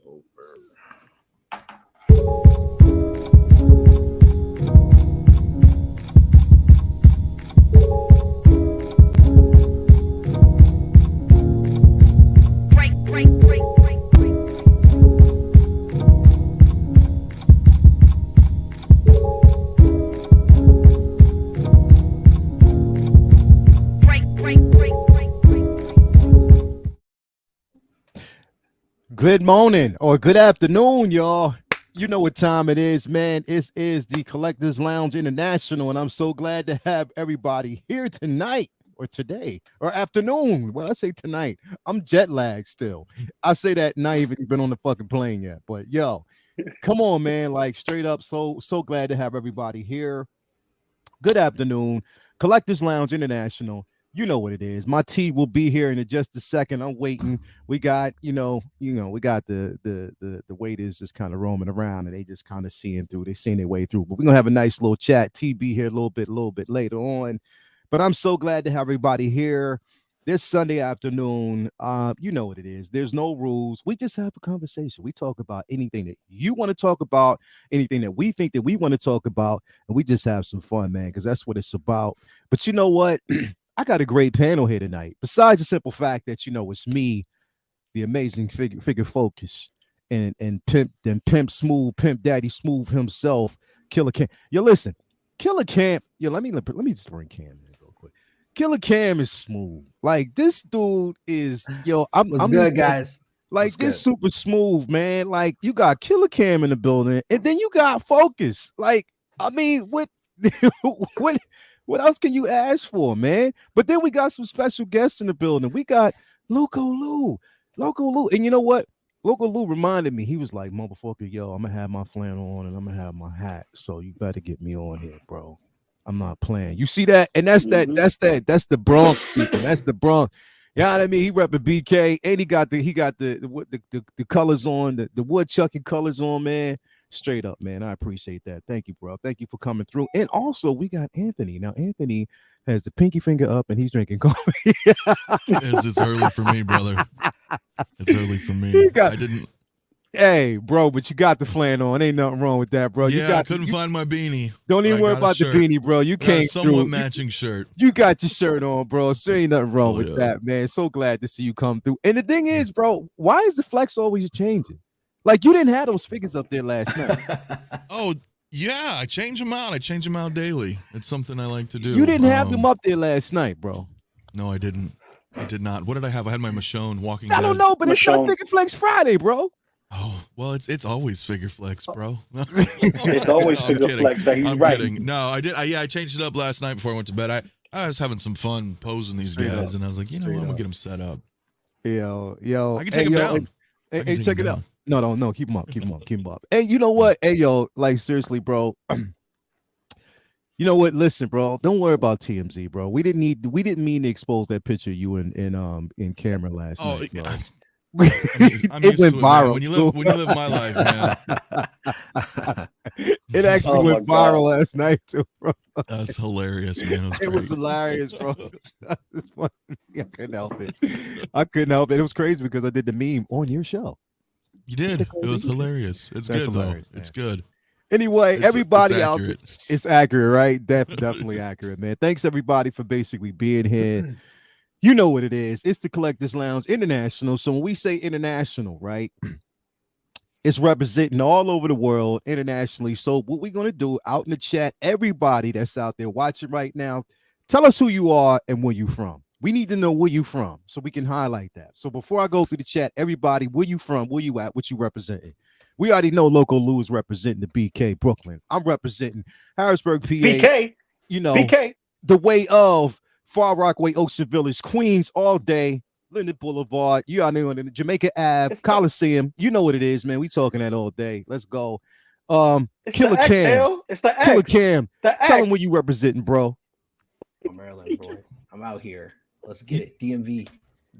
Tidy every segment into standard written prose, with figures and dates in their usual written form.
over. Good morning or good afternoon, y'all. You know what time it is, man. It is the Collectors Lounge International, and I'm so glad to have everybody here tonight or today or afternoon. Well, I say tonight. I'm jet lagged still. I say that not even been on the fucking plane yet. But yo, come on, man. Like straight up, so glad to have everybody here. Good afternoon, Collectors Lounge International. You know what it is. My tea will be here in just a second. I'm waiting. We got, we got the waiters just kind of roaming around and they just kind of seeing through. They seeing their way through. But we're gonna have a nice little chat. T be here a little bit later on. But I'm so glad to have everybody here this Sunday afternoon. You know what it is. There's no rules. We just have a conversation. We talk about anything that you want to talk about, anything that we think that we want to talk about, and we just have some fun, man, because that's what it's about. But you know what? I got a great panel here tonight. Besides the simple fact that it's me, the amazing figure focus, and pimp smooth, pimp daddy smooth himself, Killer Cam. Yo, listen, Killer Cam. Yo, let me just bring Cam in real quick. Killer Cam is smooth. Like this dude is I'm good, guys. Like this super smooth, man. Like you got Killer Cam in the building, and then you got Focus. Like I mean, what What else can you ask for, man? But then we got some special guests in the building. We got Loco Lou. And you know what? Loco Lou reminded me. He was like, motherfucker, yo, I'm going to have my flannel on and I'm going to have my hat. So you better get me on here, bro. I'm not playing. You see that? And that's the Bronx people. That's the Bronx. You know what I mean? He repping BK and he got the colors on, the woodchucking colors on, man. Straight up, man. I appreciate that. Thank you, bro. Thank you for coming through. And also, we got Anthony. Now, Anthony has the pinky finger up and he's drinking coffee. It's early for me, brother. It's early for me. I didn't. Hey, bro, but you got the flan on. Ain't nothing wrong with that, bro. Yeah, I couldn't find my beanie. Don't even worry about the beanie, bro. You came through. Somewhat matching shirt. You got your shirt on, bro. So ain't nothing wrong with that, man. So glad to see you come through. And the thing is, bro, why is the flex always changing? Like you didn't have those figures up there last night. Oh, yeah, I change them out. I change them out daily. It's something I like to do. You didn't have them up there last night, bro. No, I didn't. I did not. What did I have? I had my Michonne walking. I don't know, but it's not Figure Flex Friday, bro. Oh, well, it's always Figure Flex, bro. It's always Figure Flex. I'm kidding. No, I did. I changed it up last night before I went to bed. I was having some fun posing these guys, and I was like, I'm gonna get them set up. Yo, I can take them down. Hey, check it out. No, keep them up. Hey, you know what? Hey, yo, like seriously, bro. You know what? Listen, bro. Don't worry about TMZ, bro. We didn't mean to expose that picture of you in camera last night, bro. It went viral. When you live my life, man. It actually went viral last night too, bro. That's hilarious, man. It was hilarious, bro. I couldn't help it. It was crazy because I did the meme on your show. You did. It was hilarious. It's good, though. It's good. Anyway, everybody out there, it's accurate, right? Definitely accurate, man. Thanks everybody for basically being here. You know what it is. It's the Collectors Lounge International. So when we say international, right, it's representing all over the world internationally. So what we're going to do out in the chat, everybody that's out there watching right now, tell us who you are and where you from. We need to know where you from so we can highlight that. So before I go through the chat, everybody, where you from, where you at, what you representing? We already know Loco Lou is representing the BK Brooklyn. I'm representing Harrisburg, PA. BK. BK. The way of Far Rockaway, Ocean Village, Queens all day, Linden Boulevard. You all know in Jamaica Ave, Coliseum. You know what it is, man. We talking that all day. Let's go. Killer Cam. It's the X. Killer Cam. Tell them where you representing, bro. Maryland, boy. I'm out here. Let's get it. DMV.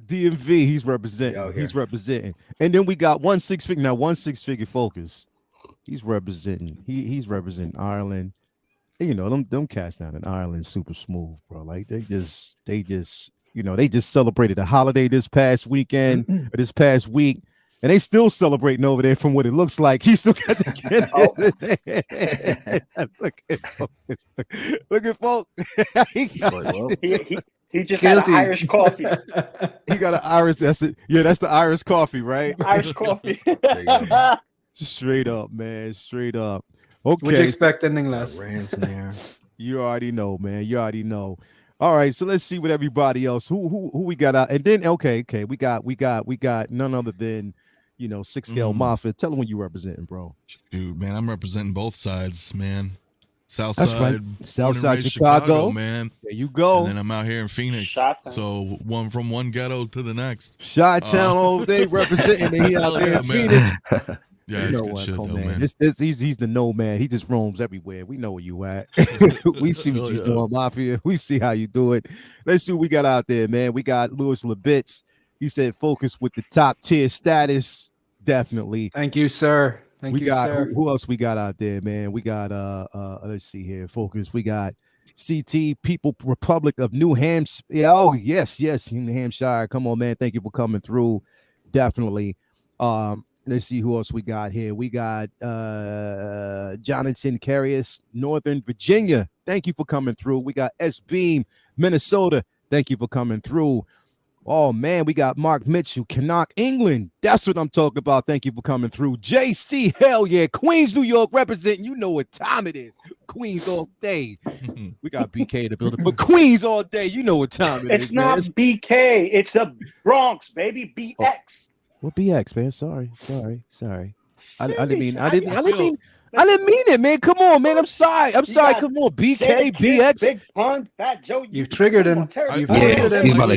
He's representing. He's representing. And then we got 1 6 figure focus. He's representing. He's representing Ireland. And, them cats down in Ireland super smooth, bro. Like they just celebrated a holiday this past weekend or this past week. And they still celebrating over there from what it looks like. He still got the kid. Oh. Look at folk. It's like, well, He just Guilty. had an Irish coffee. He got an Irish. That's it. Yeah, that's the Irish coffee, right? Irish coffee. you go. Straight up, man. Straight up. What'd you Okay. expect ending less? Rants in there. You already know, man. You already know. All right, so let's see what everybody else who we got out, and then okay, we got none other than 6 Scale Mafia. Tell them what you representing, bro. Dude, man, I'm representing both sides, man. South That's side, right. born and Southside raised Chicago. man. There you go. And then I'm out here in Phoenix. Shot-town. So one from one ghetto to the next. Chi-Town all day representing, and he out Hell there in yeah, man. Phoenix. Yeah, You it's know good what, shit, Cole, though, man. man. He's the no man. He just roams everywhere. We know where you at. We see what Hell you yeah. doing, Mafia. We see how you do it. Let's see what we got out there, man. We got Louis Labitz. He said focus with the top tier status. Definitely. Thank you, sir. Thank We you, got sir. who else we got out there, man? We got let's see here. Focus. We got CT People Republic of New Hampshire. Yeah, oh yes, New Hampshire. Come on, man. Thank you for coming through. Definitely. Let's see who else we got here. We got Jonathan Carius, Northern Virginia. Thank you for coming through. We got S Beam, Minnesota. Thank you for coming through. Oh man, we got Mark Mitchell, Canuck, England. That's what I'm talking about. Thank you for coming through. JC, hell yeah, Queens, New York, representing. You know what time it is. Queens all day. We got BK in the building, but Queens all day. You know what time it is. It's not BK. It's a Bronx, baby. BX. What BX, man? Sorry. I didn't mean it, man. Come on, man. I'm sorry. got Come on, BK, BX. Big Pun, Fat Joe. You've triggered him. Yeah, he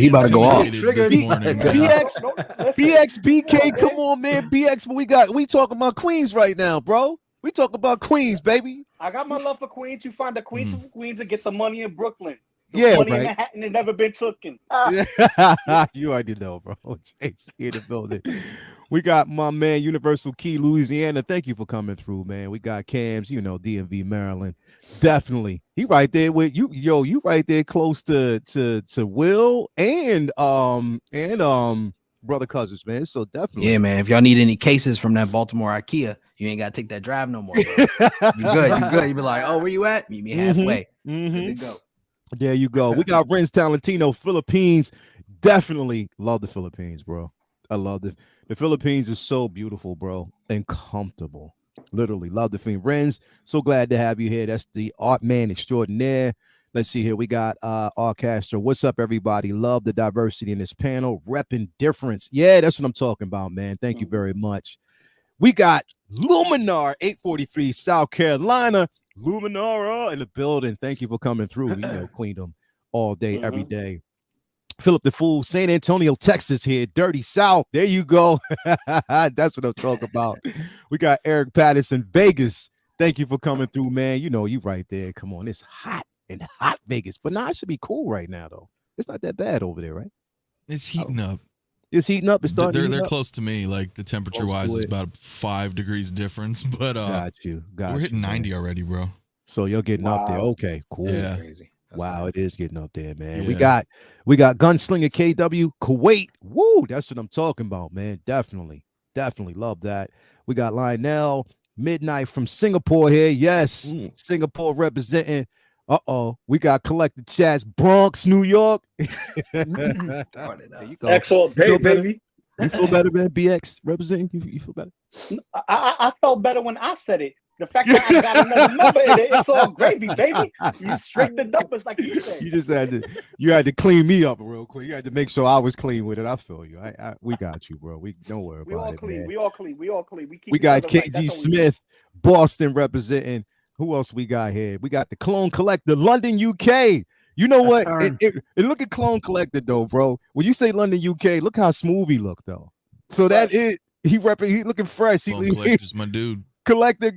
about to go off. Triggered. This morning, man. BX, BK, come on, man. BX, we talking about Queens right now, bro. We talking about Queens, baby. I got my love for Queens. You find the Queens from Queens and get the money in Brooklyn. The Yeah, money in right. Manhattan and never been taken. You already know, bro. JC in the building. We got my man, Universal Key, Louisiana. Thank you for coming through, man. We got Cams, DMV, Maryland. Definitely. He right there with you. Yo, you right there close to Will and Brother Cousins, man. So definitely. Yeah, man. If y'all need any cases from that Baltimore IKEA, you ain't gotta take that drive no more. Bro. You good. You be like, oh, where you at? Meet me halfway. Good to go. There you go. We got Renz Talentino, Philippines. Definitely love the Philippines, bro. I love it. The Philippines is so beautiful, bro, and comfortable. Literally love the thing. Renz, so glad to have you here. That's the art man extraordinaire. Let's see here. We got Arcastro. What's up, everybody? Love the diversity in this panel. Repping difference. Yeah, that's what I'm talking about, man. Thank you very much. We got Luminar 843 South Carolina. Luminara in the building. Thank you for coming through. Queendom all day, every day. Philip the Fool, San Antonio, Texas here. Dirty South. There you go. That's what I'm talking about. We got Eric Patterson, Vegas. Thank you for coming through, man. You right there. Come on. It's hot in hot Vegas. But now it should be cool right now, though. It's not that bad over there, right? It's heating up. It's heating up. It's starting to heat They're up. close to me. Like the temperature wise is about 5 degrees difference. But Got we're you, hitting man. 90 already, bro. So you're getting up there. Okay, cool. Yeah. Crazy. Wow, it is getting up there, man. Yeah. We got Gunslinger KW Kuwait. Woo, that's what I'm talking about, man. Definitely love that. We got Lionel Midnight from Singapore here. Yes, Singapore representing. We got Collected Chats, Bronx, New York. There you go. Excellent day, baby. You feel better, man? BX representing. You feel better? I felt better when I said it. The fact that I got another number in it, it's all gravy, baby. You straightened the numbers like you said. You just had to clean me up real quick. You had to make sure I was clean with it. I feel you. We got you, bro. We don't worry We about all it, clean. man. We all clean. We got KG Smith, Boston representing. Who else we got here? We got the Clone Collector, London, UK. You know what? And look at Clone Collector though, bro. When you say London, UK, look how smooth he looked though. So that is he looking fresh. Clone Collector's my dude. Collector,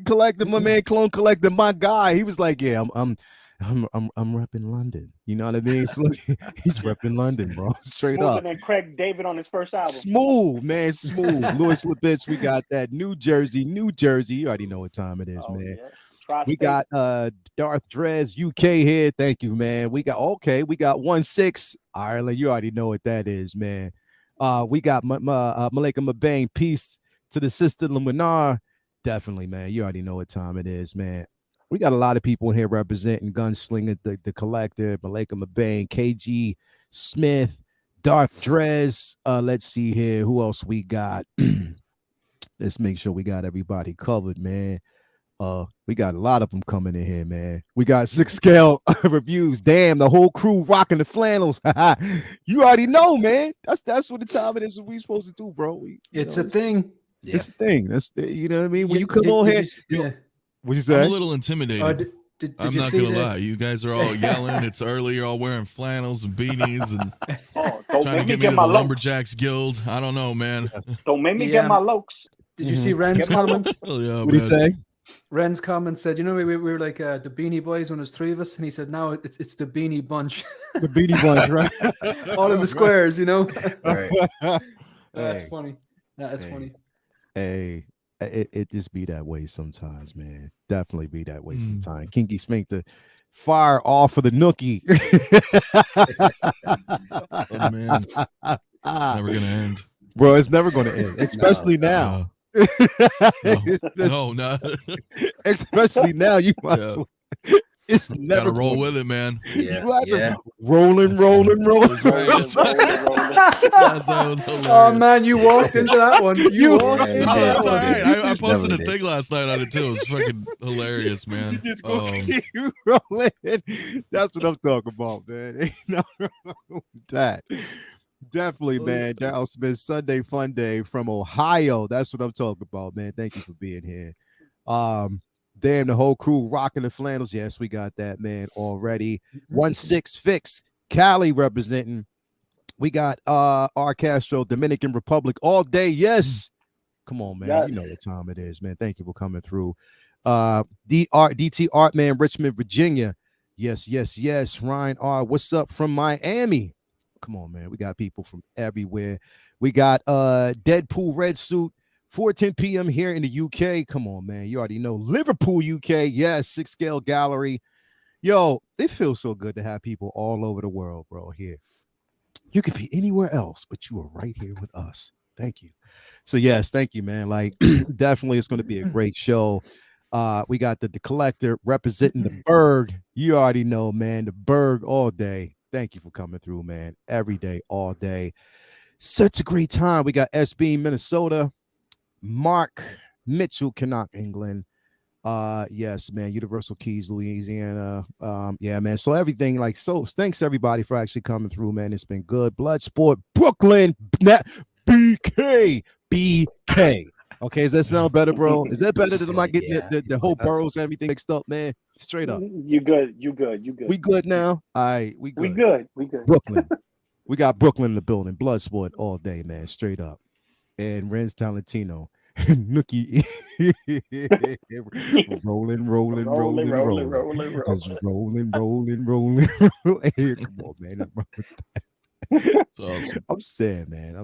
my man, Clone Collector, my guy. He was like, yeah, I'm repping London. You know what I mean? So he's repping London, bro. Straight Smoother up. than Craig David on his first album. Smooth, man. Smooth. Louis Labitz, we got that. New Jersey. You already know what time it is, man. Yeah. We got Darth Drez, UK here. Thank you, man. We got 1-6 Ireland. You already know what that is, man. We got Malika Mabane. Peace to the sister Luminar. Definitely, man. You already know what time it is, man. We got a lot of people in here representing Gunslinger, the Collector, Malika Mabane, KG Smith, Dark Drez. Let's see here. Who else we got? Let's make sure we got everybody covered, man. We got a lot of them coming in here, man. We got 6 scale reviews. Damn, the whole crew rocking the flannels. You already know, man. That's what the time it is. What we supposed to do, bro. It's a thing. It's a thing. That's you know what I mean. When Yeah, you come on here, yeah. what you I'm say? a little intimidated. Did I'm you not see gonna the- lie. You guys are all yelling. It's early. You're all wearing flannels and beanies and Oh, don't trying to make me get me get to my the lokes. Lumberjacks Guild. I don't know, man. Don't make me Yeah. get my lokes. Did you see Ren's Get my comment? lokes. Oh, yeah, What do you man. say? Ren's comment said, we were like the Beanie Boys when there's 3 of us, and he said, now it's the Beanie Bunch, The Beanie Bunch, right? all in the squares, Right. That's Hey. funny. That's Hey. funny. Hey, it just be that way sometimes, man. Definitely be that way Mm. sometimes. Kinky Sphincter, fire off of the nookie. Oh, man. Never gonna end. Bro, it's never going to end, especially now. No. Especially now, you might Yeah. it's never Gotta roll gonna- with it, man. Yeah. You have to Yeah. rolling. Rolling. That's Oh hilarious. man, you walked into that one. You walked Yeah, into we that That's all one. right. You I just posted a never did. thing last night on it too. It was fucking hilarious, man. You just go keep rolling. That's what I'm talking about, man. Ain't nothing wrong with that. Definitely, man. Daryl Smith, Sunday Fun Day from Ohio. That's what I'm talking about, man. Thank you for being here. Damn, the whole crew rocking the flannels. Yes, we got that, man, already. 1-6 Fix, Cali representing. We got R. Castro, Dominican Republic all day. Yes. Come on, man. Yes. You know what time it is, man. Thank you for coming through. DT Artman, Richmond, Virginia. Yes. Ryan R. What's up from Miami? Come on, man. We got people from everywhere. We got Deadpool Red Suit, 4:10 p.m. here in the UK. Come on, man. You already know Liverpool, UK. Yes, 6 scale gallery. Yo, it feels so good to have people all over the world, bro, here. You could be anywhere else, but you are right here with us. Thank you. So yes, thank you, man. Like definitely it's going to be a great show. We got the Collector representing the Berg. You already know, man, the Berg all day. Thank you for coming through, man. Every day, all day. Such a great time. We got SB Minnesota, Mark Mitchell, Canuck, England. Yes, man. Universal Keys, Louisiana. Yeah, man. So everything, like, so thanks everybody for actually coming through, man. It's been good. Bloodsport, Brooklyn, BK. Okay, does that sound better, bro? Is that better than I get the whole boroughs and everything mixed up, man? Straight up. You good. We good now? All right, we good. We good. Brooklyn. We got Brooklyn in the building. Bloodsport all day, man. Straight up. And Ren's Talentino. Nookie. rolling. Just rolling. Hey, come on, man. It's awesome. I'm saying, man.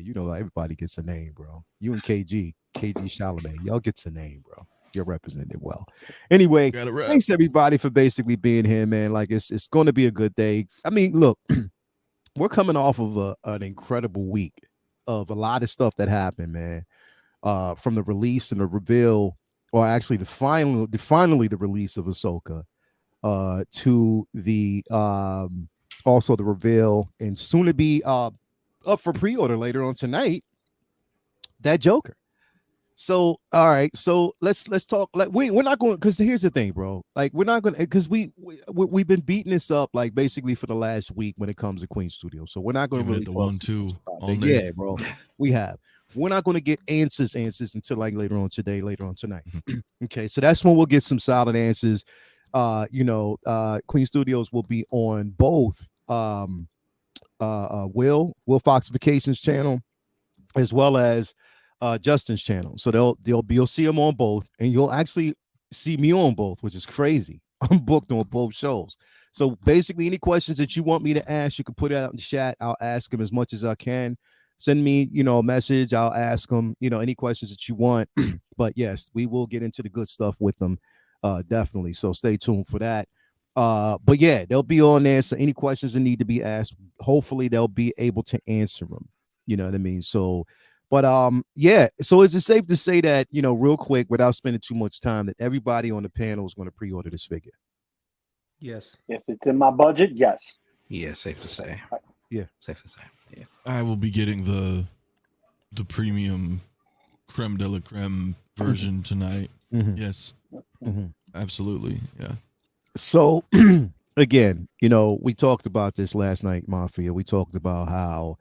You know, everybody gets a name, bro. You and KG Chalamet, y'all gets a name, bro. You're represented well. Anyway, Got it right. thanks everybody for basically being here, man. Like it's going to be a good day. I mean, look, we're coming off of an incredible week of a lot of stuff that happened, man. From the release and the reveal, or actually finally the release of Ahsoka, to the also the reveal and soon to be up for pre-order later on tonight, that Joker. So all right, so let's talk. Like we're not going, because here's the thing, bro. Like we're not going to, because we've been beating this up like basically for the last week when it comes to Queen Studio. So we're not going to Giving really it the 1-2 all day. yeah, bro. We have. We're not going to get answers until like later on tonight. Okay, so that's when we'll get some solid answers. Queen Studios will be on both Will Fox Vacations channel as well as Justin's channel. So you'll see them on both, and you'll actually see me on both, which is crazy. I'm booked on both shows. So basically, any questions that you want me to ask, you can put it out in the chat. I'll ask them as much as I can. Send me, a message. I'll ask them, any questions that you want. But yes, we will get into the good stuff with them, definitely. So stay tuned for that. But yeah, they'll be on there. So any questions that need to be asked, hopefully they'll be able to answer them. You know what I mean? So, but yeah. So is it safe to say that, you know, real quick, without spending too much time, that everybody on the panel is going to pre-order this figure? Yes. If it's in my budget, yes. Yeah, safe to say. Yeah, safe to say. Yeah, I will be getting the premium creme de la creme version tonight. Mhm. Yes, Mhm. absolutely. Yeah. So again, you know, we talked about this last night, Mafia. We talked about how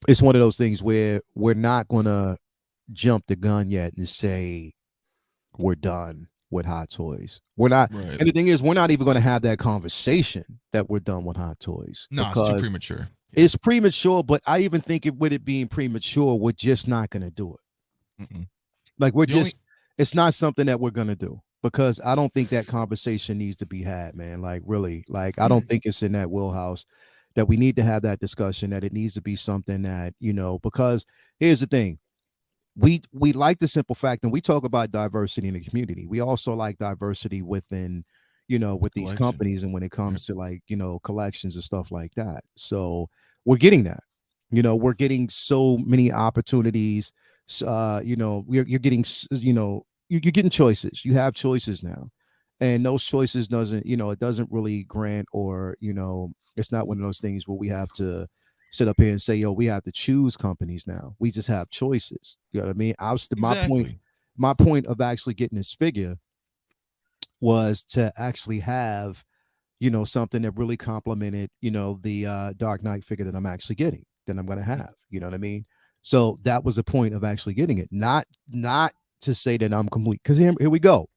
it's one of those things where we're not gonna jump the gun yet and say we're done with Hot Toys. We're not, Right. and the thing is, we're not even gonna have that conversation that we're done with Hot Toys. No, it's too because premature. Yeah. it's premature, but I even think with it being premature, we're just not gonna do it. Mm-mm. Like we're The just, it's not something that we're gonna do, because I don't think that conversation needs to be had, man. Like really, like I don't think it's in that wheelhouse that we need to have that discussion, that it needs to be something that, you know, because here's the thing. We like the simple fact, and we talk about diversity in the community. We also like diversity within, you know, with these Collection. companies, and when it comes to like, you know, collections and stuff like that. So we're getting that. You know, we're getting so many opportunities. You know, you're getting, you know, you're getting choices. You have choices now, and those choices doesn't, you know, it doesn't really grant, or, you know, it's not one of those things where we have to sit up here and say, yo, we have to choose companies now. We just have choices. You know what I mean? Exactly. My point of actually getting this figure was to actually have, you know, something that really complemented, you know, the Dark Knight figure that I'm actually getting, that I'm going to have. You know what I mean? So that was the point of actually getting it. Not to say that I'm complete, because here we go.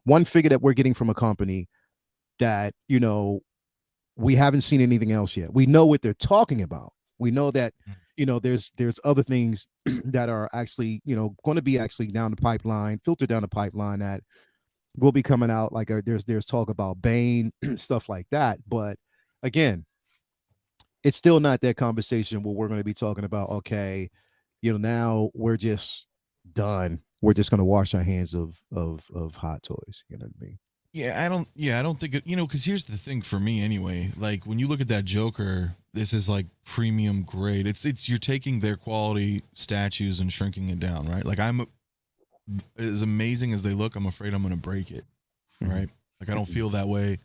One figure that we're getting from a company that, you know, we haven't seen anything else yet. We know what they're talking about. We know that, you know, there's other things that are actually, you know, going to be actually down the pipeline, filtered down the pipeline, that will be coming out. Like there's talk about Bane, stuff like that. But again, it's still not that conversation where we're going to be talking about, okay, you know, now we're just done. We're just going to wash our hands of Hot Toys. You know what I mean? Yeah, I don't think it, you know, because here's the thing for me anyway. Like when you look at that Joker, this is like premium grade. It's you're taking their quality statues and shrinking it down, right? Like I'm as amazing as they look, I'm afraid I'm gonna break it, right? Like I don't feel that way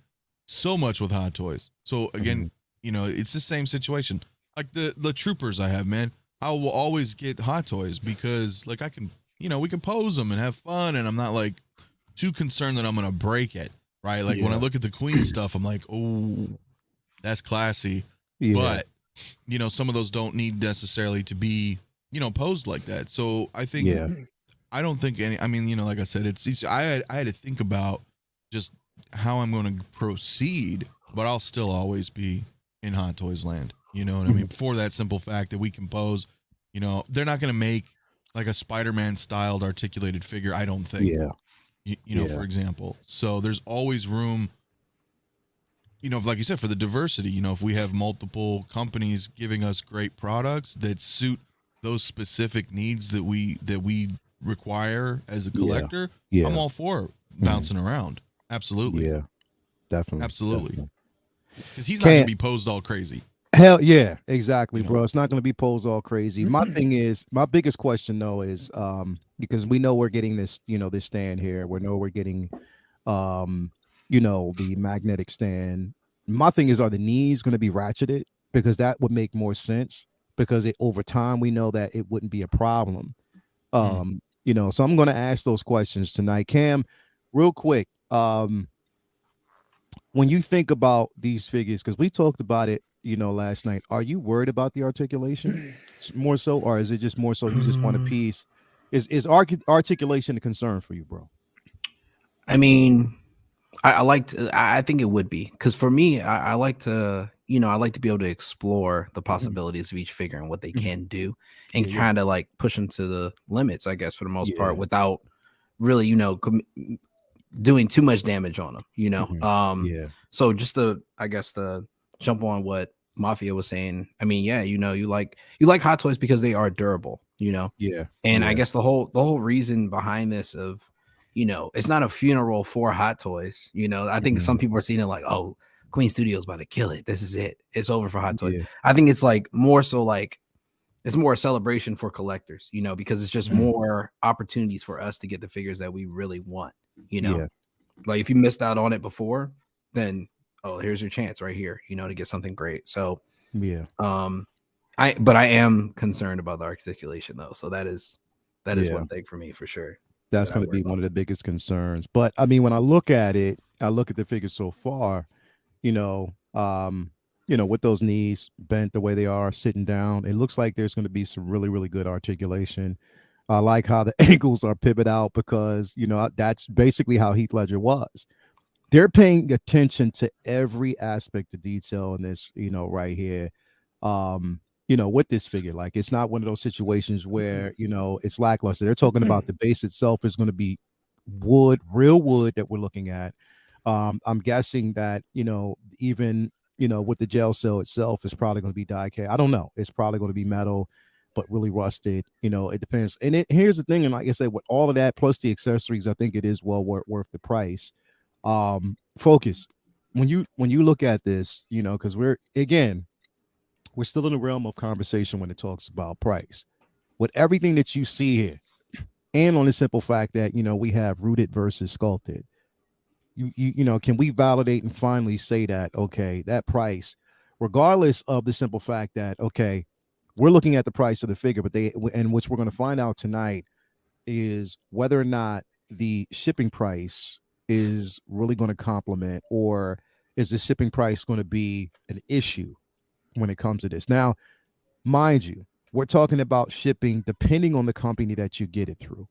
so much with Hot Toys. So again, you know, it's the same situation. Like the troopers I have, man, I will always get Hot Toys because like I can, you know, we can pose them and have fun, and I'm not like too concerned that I'm gonna break it, right? Like when I look at the Queen stuff, I'm like, oh, that's classy. Yeah. But you know, some of those don't need necessarily to be, you know, posed like that. So I think, I don't think any. I mean, you know, like I said, it's I had to think about just how I'm going to proceed, but I'll still always be in Hot Toys land. You know what I mean? For that simple fact that we can pose. You know, they're not going to make like a Spider-Man styled articulated figure. I don't think. Yeah. You know, for example. So there's always room, you know, like you said, for the diversity. You know, if we have multiple companies giving us great products that suit those specific needs that we require as a collector, I'm all for bouncing around. Absolutely. Yeah, definitely. Absolutely. Because he's not going to be posed all crazy. Hell yeah, exactly, You know? bro. It's not going to be posed all crazy. My thing is, my biggest question though is, because we know we're getting this, you know, this stand here. We know we're getting, you know, the magnetic stand. My thing is, are the knees going to be ratcheted? Because that would make more sense. Because over time, we know that it wouldn't be a problem. You know, so I'm going to ask those questions tonight. Cam, real quick, when you think about these figures, because we talked about it, you know, last night, are you worried about the articulation more so, or is it just more so you just want a piece? Is articulation a concern for you, bro? I mean, I think it would be, because for me, I like to, you know, I like to be able to explore the possibilities of each figure and what they can do, and kind of like push them to the limits, I guess, for the most part, without really, you know, doing too much damage on them, you know. So just I guess to jump on what Mafia was saying, I mean, yeah, you know, you like Hot Toys because they are durable, you know. And I guess the whole reason behind this of, you know, it's not a funeral for Hot Toys, you know. I think some people are seeing it like, oh, Queen Studio's about to kill it. This is it. It's over for Hot Toys. Yeah. I think it's like more so like it's more a celebration for collectors, you know, because it's just more opportunities for us to get the figures that we really want, you know. Yeah. Like if you missed out on it before, then here's your chance right here, you know, to get something great. So yeah. I am concerned about the articulation though. So that is one thing for me for sure. That's going to be one of the biggest concerns. But I mean, when I look at it, I look at the figure so far, you know, with those knees bent the way they are, sitting down, it looks like there's going to be some really, really good articulation. I like how the ankles are pivot out because, you know, that's basically how Heath Ledger was. They're paying attention to every aspect of detail in this, you know, right here. You know, with this figure, like it's not one of those situations where, you know, it's lackluster. They're talking about the base itself is going to be wood, real wood that we're looking at. I'm guessing that, you know, even, you know, with the jail cell itself is probably going to be die cast. I don't know. It's probably going to be metal, but really rusted. You know, it depends. And here's the thing. And like I said, with all of that plus the accessories, I think it is well worth the price. Focus. When you look at this, you know, because we're still in the realm of conversation when it talks about price. With everything that you see here, and on the simple fact that, you know, we have rooted versus sculpted, you know, can we validate and finally say that, okay, that price, regardless of the simple fact that, okay, we're looking at the price of the figure, but which we're going to find out tonight is whether or not the shipping price is really going to complement, or is the shipping price going to be an issue when it comes to this. Now, mind you, we're talking about shipping depending on the company that you get it through,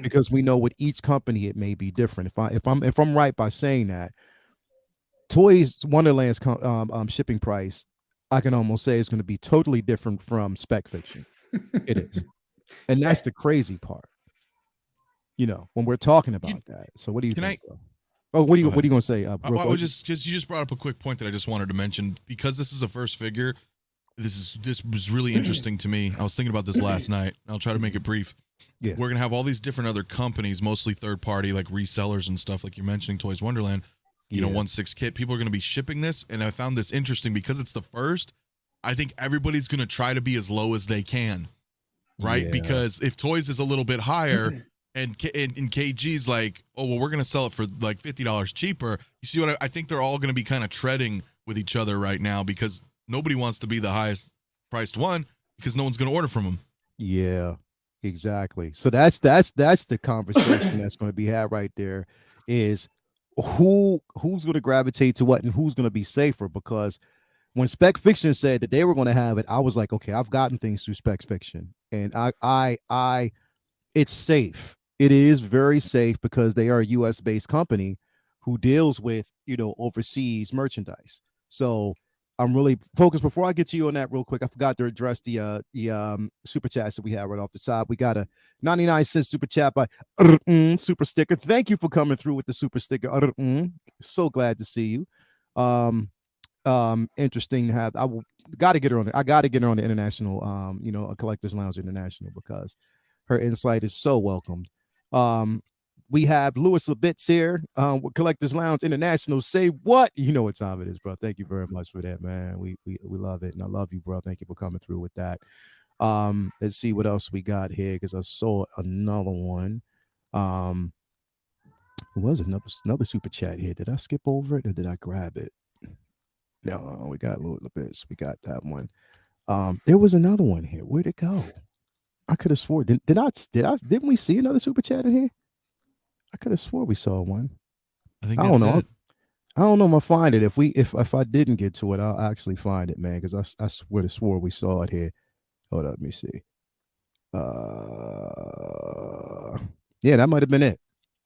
because we know with each company it may be different. If I'm right by saying that, Toys Wonderland's shipping price, I can almost say is going to be totally different from Spec Fiction. It is, and that's the crazy part. You know, when we're talking about that. So, what do you think? What are you going to say? I was you just brought up a quick point that I just wanted to mention, because this is a first figure. This was really interesting to me. I was thinking about this last night. I'll try to make it brief. Yeah. We're gonna have all these different other companies, mostly third party, like resellers and stuff, like you're mentioning, Toys Wonderland. You know, 1/6 kit. People are gonna be shipping this, and I found this interesting because it's the first. I think everybody's gonna try to be as low as they can, right? Yeah. Because if Toys is a little bit higher. And KG's like, oh, well, we're going to sell it for like $50 cheaper. You see what I think they're all going to be kind of treading with each other right now, because nobody wants to be the highest priced one because no one's going to order from them. Yeah, exactly. So that's the conversation that's going to be had right there, is who's going to gravitate to what and who's going to be safer. Because when Spec Fiction said that they were going to have it, I was like, okay, I've gotten things through Spec Fiction, and I it's safe. It is very safe because they are a US based company who deals with, you know, overseas merchandise. So I'm really focused. Before I get to you on that real quick, I forgot to address the super chats that we have right off the side. We got a 99-cent super chat by super sticker. Thank you for coming through with the super sticker. So glad to see you. Interesting to have. I got to get her on it. I got to get her on the international, you know, a Collectors Lounge International, because her insight is so welcomed. We have Louis Labitz here with Collectors Lounge International. Say what? You know what time it is, bro. Thank you very much for that, man. We love it, and I love you, bro. Thank you for coming through with that. Let's see what else we got here, because I saw another one. It was another super chat here. Did I skip over it or did I grab it? No, we got Louis Labitz. We got that one. There was another one here. Where'd it go? I could have swore. Didn't we see another super chat in here? I could have swore we saw one. I don't know. I don't know if I find it. If I didn't get to it, I'll actually find it, man, because I swore we saw it here. Hold up, let me see. Yeah, that might have been it.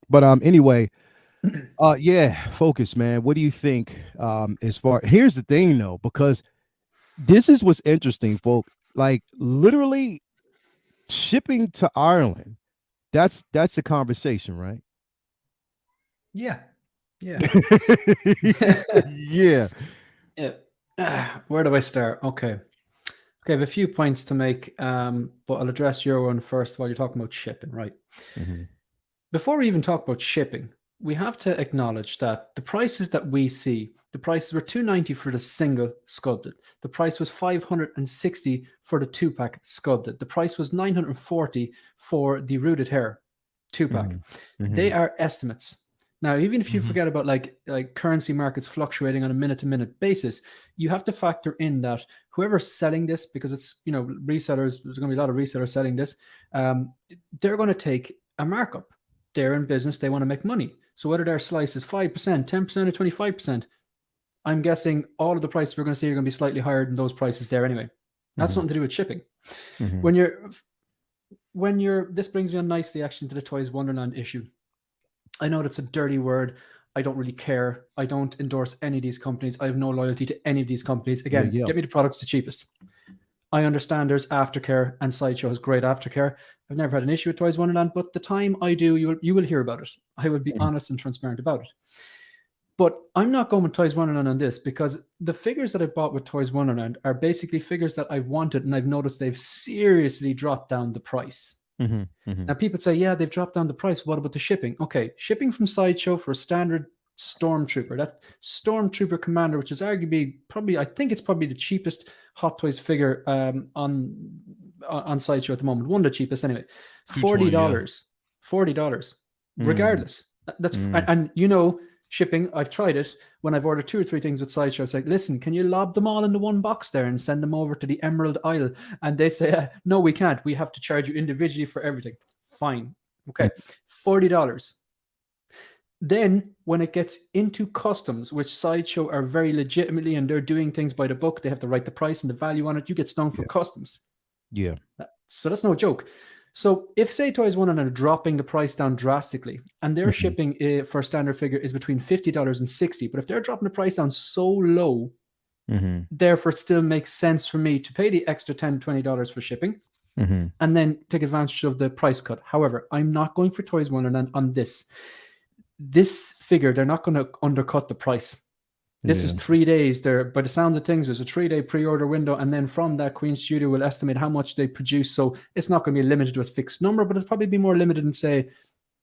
But anyway, focus, man. What do you think? Here's the thing though, because this is what's interesting, folks. Like literally shipping to Ireland, that's a conversation, right? Yeah. Yeah. Where do I start? Okay, I have a few points to make, but I'll address your one first of all. You're talking about shipping, right? Mm-hmm. Before we even talk about shipping, we have to acknowledge that the prices that we see, the prices were $290 for the single sculpted. The price was $560 for the 2-pack sculpted. The price was $940 for the rooted hair 2-pack. They are estimates. Now, even if you forget about like currency markets fluctuating on a minute-to-minute basis, you have to factor in that whoever's selling this, because it's, you know, resellers, there's going to be a lot of resellers selling this, they're going to take a markup. They're in business, they want to make money. So whether their slice is 5%, 10%, or 25%, I'm guessing all of the prices we're going to see are going to be slightly higher than those prices there anyway. That's something to do with shipping. When you're, this brings me on nicely actually to the Toys Wonderland issue. I know that's a dirty word. I don't really care. I don't endorse any of these companies. I have no loyalty to any of these companies. Again, get me the products the cheapest. I understand there's Aftercare, and Sideshow has great Aftercare. I've never had an issue with Toys Wonderland, but the time I do, you will hear about it. I will be honest and transparent about it. But I'm not going with Toys Wonderland on this, because the figures that I bought with Toys Wonderland are basically figures that I've wanted, and I've noticed they've seriously dropped down the price. Now, people say, yeah, they've dropped down the price. What about the shipping? Okay, shipping from Sideshow for a standard Stormtrooper, that Stormtrooper Commander, which is arguably I think it's probably the cheapest Hot Toys figure on Sideshow at the moment. One of the cheapest anyway. $40. Regardless. That's and you know, shipping, I've tried it. When I've ordered 2 or 3 things with Sideshow, it's like, listen, can you lob them all into one box there and send them over to the Emerald Isle? And they say, no, we can't. We have to charge you individually for everything. Fine. Okay. $40. Then when it gets into customs, which Sideshow are very legitimately, and they're doing things by the book, they have to write the price and the value on it, you get stung for customs. Yeah. So that's no joke. So if, say, Toys Wonderland are dropping the price down drastically, and their shipping for a standard figure is between $50 and $60, but if they're dropping the price down so low, therefore it still makes sense for me to pay the extra $10, $20 for shipping, and then take advantage of the price cut. However, I'm not going for Toys Wonderland on this. This figure, they're not going to undercut the price. This is 3 days. There, by the sounds of things, there's a 3-day pre-order window, and then from that, Queen Studio will estimate how much they produce. So it's not going to be limited to a fixed number, but it's probably be more limited than, say,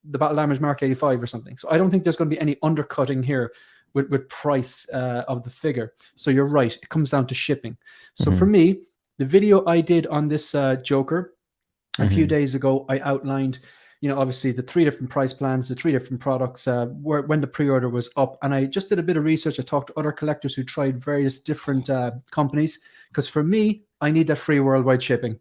the Battle Damage Mark 85 or something. So I don't think there's going to be any undercutting here with price of the figure. So you're right. It comes down to shipping. So for me, the video I did on this Joker a few days ago, I outlined, you know, obviously the 3 different price plans, the 3 different products, when the pre-order was up. And I just did a bit of research. I talked to other collectors who tried various different companies, because for me, I need that free worldwide shipping.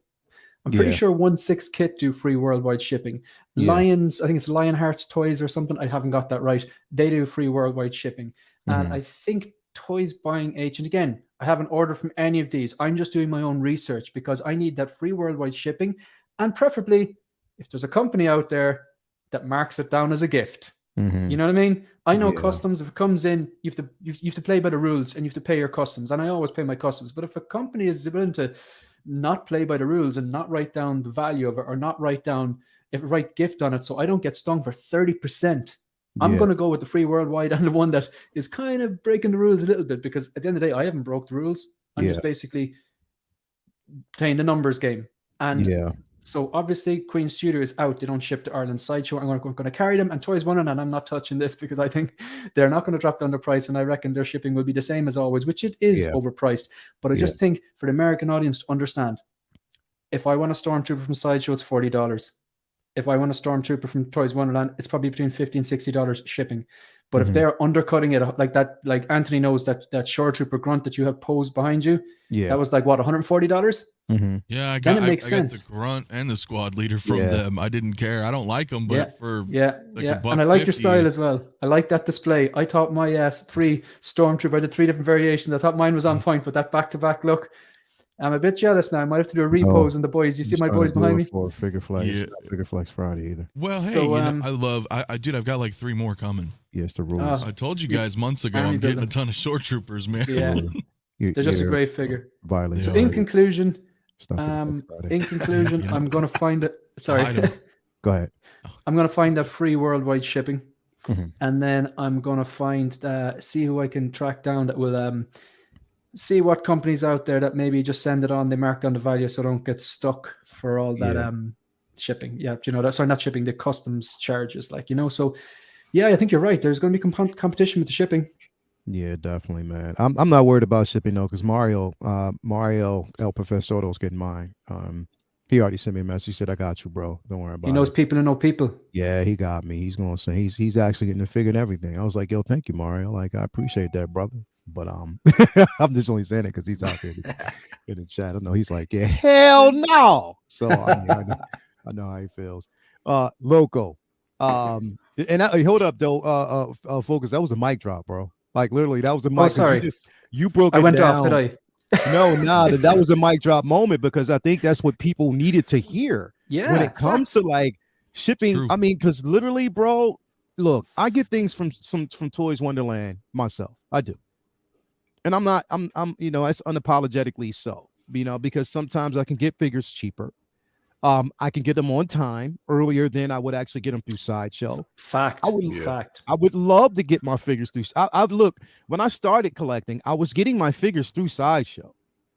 I'm pretty sure 1/6 kit do free worldwide shipping. Lions, I think it's Lionheart's Toys or something. I haven't got that right. They do free worldwide shipping. And I think Toys Buying H, and again, I haven't ordered from any of these. I'm just doing my own research because I need that free worldwide shipping. And preferably, if there's a company out there that marks it down as a gift, you know what I mean? I know customs, if it comes in, you have to play by the rules and you have to pay your customs. And I always pay my customs. But if a company is willing to not play by the rules and not write down the value of it, or not write gift on it, so I don't get stung for 30%, I'm going to go with the free worldwide and the one that is kind of breaking the rules a little bit, because at the end of the day, I haven't broke the rules. I'm just basically playing the numbers game. And so obviously Queen Studio is out. They don't ship to Ireland. Sideshow, I'm going to carry them. And Toys Wonderland, I'm not touching this because I think they're not going to drop down the price. And I reckon their shipping will be the same as always, which it is overpriced. But I just think for the American audience to understand, if I want a Stormtrooper from Sideshow, it's $40. If I want a Stormtrooper from Toys Wonderland, it's probably between $50 and $60 shipping. But if they're undercutting it like that, like Anthony knows that Shore Trooper grunt that you have posed behind you, that was like what, $140? Yeah, I got the grunt and the squad leader from them. I didn't care. I don't like them, but and I like your style as well. I like that display. I thought my 3 Stormtrooper, I did 3 different variations. I thought mine was on point, but that back-to-back look, I'm a bit jealous now. I might have to do a repose on the boys. You see my boys behind me? For Figure Flex, Figure Flex Friday either. Well, hey, so, I've got like 3 more coming. Yes, the rules. I told you guys months ago, I'm getting a ton of Shore Troopers, man. Yeah, they're just a great figure. So in conclusion, I'm going to find it. Sorry. Go ahead. I'm going to find that free worldwide shipping. And then I'm going to find, see who I can track down that will see what companies out there that maybe just send it on, they mark down the value so I don't get stuck for all that shipping. Yeah, you know, sorry, not shipping, the customs charges, like, you know. So Yeah, I think you're right. There's going to be competition with the shipping. Yeah, definitely, man. I'm not worried about shipping though, because Mario El Profesoro's getting mine. He already sent me a message. He said, "I got you, bro. Don't worry about it." He knows people who know people. Yeah, he got me. He's gonna say he's actually getting it figured and everything. I was like, yo, thank you, Mario. Like, I appreciate that, brother. But I'm just only saying it because he's out there in the chat. I know he's like, yeah, hell no. So I know how he feels. Loco. And hold up though, Focus. That was a mic drop, bro. Like literally, that was a mic. Oh, sorry. You broke it I went down. off, did I? No, that was a mic drop moment because I think that's what people needed to hear. Yeah. When it comes to like shipping, I mean, because literally, bro, look, I get things from Toys Wonderland myself. I do. And I'm it's unapologetically so, because sometimes I can get figures cheaper. I can get them on time earlier than I would actually get them through Sideshow. Fact. I would love to get my figures through. I've looked when I started collecting, I was getting my figures through Sideshow.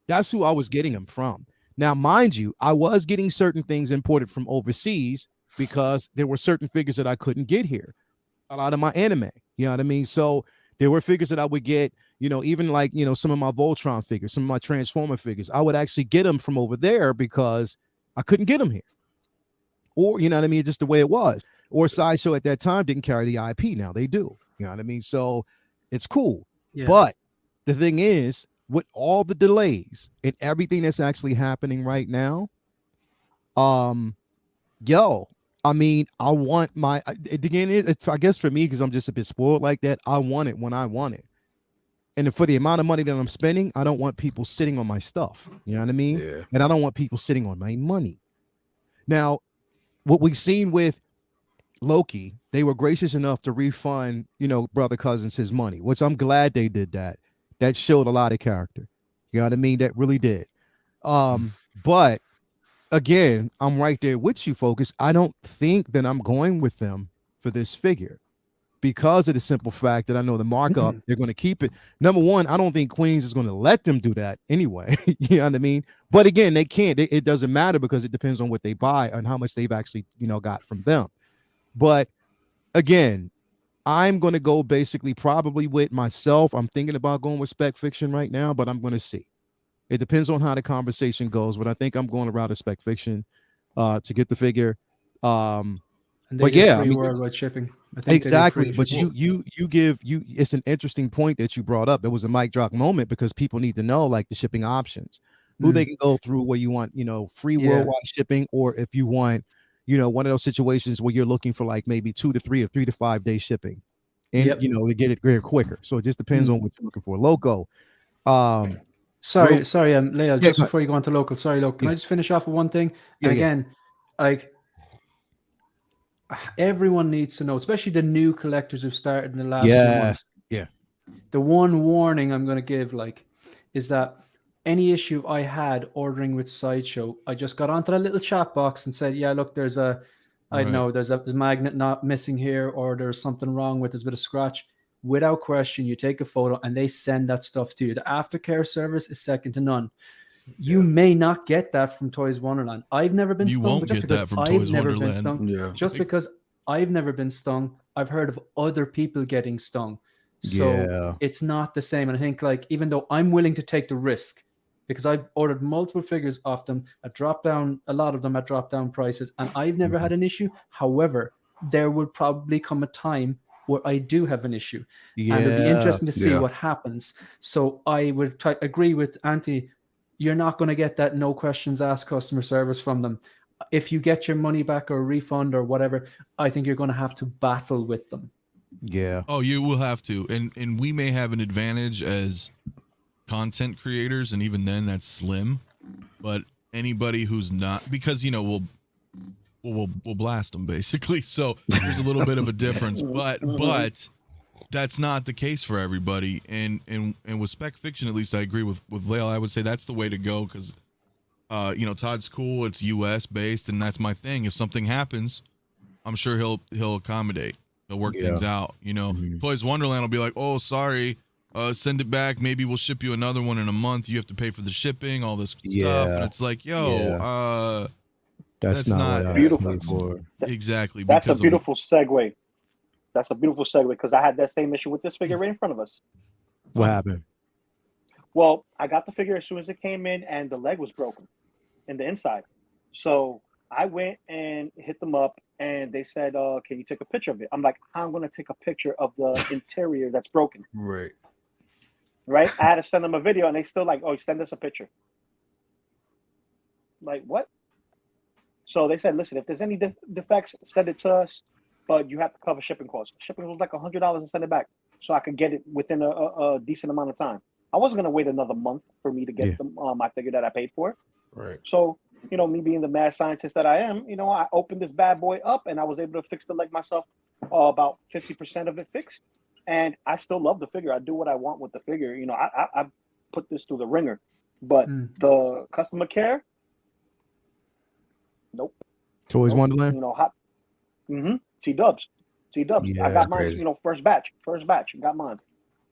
That's who I was getting them from. Now, mind you, I was getting certain things imported from overseas because there were certain figures that I couldn't get here. A lot of my anime, you know what I mean? So there were figures that I would get, even like, some of my Voltron figures, some of my Transformer figures. I would actually get them from over there because I couldn't get them here. Or, you know what I mean? Just the way it was. Or Sideshow at that time didn't carry the IP. Now they do. You know what I mean? So it's cool. Yeah. But the thing is, with all the delays and everything that's actually happening right now, I mean, I want my, again, I guess for me, because I'm just a bit spoiled like that, I want it when I want it. And for the amount of money that I'm spending, I don't want people sitting on my stuff. You know what I mean? Yeah. And I don't want people sitting on my money. Now, what we've seen with Loki, they were gracious enough to refund, Brother Cousins his money, which I'm glad they did that. That showed a lot of character. You know what I mean? That really did. But again, I'm right there with you, Focus. I don't think that I'm going with them for this figure because of the simple fact that I know the markup, they're going to keep it. Number one, I don't think Queens is going to let them do that anyway. You know what I mean? But again, they can't. It doesn't matter because it depends on what they buy and how much they've actually, got from them. But again, I'm going to go basically probably with myself. I'm thinking about going with Spec Fiction right now, but I'm going to see. It depends on how the conversation goes, but I think I'm going around to Spec Fiction to get the figure. And they free worldwide shipping. I think exactly. But it's an interesting point that you brought up. It was a mic drop moment because people need to know like the shipping options, who they can go through where you want, free worldwide shipping, or if you want, one of those situations where you're looking for like maybe 2 to 3 or 3 to 5 day shipping and, they get it very quicker. So it just depends on what you're looking for. Loco. Sorry, Leia, just before you go on to local, Loco, can I just finish off with one thing? And again, like everyone needs to know, especially the new collectors who've started in the last few months. Yeah. The one warning I'm going to give, is that any issue I had ordering with Sideshow, I just got onto that little chat box and said, yeah, look, there's a magnet not missing here, or there's something wrong with, there's a bit of scratch. Without question, you take a photo and they send that stuff to you. The aftercare service is second to none. You may not get that from Toys Wonderland. I've never been stung, but just because I've never been stung. Just because I've never been stung, I've heard of other people getting stung. So it's not the same. And I think even though I'm willing to take the risk, because I've ordered multiple figures off them, a lot of them at drop down prices, and I've never had an issue. However, there will probably come a time where I do have an issue. And it'll be interesting to see what happens. So I would agree with Anthony. You're not going to get that no questions asked customer service from them. If you get your money back or a refund or whatever, I think you're going to have to battle with them. Yeah. Oh, you will have to. And we may have an advantage as content creators, and even then that's slim. But anybody who's not, because we'll blast them basically. So there's a little bit of a difference, but that's not the case for everybody. And with Spec Fiction, at least I agree with Lael. I would say that's the way to go because Todd's cool. It's US based, and that's my thing. If something happens, I'm sure he'll accommodate. He'll work things out. Toys Wonderland will be like, oh, sorry, send it back. Maybe we'll ship you another one in a month. You have to pay for the shipping, all this stuff. And it's like, that's not beautiful. Exactly. That's a beautiful segue. That's a beautiful segue because I had that same issue with this figure right in front of us. What happened? Well, I got the figure as soon as it came in, and the leg was broken in the inside. So I went and hit them up, and they said, "Can you take a picture of it?" I'm like, "I'm going to take a picture of the interior that's broken." Right. Right? I had to send them a video, and they still like, "Oh, send us a picture." Like, what? So they said, "Listen, if there's any defects, send it to us, but you have to cover shipping costs." Shipping was like $100 and send it back, so I could get it within a decent amount of time. I wasn't gonna wait another month for me to get my figure that I paid for. Right. So, me being the mad scientist that I am, I opened this bad boy up and I was able to fix the leg myself. About 50% of it fixed, and I still love the figure. I do what I want with the figure. I put this through the ringer, but the customer care, nope. Toys Wonderland. Hot. T-Dubs. Yeah, I got mine. crazy. First batch. Got mine,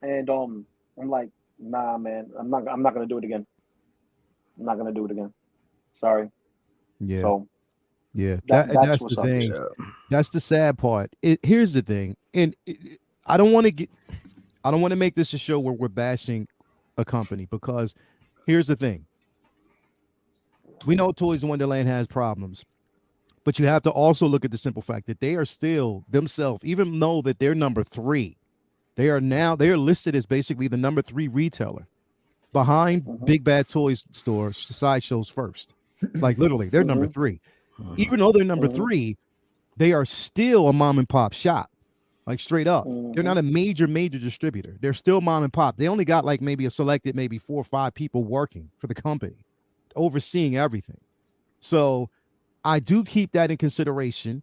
and I'm like, nah, man. I'm not gonna do it again. Sorry. Yeah. So yeah. that's That's what's the up. thing. That's the sad part. Here's the thing, and I don't want to make this a show where we're bashing a company, because here's the thing. We know Toys Wonderland has problems, but you have to also look at the simple fact that they are still themselves, even though that they're number 3, they are listed as basically the number 3 retailer behind Big Bad Toys Store, Sideshow's first. Like literally, they're number 3. Even though they're number 3, they are still a mom and pop shop. Like straight up. They're not a major distributor. They're still mom and pop. They only got like maybe 4 or 5 people working for the company, overseeing everything. So I do keep that in consideration,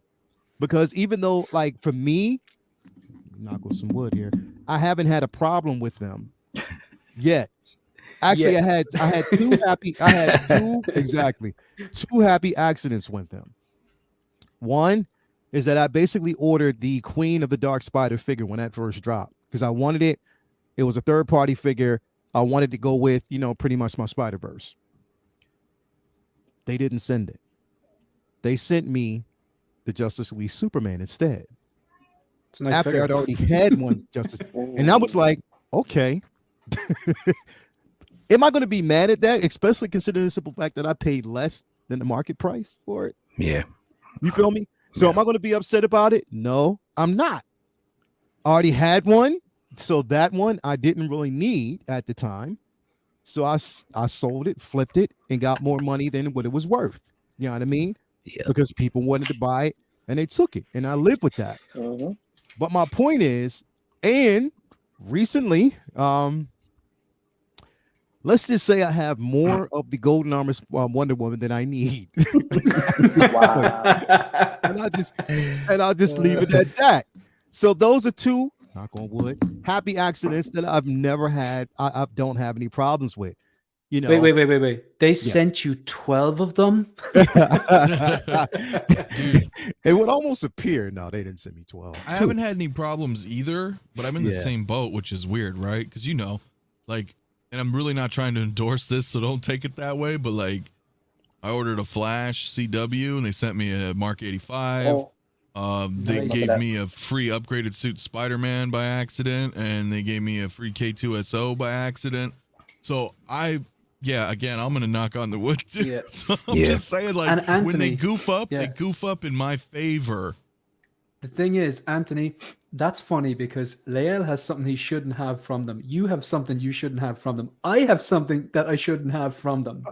because even though, like, for me, knock on some wood here, I haven't had a problem with them yet. Actually, I had two happy accidents with them. One is that I basically ordered the Queen of the Dark Spider figure when that first dropped, because I wanted it. It was a third-party figure. I wanted to go with, pretty much my Spider-Verse. They didn't send it. They sent me the Justice League Superman instead. It's a nice After figure. I'd already had one Justice, and I was like, okay. Am I going to be mad at that, especially considering the simple fact that I paid less than the market price for it? Yeah. You feel me? So am I going to be upset about it? No, I'm not. I already had one, so that one I didn't really need at the time. So I sold it, flipped it, and got more money than what it was worth. You know what I mean? Yeah. Because people wanted to buy it, and they took it, and I live with that. But my point is, and recently, let's just say I have more of the Golden Armor Wonder Woman than I need. Wow. and I'll just leave it at that. So those are 2, knock on wood, happy accidents that I've never had. I don't have any problems with. Wait. They sent you 12 of them? Dude, it would almost appear. No, they didn't send me 12. I haven't had any problems either, but I'm in the same boat, which is weird, right? Because like, and I'm really not trying to endorse this, so don't take it that way, but like, I ordered a Flash CW and they sent me a Mark 85. They Nice. gave me a free upgraded suit Spider-Man by accident, and they gave me a free K2SO by accident. So again, I'm gonna knock on the wood too. Yeah. So I'm just saying, like, And Anthony, when they goof up, yeah. they goof up in my favor. The thing is, Anthony, that's funny because Lael has something he shouldn't have from them. You have something you shouldn't have from them. I have something that I shouldn't have from them.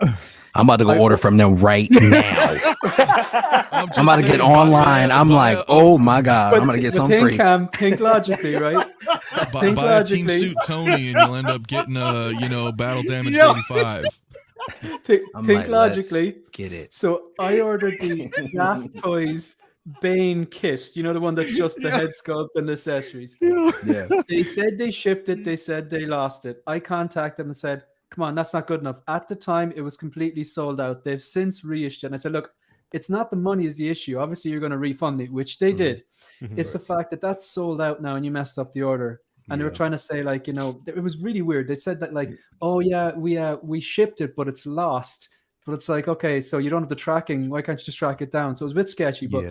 I'm about to go order from them right now. I'm about to get online. I'm like, oh my God, I'm going to get something free. Think logically, right? Buy Think a Team logically. Suit Tony and you'll end up getting a battle damage 35. Think like, logically. let's get it. So I ordered the Daft Toys Bane kit. You know, the one that's just the head sculpt and accessories. Yeah. They said they shipped it. They said they lost it. I contacted them and said, come on, that's not good enough. At the time, it was completely sold out. They've since reissued it. And I said, look, it's not the money is the issue. Obviously, you're going to refund me, which they did. It's the fact that that's sold out now and you messed up the order. And they were trying to say, like, it was really weird. They said that, like, oh, yeah, we shipped it, but it's lost. But it's like, okay, so you don't have the tracking. Why can't you just track it down? So it was a bit sketchy. But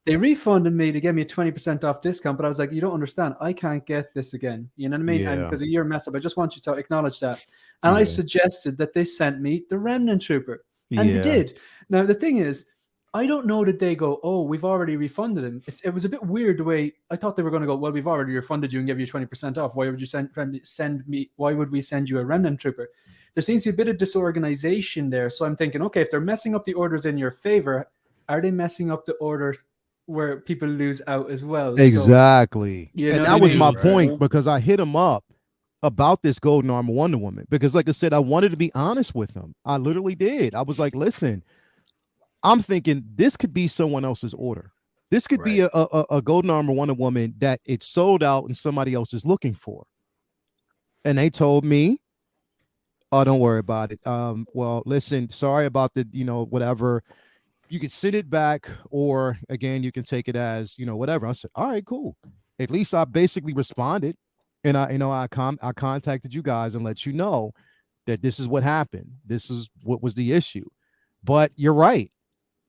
They refunded me to give me a 20% off discount, but I was like, you don't understand. I can't get this again. You know what I mean? And Yeah. because of your mess up, I just want you to acknowledge that. And I Yeah. suggested that they sent me the Remnant Trooper. And Yeah. they did. Now, the thing is, I don't know that they go, oh, we've already refunded him. It was a bit weird the way I thought they were going to go, well, we've already refunded you and give you 20% off. Why would you send me? Why would we send you a Remnant Trooper? There seems to be a bit of disorganization there. So I'm thinking, okay, if they're messing up the orders in your favor, are they messing up the orders where people lose out as well? Exactly. So, you know and what that I was mean? my Right. point, because I hit him up about this Golden Armor Wonder Woman, because like I said, I wanted to be honest with him. I literally did. I was like, listen, I'm thinking this could be someone else's order. This could be a Golden Armor Wonder Woman that it's sold out and somebody else is looking for. And they told me, oh, don't worry about it. Well, listen, sorry about the, whatever. You can send it back, or again, you can take it as, whatever. I said, all right, cool. At least I basically responded, and I contacted you guys and let you know that this is what happened. This is what was the issue. But you're right.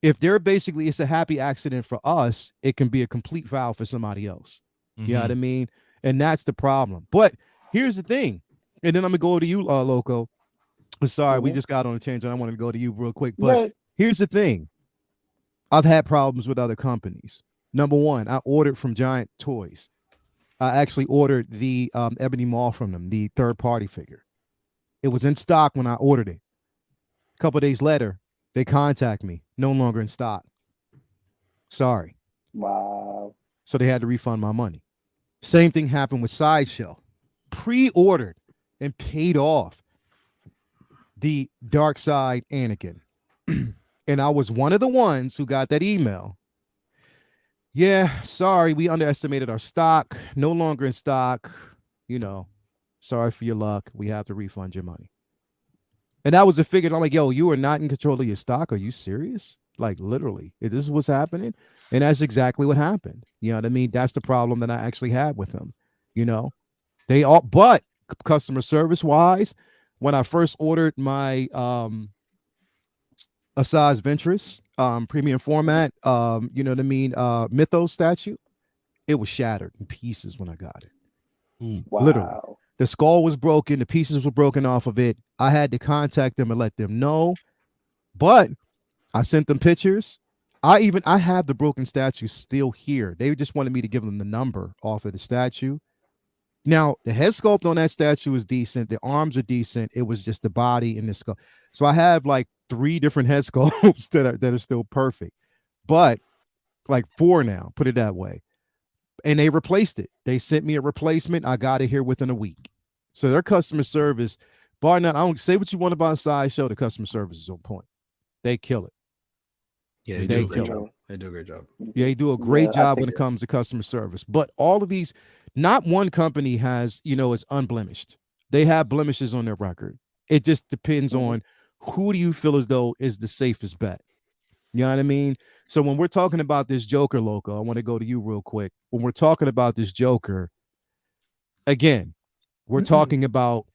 If they're basically, it's a happy accident for us, it can be a complete foul for somebody else. You know what I mean? And that's the problem. But here's the thing. And then I'm gonna go to you, Loco. Sorry, we just got on a tangent. I want to go to you real quick. But here's the thing. I've had problems with other companies. Number one, I ordered from Giant Toys. I actually ordered the Ebony Maw from them, the third-party figure. It was in stock when I ordered it. A couple of days later, they contact me. No longer in stock. Sorry. Wow. So they had to refund my money. Same thing happened with Sideshow. Pre-ordered and paid off the Dark Side Anakin. And I was one of the ones who got that email. Yeah, sorry, we underestimated our stock. No longer in stock. Sorry for your luck. We have to refund your money. And that was a figure. I'm like, yo, you are not in control of your stock. Are you serious? Like, literally, this is what's happening. And that's exactly what happened. You know what I mean? That's the problem that I actually had with them. They all, but customer service wise, when I first ordered my Asajj Ventress premium format, you know what I mean, Mythos statue, it was shattered in pieces when I got it. Wow. Literally, the skull was broken, the pieces were broken off of it. I had to contact them and let them know, but I sent them pictures. I have the broken statue still here. They just wanted me to give them the number off of the statue. Now, the head sculpt on that statue is decent. The arms are decent. It was just the body and the skull. So I have like 3 different head sculpts that are still perfect, but like 4 now, put it that way. And they replaced it. They sent me a replacement. I got it here within a week. So their customer service, bar none, I don't say what you want about Sideshow, the customer service is on point. They kill it. Yeah, they do a great job. They do a great job. Yeah, they do a great job when it comes to customer service. But all of these, not one company has, is unblemished. They have blemishes on their record. It just depends on who do you feel as though is the safest bet. You know what I mean? So when we're talking about this Joker, Loco, I want to go to you real quick. When we're talking about this Joker, again, we're talking about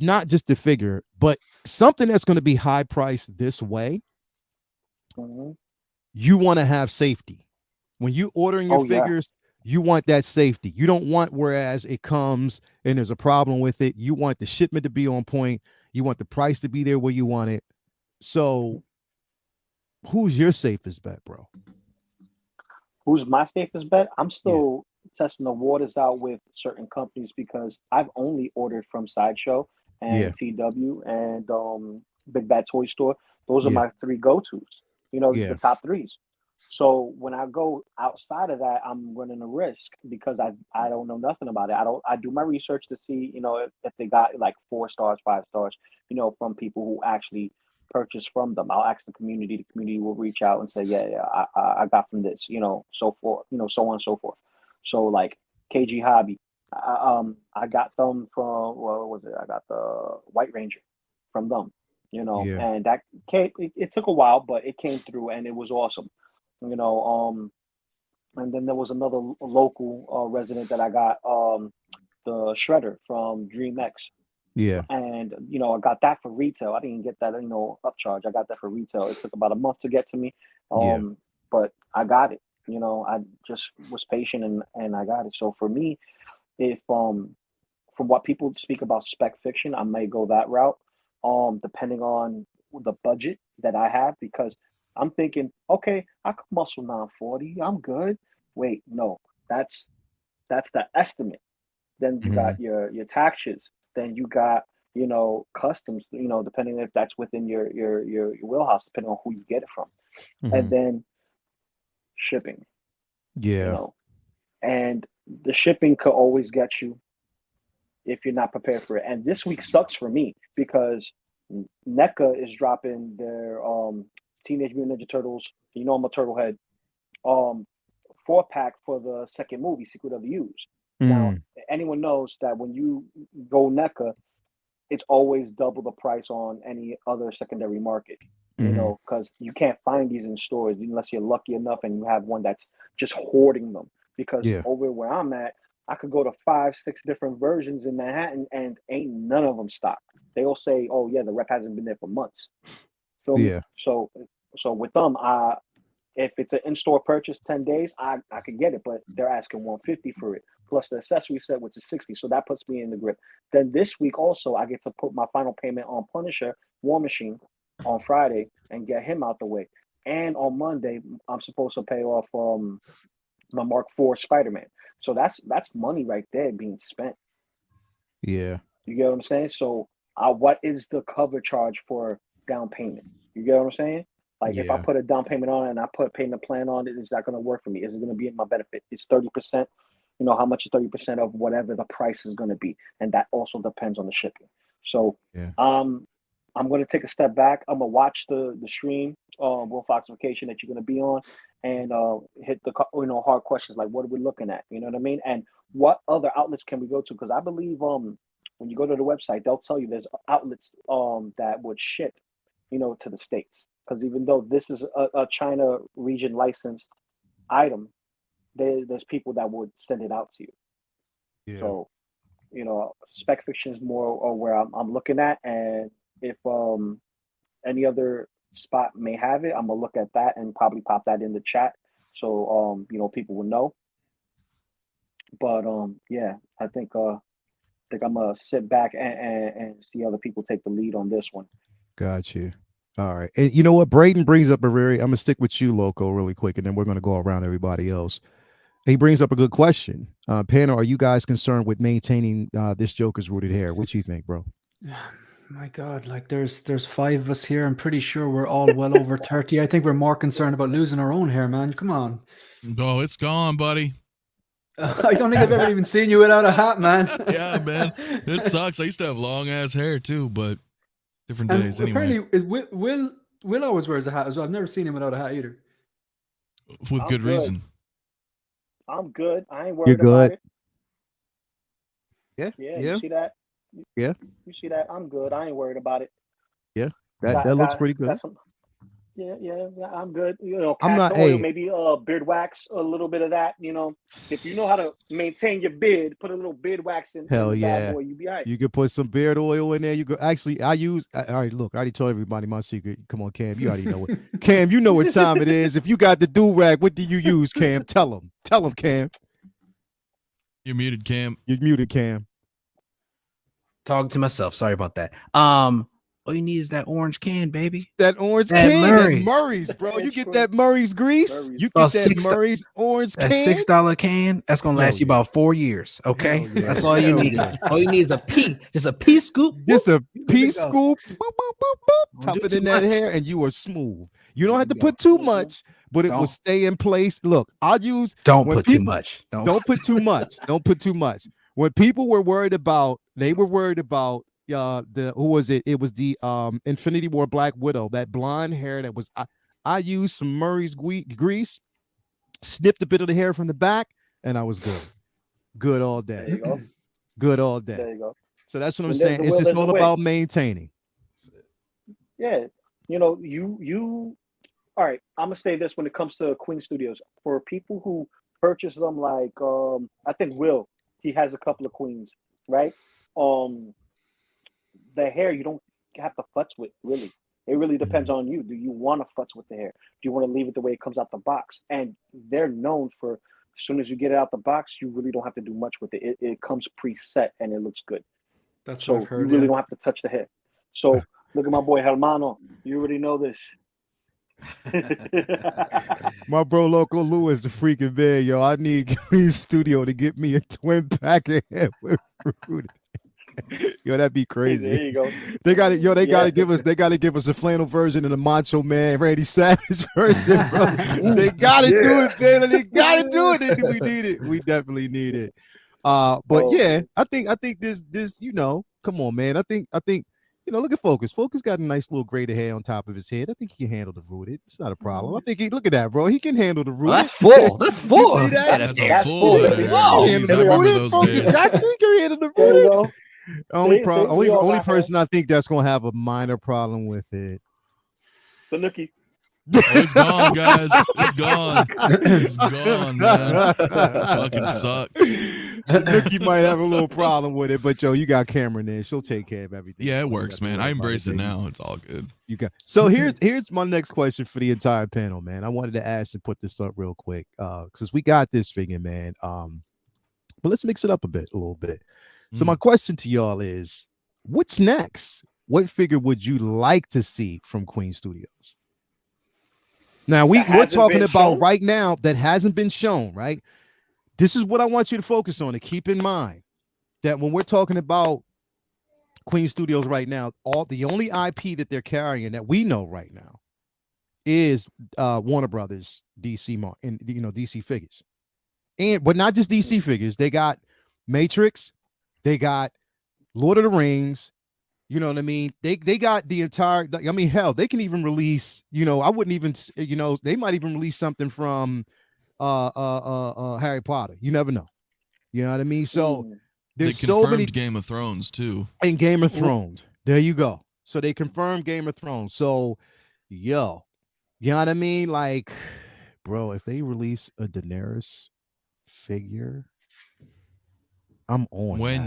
not just the figure, but something that's going to be high priced this way. You want to have safety. When you ordering your figures, you want that safety. You don't want whereas it comes and there's a problem with it. You want the shipment to be on point. You want the price to be there where you want it. So who's your safest bet, bro? Who's my safest bet? I'm still testing the waters out with certain companies because I've only ordered from Sideshow and TW and Big Bad Toy Store. Those are my 3 go-tos. The top 3s. So when I go outside of that, I'm running a risk because I don't know nothing about it. I do my research to see, if they got like 4 stars, 5 stars, from people who actually purchase from them. I'll ask the community. The community will reach out and say, I got from this, so forth, so on and so forth. So like KG Hobby, I got them from, what was it? I got the White Ranger from them. And that came, it took a while, but it came through and it was awesome. And then there was another local resident that I got, the Shredder from DreamX. Yeah. And, I got that for retail. I didn't get that, upcharge. I got that for retail. It took about a month to get to me. But I got it. I just was patient and I got it. So for me, if from what people speak about spec fiction, I may go that route. Depending on the budget that I have, because I'm thinking, okay, I could muscle 940, I'm good. Wait, no, that's the estimate. Then you got your taxes. Then you got customs. Depending if that's within your wheelhouse, depending on who you get it from, and then shipping. You Yeah. know, and the shipping could always get you if you're not prepared for it. And this week sucks for me because NECA is dropping their Teenage Mutant Ninja Turtles. I'm a turtle head. 4-pack for the second movie, Secret of the Ooze. Now, anyone knows that when you go NECA, it's always double the price on any other secondary market. Because you can't find these in stores unless you're lucky enough and you have one that's just hoarding them. Because over where I'm at, I could go to 5-6 different versions in Manhattan and ain't none of them stocked. They all say, "Oh yeah, the rep hasn't been there for months." Feel me? So with them, if it's an in-store purchase 10 days, I could get it, but they're asking $150 for it plus the accessory set, which is $60. So that puts me in the grip. Then this week also, I get to put my final payment on Punisher War Machine on Friday and get him out the way. And on Monday, I'm supposed to pay off my Mark IV Spider-Man. So that's money right there being spent. Yeah. You get what I'm saying? So what is the cover charge for down payment? You get what I'm saying? Like if I put a down payment on and I put a payment plan on it, is that going to work for me? Is it going to be in my benefit? It's 30%. How much is 30% of whatever the price is going to be? And that also depends on the shipping. So I'm going to take a step back. I'm going to watch the stream, Wolf Fox Vacation that you're going to be on, and hit the hard questions like what are we looking at? You know what I mean? And what other outlets can we go to? Because I believe when you go to the website, they'll tell you there's outlets that would ship, to the States. Because even though this is a China region licensed item, there's people that would send it out to you. Yeah. So, spec fiction is more where I'm looking at, and if any other spot may have it, I'm gonna look at that and probably pop that in the chat so people will know. But I think I'm gonna sit back and see other people take the lead on this one. Got you. All right. And you know what? Braden brings up I'm going to stick with you, Loco, really quick, and then we're going to go around everybody else. He brings up a good question. Panel, are you guys concerned with maintaining this Joker's rooted hair? What do you think, bro? My God, like there's 5 of us here. I'm pretty sure we're all well over 30. I think we're more concerned about losing our own hair, man. Come on. Oh, it's gone, buddy. I don't think I've ever even seen you without a hat, man. Yeah, man. It sucks. I used to have long ass hair too, but different days anyway. Apparently, Will always wears a hat as well. I've never seen him without a hat either. With good reason. I'm good. I ain't worried about it. Yeah. You see that? Yeah. You see that? I'm good. I ain't worried about it. Yeah. That looks pretty good. Yeah, I'm good. I'm not oil, maybe beard wax, a little bit of that. If you know how to maintain your beard, put a little beard wax in. Hell yeah, boy, you be all right. You could put some beard oil in there. You go. Actually, I use. All right, look, I already told everybody my secret. Come on, Cam, you already know it. Cam, you know what time it is. If you got the do rag, what do you use, Cam? Tell them, Cam. You're muted, Cam. You're muted, Cam. Talking to myself. Sorry about that. All you need is that orange can, baby. That orange can, that Murray's, bro. You get that Murray's grease. You get that Murray's orange can. That $6 can. That's gonna last you about 4 years. Okay, that's all you need. All you need is a pea. Just a pea scoop. Just a pea scoop. Boop, boop, boop, boop. Top it in that hair, and you are smooth. You don't have to put too much, but it will stay in place. Look, I'll use. Don't put too much. Don't put too much. Don't put too much. When people were worried about, who was it? It was the Infinity War Black Widow, that blonde hair that was. I used some Murray's grease, snipped a bit of the hair from the back, and I was good all day. There you go. Good all day. There you go. So that's what I'm saying. It's just all about maintaining. Yeah, you. All right, I'm gonna say this when it comes to Queen Studios, for people who purchase them, like I think Will, he has a couple of Queens, right? The hair you don't have to futz with, really. It really depends on you. Do you want to futz with the hair? Do you want to leave it the way it comes out the box? And they're known for, as soon as you get it out the box, you really don't have to do much with it. It comes preset and it looks good. That's so what I've heard. You really don't have to touch the hair. So look at my boy Hermano. You already know this. My bro Loco Lou is the freaking man, yo. I need Queen Studio to get me a twin pack of hair with fruit. Yo, that'd be crazy. There you go. They got it. Yo, they got to give us. They got to give us a flannel version and a Macho Man, Randy Savage version, bro. They got to do it, Taylor. They got to do it. We need it. We definitely need it. But yeah, I think this, you know, come on, man. I think, you know, look at Focus. Focus got a nice little gray hair on top of his head. I think he can handle the rooted. It's not a problem. I think look at that, bro. He can handle the rooted. That's full. That's full. You see that? That's full. He can handle the rooted. Focus got you. He can handle the rooted. Only person I think that's gonna have a minor problem with it. The nookie. Oh, it's gone, guys. It's gone. It's gone, man. Fucking sucks. Nookie might have a little problem with it, but yo, you got Cameron there. She'll take care of everything. Yeah, it works, man. I embrace it now. It's all good. You got. So here's my next question for the entire panel, man. I wanted to ask and put this up real quick, because we got this figure, man. But let's mix it up a little bit. So my question to y'all is, what's next? What figure would you like to see from Queen Studios? Now we're talking about right now that hasn't been shown, right? This is what I want you to focus on and keep in mind that when we're talking about Queen Studios right now, the only IP that they're carrying that we know right now is Warner Brothers DC DC figures. But not just DC figures, they got Matrix, they got Lord of the Rings, you know what I mean? They got the entire, I mean, hell, they can even release, I wouldn't even, they might even release something from Harry Potter. You never know. You know what I mean? So there's so many. Game of Thrones too. And Game of Thrones. There you go. So they confirmed Game of Thrones. So, yo, you know what I mean? Like, bro, if they release a Daenerys figure, I'm on when that.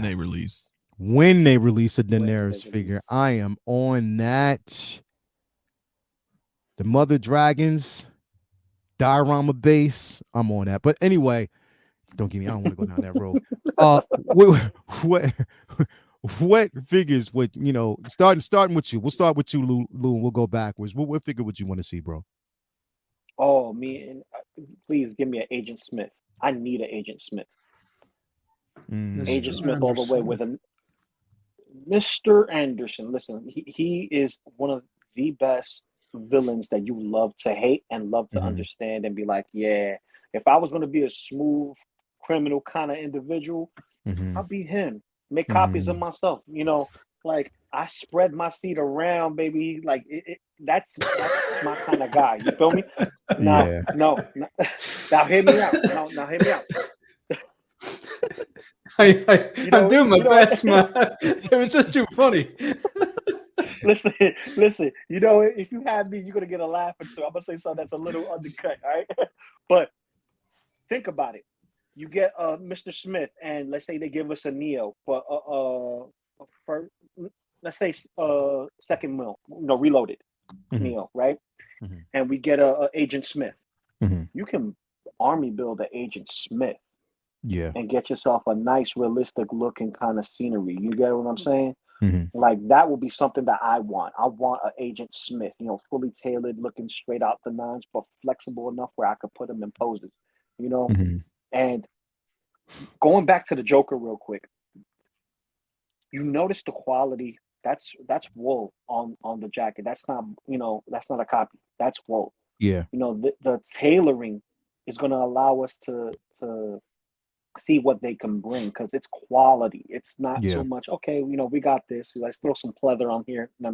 When they release a Daenerys figure, I am on that. The Mother Dragons, diorama base, I'm on that. But anyway, don't give me. I don't want to go down that road. What figures would starting with you? We'll start with you, Lou. We'll go backwards. What figure would you want to see, bro? Oh, please give me an Agent Smith. I need an Agent Smith. Agent Smith all the way with him. Mr. Anderson, listen, he is one of the best villains that you love to hate and love to understand and be like, yeah, if I was going to be a smooth criminal kind of individual, I'll be him. Make copies of myself. Like I spread my seed around, baby. Like that's my kind of guy. You feel me? No. Now hear me out. Now hear me out. I'm doing my best, man. It was just too funny. Listen. If you have me, you're gonna get a laugh or two. I'm gonna say something that's a little undercut, all right? But think about it. You get Mr. Smith, and let's say they give us a Neo for let's say second mill, reloaded Neo, right? And we get a Agent Smith. You can army build an Agent Smith. Yeah. And get yourself a nice, realistic looking kind of scenery. You get what I'm saying? Like that would be something that I want. I want an Agent Smith, fully tailored, looking straight out the nines, but flexible enough where I could put him in poses, And going back to the Joker real quick, you notice the quality. That's wool on the jacket. That's not a copy. That's wool. Yeah. The tailoring is going to allow us to see what they can bring because it's quality. It's not so much, okay, we got this. Let's throw some pleather on here. No.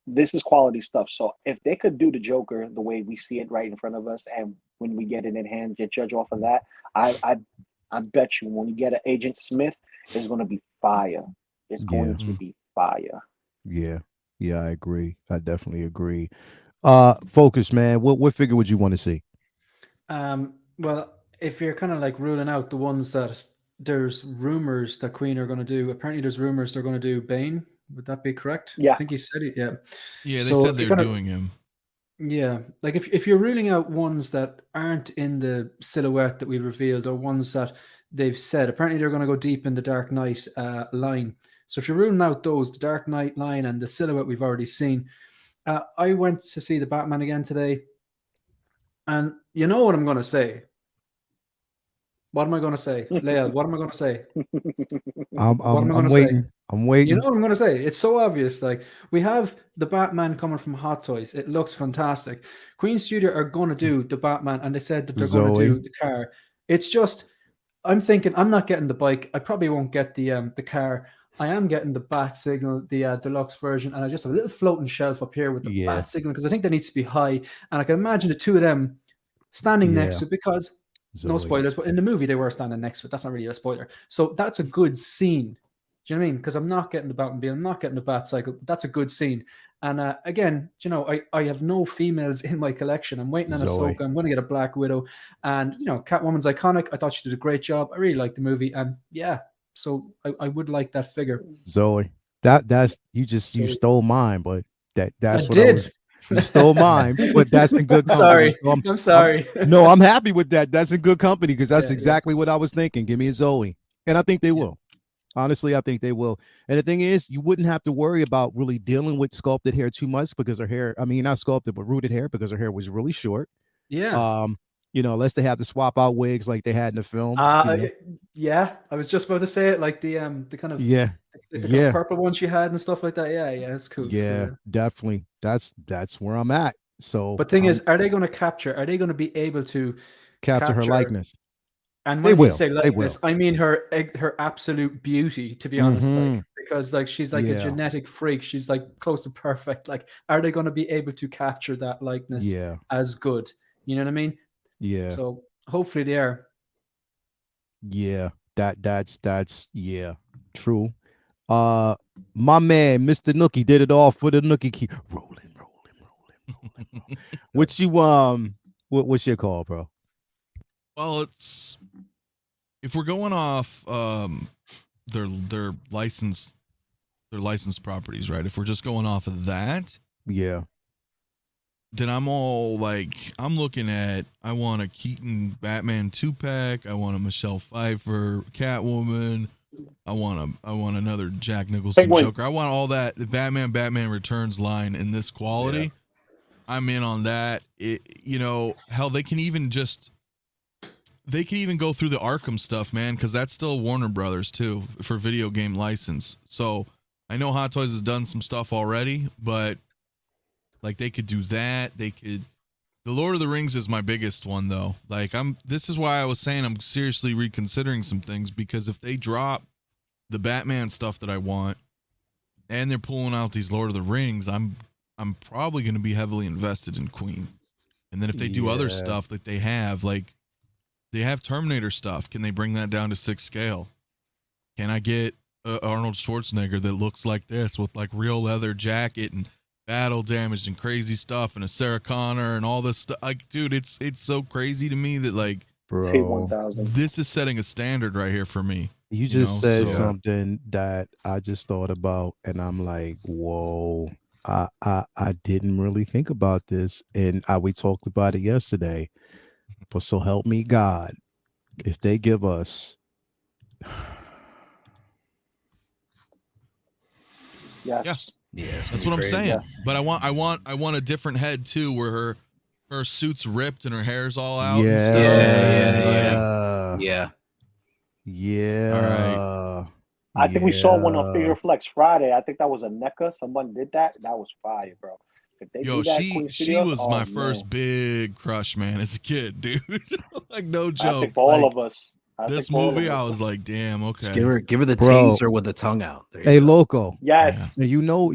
This is quality stuff. So if they could do the Joker the way we see it right in front of us, and when we get it in hand, judge off of that, I bet you when we get an Agent Smith, it's going to be fire. It's going to be fire. Yeah, I agree. I definitely agree. Focus, man. What figure would you want to see? Well, if you're kind of like ruling out the ones that there's rumors that Queen are going to do, apparently there's rumors they're going to do Bane Would that be correct? Yeah. I think he said it. Yeah. Yeah, they So said if you're they're gonna- doing him. Yeah, like if you're ruling out ones that aren't in the silhouette that we revealed, or ones that they've said, apparently they're going to go deep in the Dark Knight line. So if you're ruling out those, the Dark Knight line and the silhouette we've already seen, I went to see the Batman again today, and you know what I'm going to say. What am I going to say, Leal? What am I going to say? I'm What am I I'm going to say? waiting. I'm waiting. You know what I'm going to say? It's so obvious. Like, we have the Batman coming from Hot Toys. It looks fantastic. Queen Studio are going to do the Batman, and they said that they're going to Zoe. do the car. It's just, I'm thinking I'm not getting the bike. I probably won't get the car. I am getting the Bat Signal, the deluxe version, and I just have a little floating shelf up here with the Bat Signal, because I think that needs to be high. And I can imagine the two of them standing next to it, because no Zoe. spoilers, but in the movie they were standing next to it. That's not really a spoiler. So that's a good scene. Do you know what I mean? Because I'm not getting the Batmobile, I'm not getting the Bat Cycle. That's a good scene. And again, you know, I have no females in my collection. I'm waiting on Zoe. Ahsoka. I'm going to get a Black Widow. And, you know, Catwoman's iconic. I thought she did a great job. I really liked the movie. And yeah, so I would like that figure. Zoe. That's you stole mine, but that's I what did. you stole mine, but that's in good company. Sorry. So I'm sorry. no, I'm happy with that. That's in good company, because that's Yeah, exactly what I was thinking. Give me a Zoe. And I think they will. Honestly, I think they will. And the thing is, you wouldn't have to worry about really dealing with sculpted hair too much, because her hair, I mean, not sculpted, but rooted hair, because her hair was really short. Yeah. You know, unless they have to swap out wigs like they had in the film. Yeah, I was just about to say it, like the kind of Yeah. the kind of purple one she had and stuff like that. Yeah, it's cool. Yeah, definitely. That's where I'm at. So, but thing is, are they going to be able to capture her likeness? And they when will. you say likeness, I mean her absolute beauty, to be honest. Like, because like she's like a genetic freak. She's like close to perfect. Like, are they going to be able to capture that likeness as good? You know what I mean? Yeah. So hopefully they are. Yeah, that's true. My man, Mr. Nookie did it all for the Nookie key. Rolling. What you what's your call, bro? Well, it's, if we're going off their licensed properties, right? If we're just going off of that, then I'm all like, I'm looking at, I want a Keaton Batman 2-pack, I want a Michelle Pfeiffer Catwoman, I want another Jack Nicholson Joker. I want all that, the Batman Returns line in this quality. Yeah. I'm in on that. You know, hell, they can even go through the Arkham stuff, man, because that's still Warner Brothers too for video game license. So I know Hot Toys has done some stuff already, but like they could do that. They could. The Lord of the Rings is my biggest one though. Like this is why I was saying I'm seriously reconsidering some things, because if they drop the Batman stuff that I want and they're pulling out these Lord of the Rings, I'm probably going to be heavily invested in Queen. And then if they do other stuff that they have, like they have Terminator stuff, can they bring that down to 6 scale? Can I get Arnold Schwarzenegger that looks like this with like real leather jacket and battle damage and crazy stuff and a Sarah Connor and all this stuff? Like, dude, it's so crazy to me that like, bro, this is setting a standard right here for me. You just said something that I just thought about, and I'm like, whoa. I didn't really think about this, and we talked about it yesterday. But so help me God, if they give us that's what I'm saying. But I want a different head too, where her suit's ripped and her hair's all out. Yeah. All right. I think we saw one on Figure Flex Friday. I think that was a NECA. Someone did that. That was fire, bro. If they do that, she was my first big crush, man, as a kid, dude. Like, no joke. I think for all of us. This movie, I was like, damn, okay. Just give her the taser with the tongue out. Hey, go. Loco. Yes. Yeah. You know,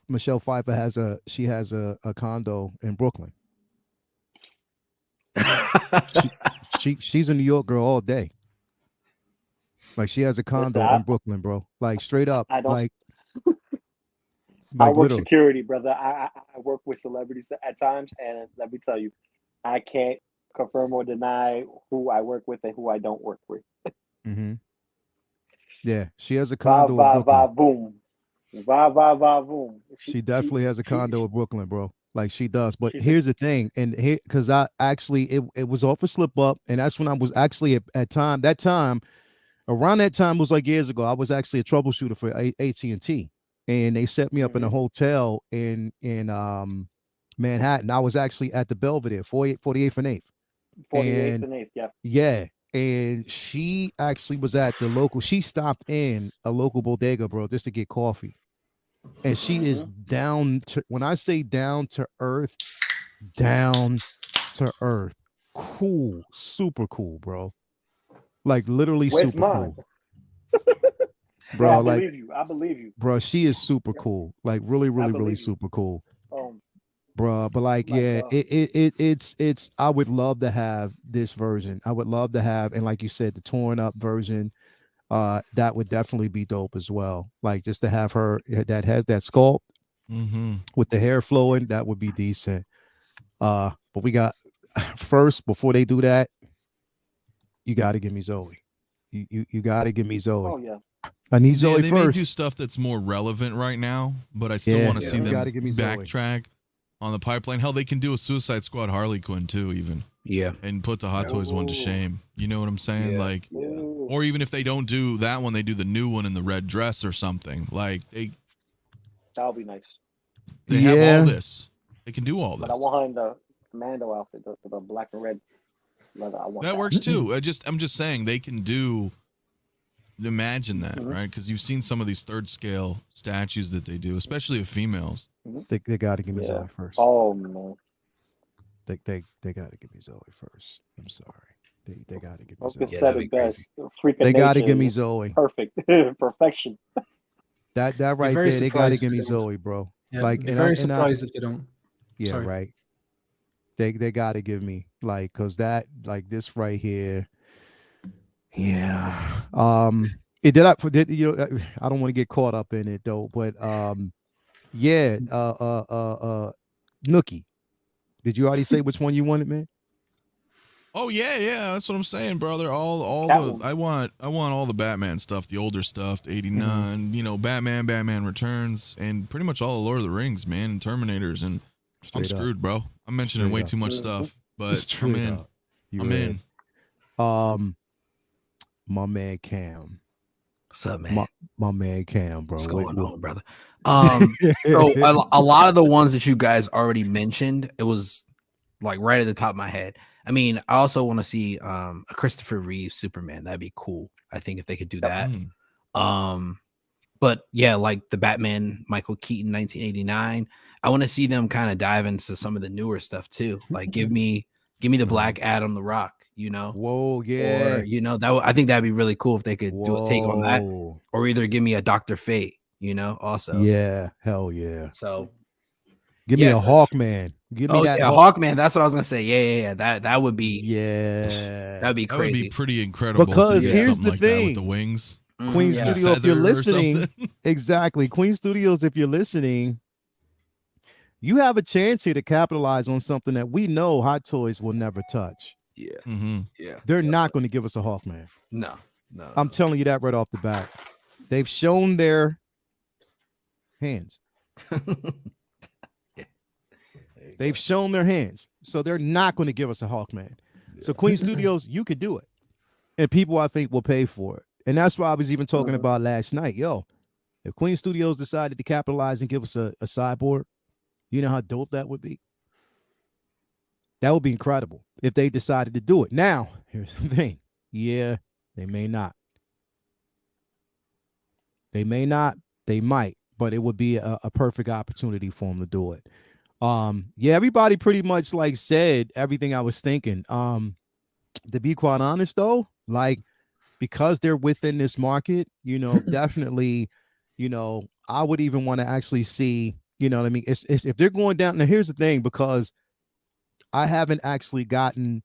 Michelle Pfeiffer has a condo in Brooklyn. She's a New York girl all day. Like, she has a condo in Brooklyn, bro. Like, straight up. I work literally. Security, brother. I work with celebrities at times, and let me tell you, I can't confirm or deny who I work with and who I don't work with. Yeah, she has a Va condo in va Brooklyn. va boom. Va va va boom. She definitely has a condo in Brooklyn, bro. Like she does. But here's the thing, and here because I actually it was off a slip up, and that's when I was actually around that time was like years ago. I was actually a troubleshooter for AT&T, and they set me up in a hotel in Manhattan. I was actually at the Belvedere, 48th and 8th. 48th and 8th, yeah. Yeah. And she actually was at the local, she stopped in a local bodega, bro, just to get coffee. And she is down to, when I say down to earth, cool, super cool, bro. Like literally Where's super mine? cool. Bro, I like, believe you. I believe you. Bro, she is super cool. Like really super cool. Bro, but like, yeah, it's I would love to have this version. I would love to have, and like you said, the torn up version. That would definitely be dope as well. Like just to have her that has that sculpt with the hair flowing, that would be decent. But we got first before they do that, you got to give me Zoe. You got to give me Zoe. Oh yeah. I need Zoe they first. may do stuff that's more relevant right now, but I still want to see them backtrack on the pipeline. Hell, they can do a Suicide Squad Harley Quinn too, even. Yeah. And put the Hot Toys one to shame. You know what I'm saying? Yeah. Like, or even if they don't do that one, they do the new one in the red dress or something. Like that'll be nice. They have all this. They can do all this. But I want her in the Commando outfit, the black and red leather. I want that works too. I'm just saying they can do. Imagine that, right? Because you've seen some of these third scale statues that they do, especially of females. They got to give me Zoe first. Oh man. They got to give me Zoe first. I'm sorry. They got to give me Zoe. They got to give me Zoe. Perfect. Perfection. That right there, they got to give me Zoe, bro. Yeah, like, and very surprised if they don't. Yeah, Sorry. right. They got to give me like, cause that like this right here. Yeah. It did you know, I don't want to get caught up in it though, but yeah. Nookie. Did you already say which one you wanted, man? Oh yeah, that's what I'm saying, brother. All Catwoman. I want all the Batman stuff, the older stuff, the 89, you know, Batman Returns, and pretty much all the Lord of the Rings, man, and Terminators, and I'm screwed, bro. I'm mentioning way too much stuff, but I'm in. I'm in. My man Cam. What's up, man? My man Cam, bro. What's going on, brother? So a lot of the ones that you guys already mentioned, it was like right at the top of my head. I mean, I also want to see a Christopher Reeve Superman. That'd be cool. I think if they could do that. But yeah, like the Batman Michael Keaton 1989. I want to see them kind of dive into some of the newer stuff too. Like give me the Black Adam, The Rock. You know, whoa, yeah, or, you know, that I think that'd be really cool if they could do a take on that, or either give me a Dr. Fate, you know, also. Yeah, hell yeah. So give me a Hawkman. Give me that Hawkman. That's what I was gonna say. Yeah. That would be that'd be crazy. That would be pretty incredible. Because here's the thing with the wings. Queen Studio, if you're listening, exactly. Queen Studios, if you're listening, you have a chance here to capitalize on something that we know Hot Toys will never touch. Yeah. Yeah. They're not going to give us a Hawkman. No. I'm telling you that right off the bat. They've shown their hands. They've shown their hands. So they're not going to give us a Hawkman. Yeah. So Queen Studios, you could do it. And people, I think, will pay for it. And that's why I was even talking about last night. Yo, if Queen Studios decided to capitalize and give us a cyborg, you know how dope that would be? That would be incredible if they decided to do it. Now, here's the thing. Yeah, they may not. They may not. They might. But it would be a perfect opportunity for them to do it. Yeah, everybody pretty much like said everything I was thinking. To be quite honest, though, like because they're within this market, you know, definitely, you know, I would even want to actually see, you know what I mean? It's if they're going down. Now, here's the thing, because I haven't actually gotten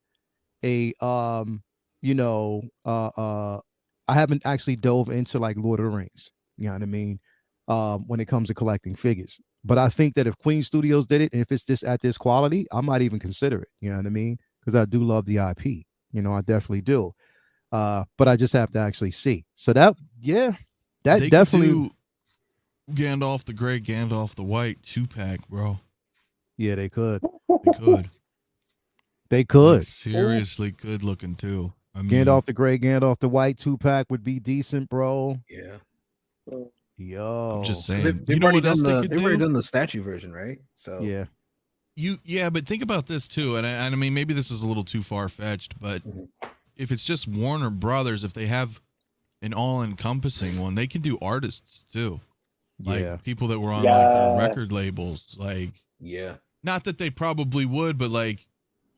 a I haven't actually dove into like Lord of the Rings, you know what I mean? When it comes to collecting figures. But I think that if Queen Studios did it, and if it's just at this quality, I might even consider it, you know what I mean? Because I do love the IP, you know, I definitely do. but I just have to actually see. So that They definitely could do Gandalf the Gray, Gandalf the White 2-pack, bro. they could. They could. They could. Like, seriously good looking too. I mean, Gandalf the Gray, Gandalf the White 2-pack would be decent, bro. Yeah. Yo, I'm just 'Cause saying. They've You know already what else done they the could they've do? already done the statue version, right? So yeah. But think about this too, and I mean maybe this is a little too far fetched, but if it's just Warner Brothers, if they have an all-encompassing one, they can do artists too, like people that were on like their record labels, like not that they probably would, but like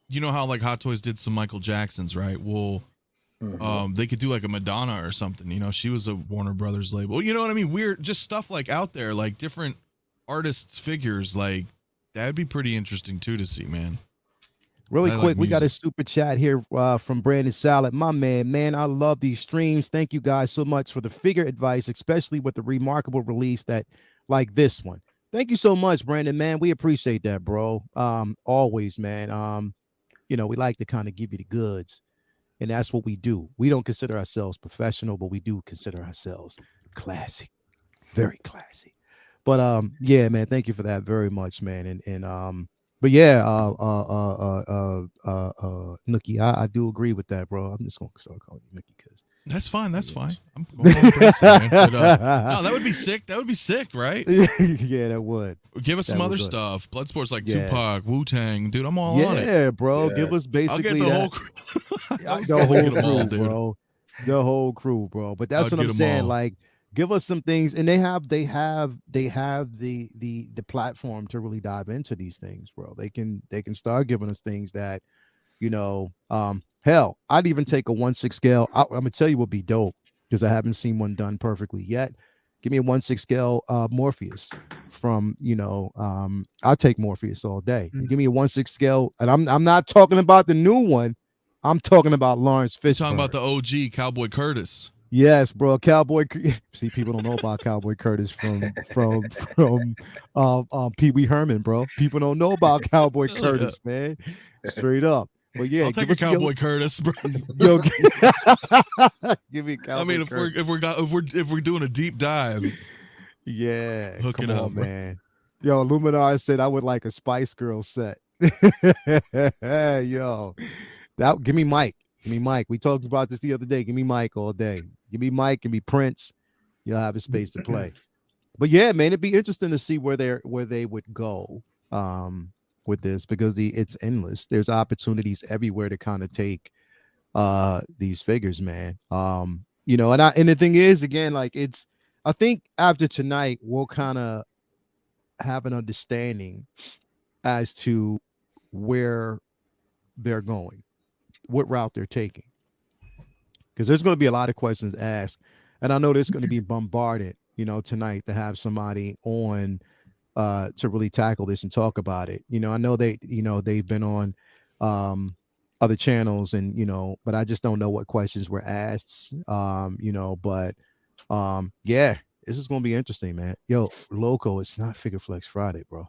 you know how like Hot Toys did some Michael Jacksons, right? Well, they could do like a Madonna or something. You know, she was a Warner Brothers label. You know what I mean? Weird, just stuff like out there, like different artists' figures, like. That'd be pretty interesting too to see, man. Really quick, we got a super chat here from Brandon Salad. My man, I love these streams. Thank you guys so much for the figure advice, especially with the remarkable release that like this one. Thank you so much, Brandon, man. We appreciate that, bro. Always, man. You know, we like to kind of give you the goods, and that's what we do. We don't consider ourselves professional, but we do consider ourselves classic, very classy. But yeah, man, thank you for that very much, man. But yeah, Nookie, I do agree with that, bro. I'm just gonna start calling you Nookie because that's fine. That's fine. I'm going on person, man. But, no, that would be sick. That would be sick, right? Yeah, that would. Give us some other stuff. Bloodsport's like Tupac, Wu-Tang, dude. I'm all on it. Yeah, bro. Give us basically I'll get the whole crew, bro. The whole crew, bro. But that's what I'm saying. Like, give us some things, and they have the platform to really dive into these things, bro. They can start giving us things that, you know, hell, I'd even take a 1/6 scale. I'm gonna tell you what would be dope because I haven't seen one done perfectly yet. Give me a 1/6 scale Morpheus from, you know, I'll take Morpheus all day. Give me a 1/6 scale, and I'm not talking about the new one. I'm talking about Lawrence Fishburne. Talking about the OG Cowboy Curtis. Yes, bro. Cowboy. See, people don't know about Cowboy Curtis from Pee Wee Herman, bro. People don't know about Cowboy Curtis, man. Straight up. But yeah, I'll take a Cowboy Curtis, bro. Yo, give me Cowboy. I mean, if we're doing a deep dive, yeah, hook it up, man. Yo, Luminar said I would like a Spice Girl set. Yo, give me Mike. Give me Mike. We talked about this the other day. Give me Mike all day. Give me Mike. Give me Prince. You'll have a space to play. But yeah, man, it'd be interesting to see where they would go with this because it's endless. There's opportunities everywhere to kind of take these figures, man. You know, and the thing is, again, like I think after tonight we'll kind of have an understanding as to where they're going, what route they're taking, because there's going to be a lot of questions asked, and I know there's going to be bombarded, you know, tonight to have somebody on to really tackle this and talk about it. You know, I know they've been on other channels, and you know, but I just don't know what questions were asked. You know, but yeah, this is going to be interesting, man. Yo, Loco, it's not Figure Flex Friday, bro.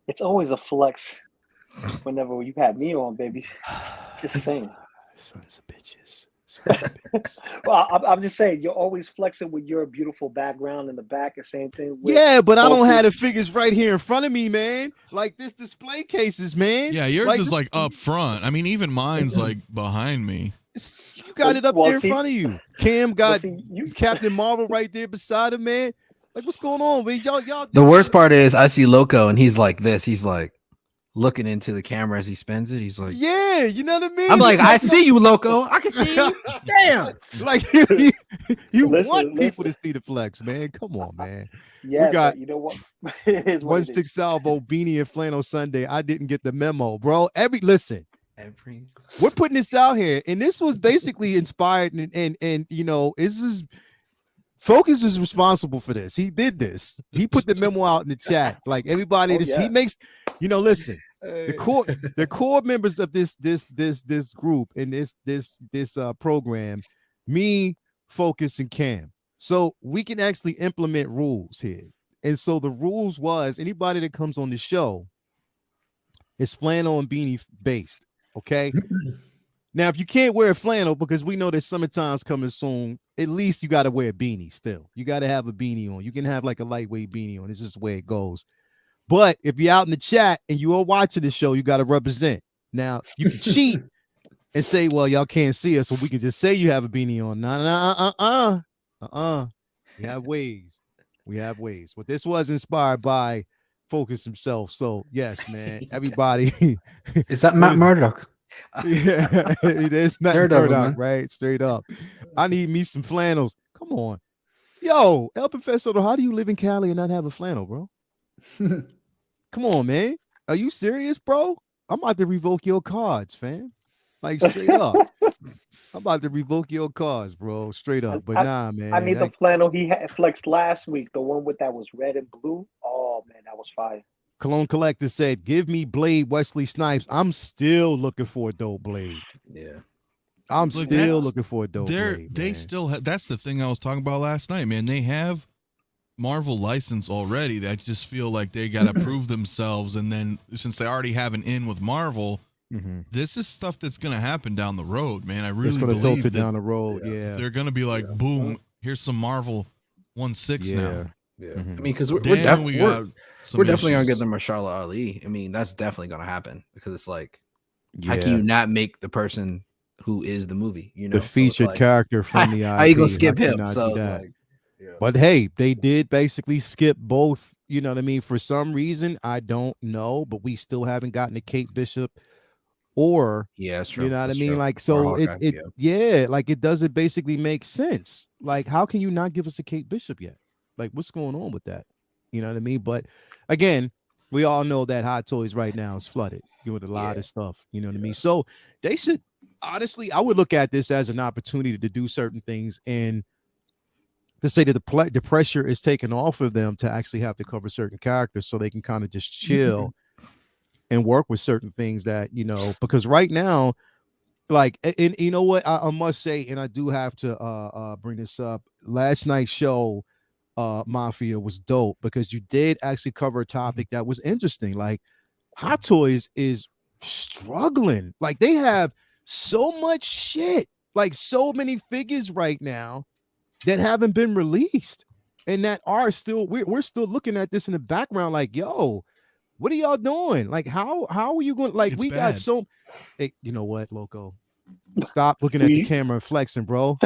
It's always a flex whenever you had me on, baby. Just saying. Sons of bitches. Well, I'm just saying, you're always flexing with your beautiful background in the back. The same thing. Yeah, but I don't have the figures right here in front of me, man. Like this display cases, man. Yeah, yours is like up front. I mean, even mine's like behind me. You got it up there in front of you. Cam got Captain Marvel right there beside him, man. Like, what's going on, man? Y'all. The worst part is I see Loco and he's like this. He's like looking into the camera as he spins it. He's like, yeah, you know what I mean? I'm like, I see you, Loco. I can see you. Damn. Like you want people to see the flex, man. Come on, man. Yeah, we got, you know what? 1/6 Salvo, Beanie, and Flannel Sunday. I didn't get the memo, bro. We're putting this out here, and this was basically inspired, and you know, Focus is responsible for this. He did this. He put the memo out in the chat. Like everybody, he makes, you know, listen. The core members of this group and this program, me, Focus, and Cam. So we can actually implement rules here. And so the rules was anybody that comes on the show is flannel and beanie based. Okay. Now, if you can't wear a flannel, because we know that summertime's coming soon, at least you got to wear a beanie still. You got to have a beanie on. You can have like a lightweight beanie on. It's just the way it goes. But if you're out in the chat and you are watching the show, you got to represent. Now, you can cheat and say, well, y'all can't see us, so we can just say you have a beanie on. We have ways. We have ways. But this was inspired by Focus himself. So, yes, man, everybody. Is that Matt Murdock? Yeah, it is not Daredevil, Murdoch, man. right? Straight up. I need me some flannels. Come on. Yo, El Professor, how do you live in Cali and not have a flannel, bro? Come on, man. Are you serious, bro? I'm about to revoke your cards, fam. Like, straight up. I'm about to revoke your cards, bro. Straight up. But nah, man. I need the flannel he had flexed last week. The one with that was red and blue. Oh, man, that was fire. Cologne Collector said, give me Blade Wesley Snipes. I'm still looking for a dope Blade. Yeah. I'm still looking for a dope Blade. They still have, that's the thing I was talking about last night, man. They have Marvel license already. That just feel like they got to prove themselves. And then since they already have an in with Marvel, this is stuff that's going to happen down the road, man. I really it's going to believe filter down the road. Yeah. They're going to be like, boom, here's some Marvel 1/6 now. Yeah. I mean, because we're definitely gonna get them Mahershala Ali. I mean, that's definitely gonna happen because it's like, how can you not make the person who is the movie? You know, the featured character from the IP. How you gonna skip him? So it's like, but hey, they did basically skip both. You know what I mean? For some reason, I don't know, but we still haven't gotten a Kate Bishop. Or it's true. You know what that's I mean? True. Like, so like it doesn't basically make sense. Like, how can you not give us a Kate Bishop yet? Like, what's going on with that? You know what I mean? But again, we all know that Hot Toys right now is flooded with a lot of stuff. You know what I mean? So they should, honestly, I would look at this as an opportunity to do certain things and to say that the pressure is taken off of them to actually have to cover certain characters so they can kind of just chill and work with certain things that, you know, because right now, like, and you know what, I must say, and I do have to bring this up. Last night's show, Mafia, was dope because you did actually cover a topic that was interesting. Like, Hot Toys is struggling. Like, they have so much shit, like so many figures right now that haven't been released and that are still, we're still looking at this in the background like, yo, what are y'all doing? Like, how are you going? Like, we got so, hey, you know what, Loco? Stop looking at the camera and flexing, bro.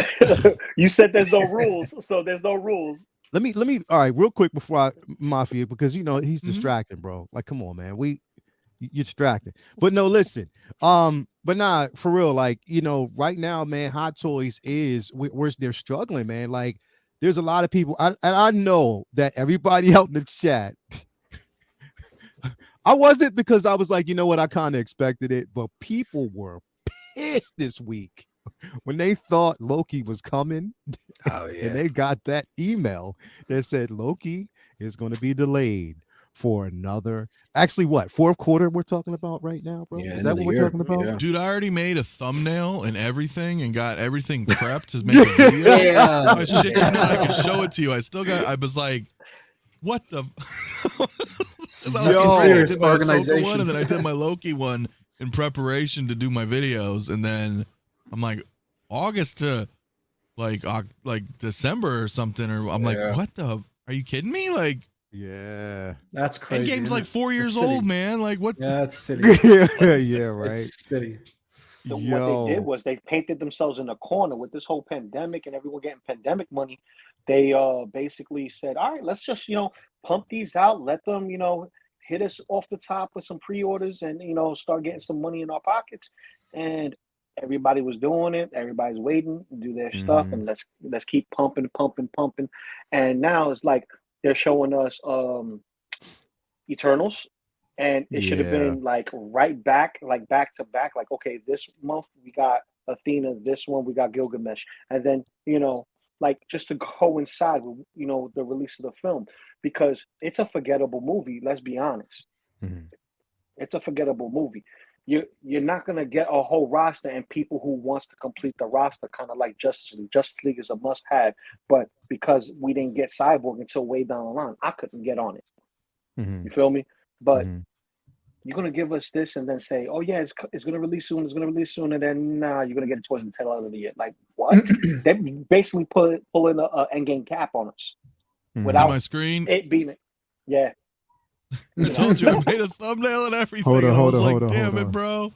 You said there's no rules, so there's no rules. Let me all right, real quick before I Mafia, because you know he's distracting, bro. Like, come on, man. You're distracting. But no, listen. But nah, for real, like, you know, right now, man, Hot Toys is they're struggling, man. Like, there's a lot of people, and I know that everybody out in the chat. I wasn't, because I was like, you know what, I kind of expected it, but people were pissed this week when they thought Loki was coming. And they got that email that said Loki is going to be delayed for another, actually, what, fourth quarter we're talking about right now, bro? Is that what we're talking about? Yeah. Dude, I already made a thumbnail and everything and got everything prepped to make a video. I shit you not, I can show it to you. I was like, what the? Serious organization. One, and then I did my Loki one in preparation to do my videos, and then I'm like, August to like December or something, or I'm like, what the? Are you kidding me? Like, yeah, that's crazy. Endgame's like 4 years old, man. Like, what? Yeah, that's silly. Yeah, right. It's silly. So what they did was they painted themselves in a corner with this whole pandemic and everyone getting pandemic money. They basically said, all right, let's just, you know, pump these out, let them, you know, hit us off the top with some pre-orders and, you know, start getting some money in our pockets. And everybody was doing it. Everybody's waiting to do their stuff, and let's keep pumping. And now it's like they're showing us Eternals. And it should have been like right back, like back to back. Like, okay, this month we got Athena, this one we got Gilgamesh. And then, you know, like just to coincide with, you know, the release of the film, because it's a forgettable movie. Let's be honest. It's a forgettable movie. You're not going to get a whole roster and people who wants to complete the roster, kind of like Justice League. Justice League is a must have, but because we didn't get Cyborg until way down the line, I couldn't get on it. You feel me? But you're gonna give us this and then say, oh yeah, it's gonna release soon, and then you're gonna get it towards the tail end of the year. Like what? They basically pulling a end game cap on us See without my screen? it being yeah. I told you I made a thumbnail and everything. Hold on, and I was hold on, like, hold on, damn hold it, on. bro.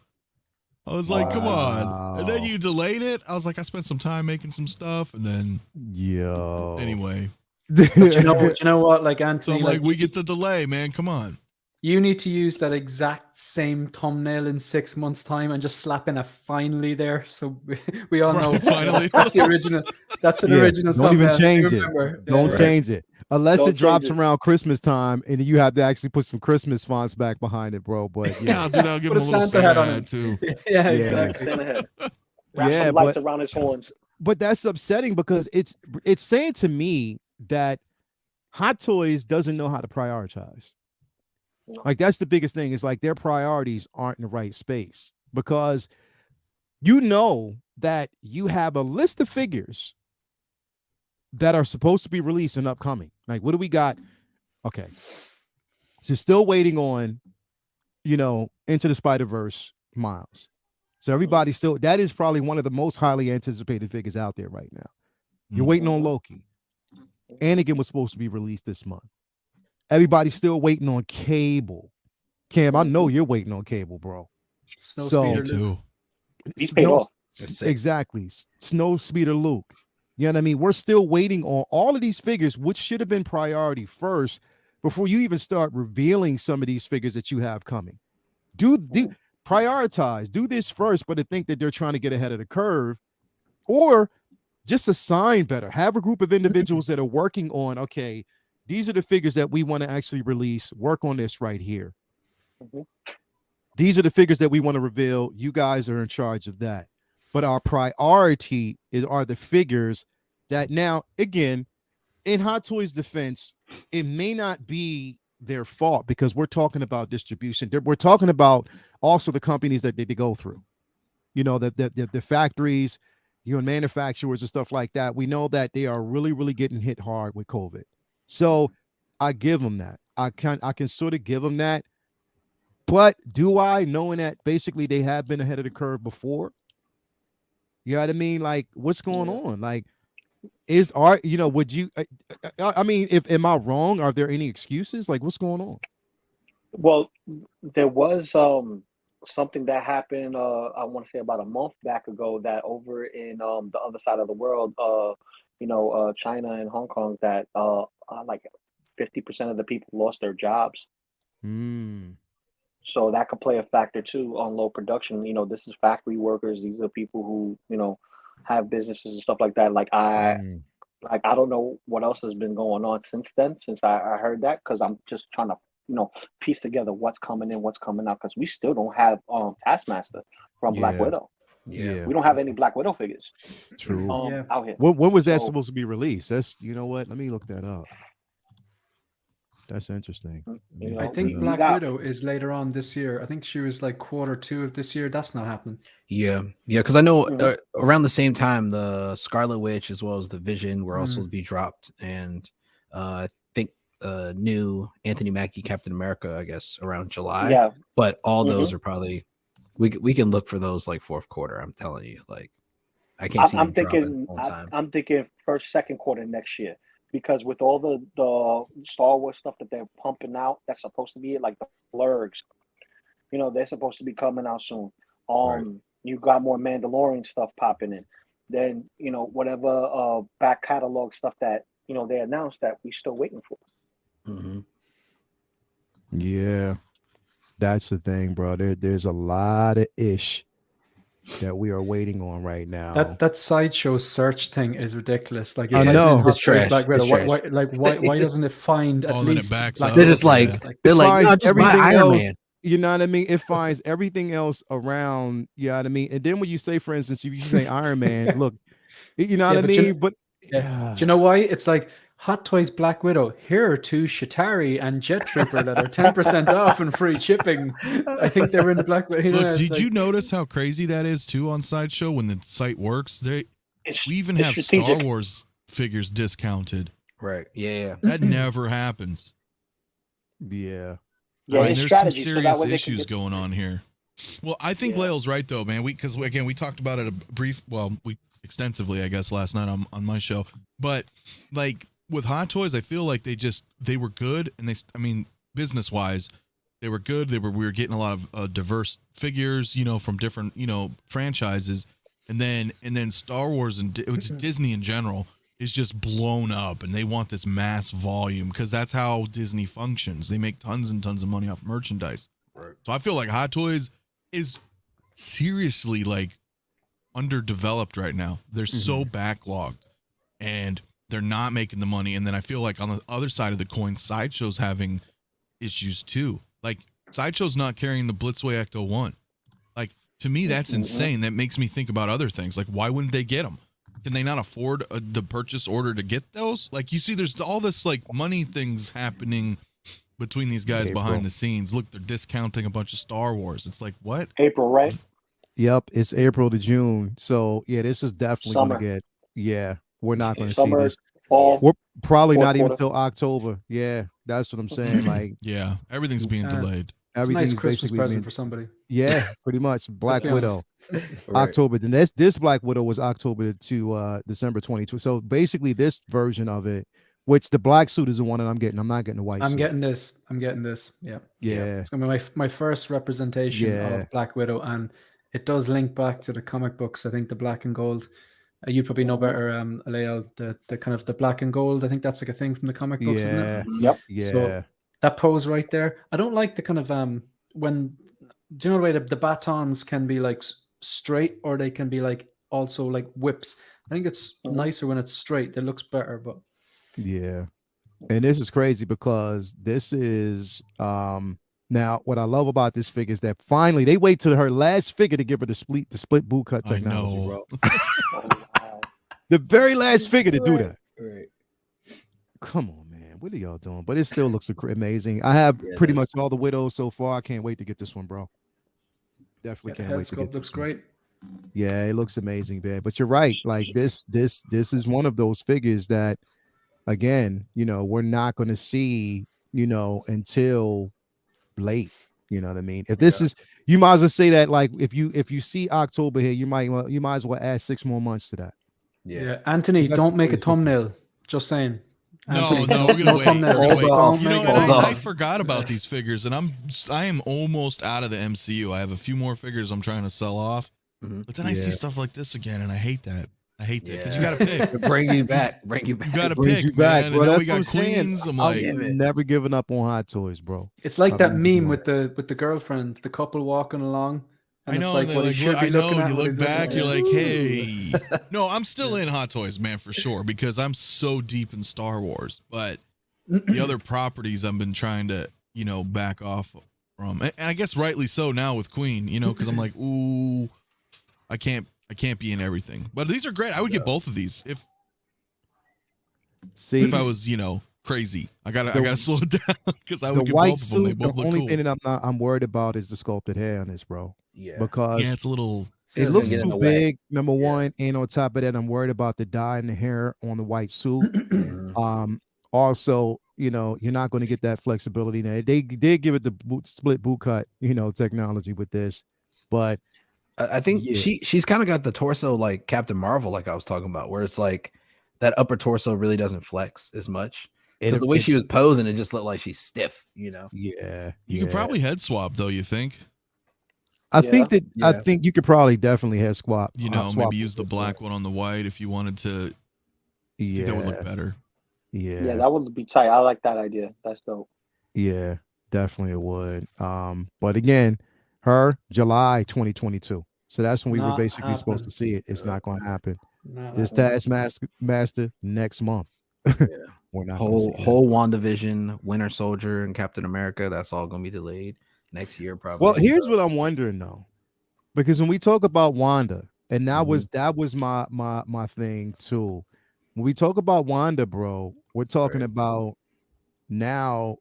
I was like, come on. And then Wow. you delayed it. I was like, I spent some time making some stuff. And then, Yo. anyway. But you know what? Like So Anthony, I'm like, we get the delay, man. Come on. you need to use that exact same thumbnail in 6 months' time and just slap in a finally there, so we all know Right, finally. that's the original. That's an Yeah, original don't even thumbnail. change You it. remember? Don't Yeah. change it. Unless Don't it drops change it. around Christmas time and you have to actually put some Christmas fonts back behind it, bro. But Yeah, yeah. I'll do that. I'll give Put him a a little Santa hat Santa on hat, him. too. Yeah, Yeah. exactly. Stand ahead. Wrap Yeah, some lights around his horns. But that's upsetting because it's saying to me that Hot Toys doesn't know how to prioritize. No. Like that's the biggest thing, is like their priorities aren't in the right space, because you know that you have a list of figures that are supposed to be released and upcoming. Like, what do we got? Okay. So still waiting on, Into the Spider-Verse Miles. So everybody still, that is probably one of the most highly anticipated figures out there right now. You're waiting on Loki. Anakin was supposed to be released this month. Everybody's still waiting on Cable. Cam, I know you're waiting on Cable, bro. Snow So- Speeder Me Luke. too. He's paid off. That's sick. Exactly. Snow Speeder Luke. You know what I mean? We're still waiting on all of these figures, which should have been priority first before you even start revealing some of these figures that you have coming. Prioritize. Do this first, but to think that they're trying to get ahead of the curve, or just assign better. Have a group of individuals that are working on, okay, these are the figures that we want to actually release. Work on this right here. Mhm. These are the figures that we want to reveal. You guys are in charge of that. But our priority are the figures that now, again, in Hot Toys' defense, it may not be their fault, because we're talking about distribution. We're talking about also the companies that they go through. The factories, manufacturers and stuff like that. We know that they are really, really getting hit hard with COVID. So I give them that. I can sort of give them that. But do I, knowing that basically they have been ahead of the curve before? You know what I mean? Like, what's going on? Like, would you, I mean, am I wrong? Are there any excuses? Like, what's going on? Well, there was something that happened. I want to say about a month back ago, that over in the other side of the world, China and Hong Kong, that like 50% of the people lost their jobs. So that could play a factor too on low production. This is factory workers. These are people who have businesses and stuff like that. Like I don't know what else has been going on since then, since I heard that, because I'm just trying to piece together what's coming in, what's coming out, because we still don't have Taskmaster from Black Widow. Yeah. We don't have any Black Widow figures True. out here. When was that So- supposed to be released? That's, you know what? Let me look that up. That's interesting. I think we Black got- Widow is later on this year. I think she was like Q2 of this year. That's not happening. Yeah, because I know Mhm. around the same time, the Scarlet Witch as well as the Vision were also to be dropped, and I think new Anthony Mackie Captain America, I guess, around July. Yeah. But all those are probably we can look for those like fourth quarter. I'm telling you, like I can't see I'm them dropping thinking. on time. I'm thinking first, second quarter next year, because with all the Star Wars stuff that they're pumping out, that's supposed to be like the blurgs. They're supposed to be coming out soon. Right. You got more Mandalorian stuff popping in. Then whatever back catalog stuff that they announced that we still waiting for. Mm-hmm. Yeah, that's the thing, bro. There's a lot of ish that we are waiting on right now. That sideshow search thing is ridiculous. Like, I type in know. Hot It's Toys trash. Black Widow. It's Why doesn't it find at Oh, and then it least? backs Black up. They're Widow just like figures? they're like, finds no, just buy everything Iron else. Man. You know what I mean? It finds everything else around. You know what I mean? And then when you say, for instance, if you say Iron Man, look, you know what I but mean? But Yeah. Do you know why? It's like Hot Toys Black Widow. Here are two Shatari and Jet Trooper that are 10% off and free shipping. I think they're in Black Widow. Look, did you notice how crazy that is too on Sideshow when the site works? We even it's have strategic. Star Wars figures discounted. Right? Yeah. That never happens. yeah, Yeah, I mean, his there's some strategy. So serious that way they can issues get, going on here. Well, I think Yeah. Lael's right though, man. Because again, we talked about it we extensively, I guess, last night on my show. But like with Hot Toys, I feel like they were good, and I mean, business wise, they were good. We were getting a lot of diverse figures, from different franchises, and then Star Wars and Disney in general is just blown up, and they want this mass volume because that's how Disney functions. They make tons and tons of money off merchandise. Right. So I feel like Hot Toys is seriously like underdeveloped right now. They're so backlogged, and they're not making the money. And then I feel like on the other side of the coin, Sideshow's having issues too. Like Sideshow's not carrying the Blitzway Ecto 1. Like, to me, that's insane. That makes me think about other things. Like, why wouldn't they get them? Can they not afford the purchase order to get those? Like, you see, there's all this like money things happening between these guys behind the scenes. Look, they're discounting a bunch of Star Wars. It's like, what? April, right? Yep, it's April to June. So yeah, this is definitely going Summer. to get. Yeah, we're not going to see Summer, this. fall. We're probably fourth not even quarter. till October. Yeah, that's what I'm saying. Like Yeah, everything's being delayed. It's a everything's nice Christmas basically present being, for somebody. yeah, pretty much. Black be Widow, honest. October. Then this Black Widow was October to December 22. So basically, this version of it, which the black suit is the one that I'm getting. I'm not getting the white. I'm suit. getting this. Yeah. Yeah. It's gonna be my first representation of Black Widow, and it does link back to the comic books. I think the black and gold. You probably know better, Lael, the kind of the black and gold. I think that's like a thing from the comic books, isn't it? Yep. Yeah. So that pose right there. I don't like the kind of when do you know the way the batons can be like straight, or they can be like also like whips. I think it's nicer when it's straight. It looks better, but Yeah. And this is crazy because this is now what I love about this figure is that finally they wait till her last figure to give her the split boot cut I technology, know. bro. Oh, wow. The very last figure to do that. Right. Come on, man. What are y'all doing? But it still looks amazing. I have pretty much all the widows so far. I can't wait to get this one, bro. Definitely the can't head wait to get sculpt looks this one. great. Yeah, it looks amazing, man. But you're right. Like this is one of those figures that, again, we're not going to see, until late. You know what I mean? If this is, you might as well say that. Like if you see October here, you might as well add 6 more months to that. Yeah. Anthony, That's don't make a just crazy. thumbnail. Just saying. No, Anthony, we're gonna wait. thumbnail. We're gonna wait. Don't You know, make and a I thumbnail. forgot about these figures, and I am almost out of the MCU. I have a few more figures I'm trying to sell off, but then I see stuff like this again, and I hate that. I hate that because you got to pick. Bring you back. You got to Brings pick, you back, man. bro. And now That's we what I'm got saying. Queens. I'm like, I'm never giving up on Hot Toys, bro. It's like that I'm meme never with the girlfriend, the couple walking along. And I know. It's like and what he should be looking at. you what look he's looking back, at. you're like, hey. No, I'm still in Hot Toys, man, for sure, because I'm so deep in Star Wars. But the other properties I've been trying to, back off from, and I guess rightly so now with Queen, because I'm like, ooh, I can't be in everything. But these are great. I would get both of these if I was, crazy. I gotta slow it down because I would the get white both of them. They suit. both The look only cool. thing that I'm worried about is the sculpted hair on this, bro. Yeah. Because Yeah, it's a little. it looks get in too the way. big. Number one, and on top of that, I'm worried about the dye in the hair on the white suit. Also, you're not going to get that flexibility. Now they did give it the split boot cut, technology with this, but I think she's kind of got the torso like Captain Marvel, like I was talking about, where it's like that upper torso really doesn't flex as much. Because the way she was posing, it just looked like she's stiff, Yeah. You could probably head swap though. You think? I think you could probably definitely head swap. Maybe use the black one on the white if you wanted to. Yeah, that would look better. Yeah, that would be tight. I like that idea. That's dope. Yeah, definitely it would. But again, her July 2022. So that's when we were basically supposed to see it. It's not going to happen. This Taskmaster next month. We're not whole WandaVision, Winter Soldier, and Captain America. That's all going to be delayed next year, probably. Well, here's what I'm wondering though, because when we talk about Wanda, and that was my thing too. When we talk about Wanda, bro, we're talking about now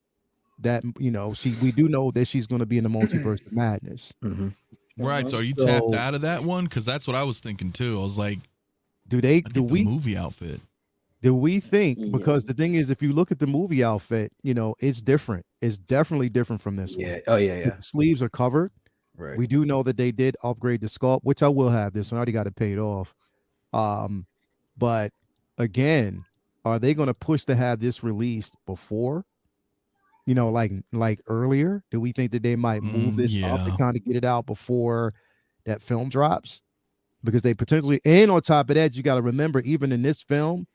that we do know that she's going to be in the multiverse of madness. Right. So are you tapped out of that one? Because that's what I was thinking too. I was like, do we movie outfit? Do we think, because the thing is, if you look at the movie outfit, you know, it's different. It's definitely different from this one. Oh yeah. The sleeves are covered. Right. We do know that they did upgrade the sculpt, which I will have this one. I already got it paid off. But again, are they going to push to have this released before? You know, like earlier? Do we think that they might move this up and kind of get it out before that film drops? Because they potentially, and on top of that, you got to remember, even in this film,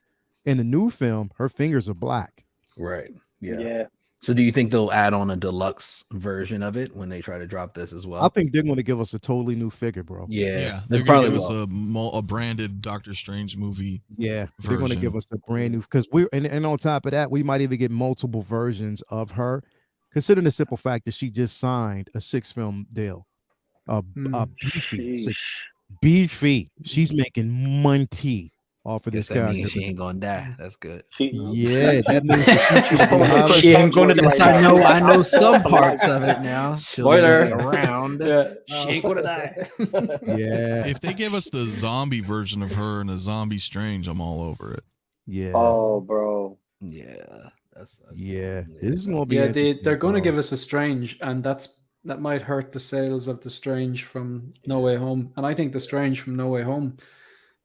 in the new film, her fingers are black. Right. Yeah. So do you think they'll add on a deluxe version of it when they try to drop this as well? I think they're going to give us a totally new figure, bro. Yeah. They They're probably give us will. a branded Doctor Strange movie. Yeah, they're going to give us a brand new, because we're and on top of that, we might even get multiple versions of her. Considering the simple fact that she just signed a 6-film deal, a beefy. She's making money off of this character. She ain't gonna die. That's good. Yeah, that means she ain't gonna die. I know some parts of it now. Spoiler around. She ain't gonna die. Yeah. If they give us the zombie version of her and a zombie Strange, I'm all over it. Yeah. Oh, bro. Yeah. That's this is gonna be. Yeah, they're going to give us a Strange, and that might hurt the sales of the Strange from No Way Home. And I think the Strange from No Way Home,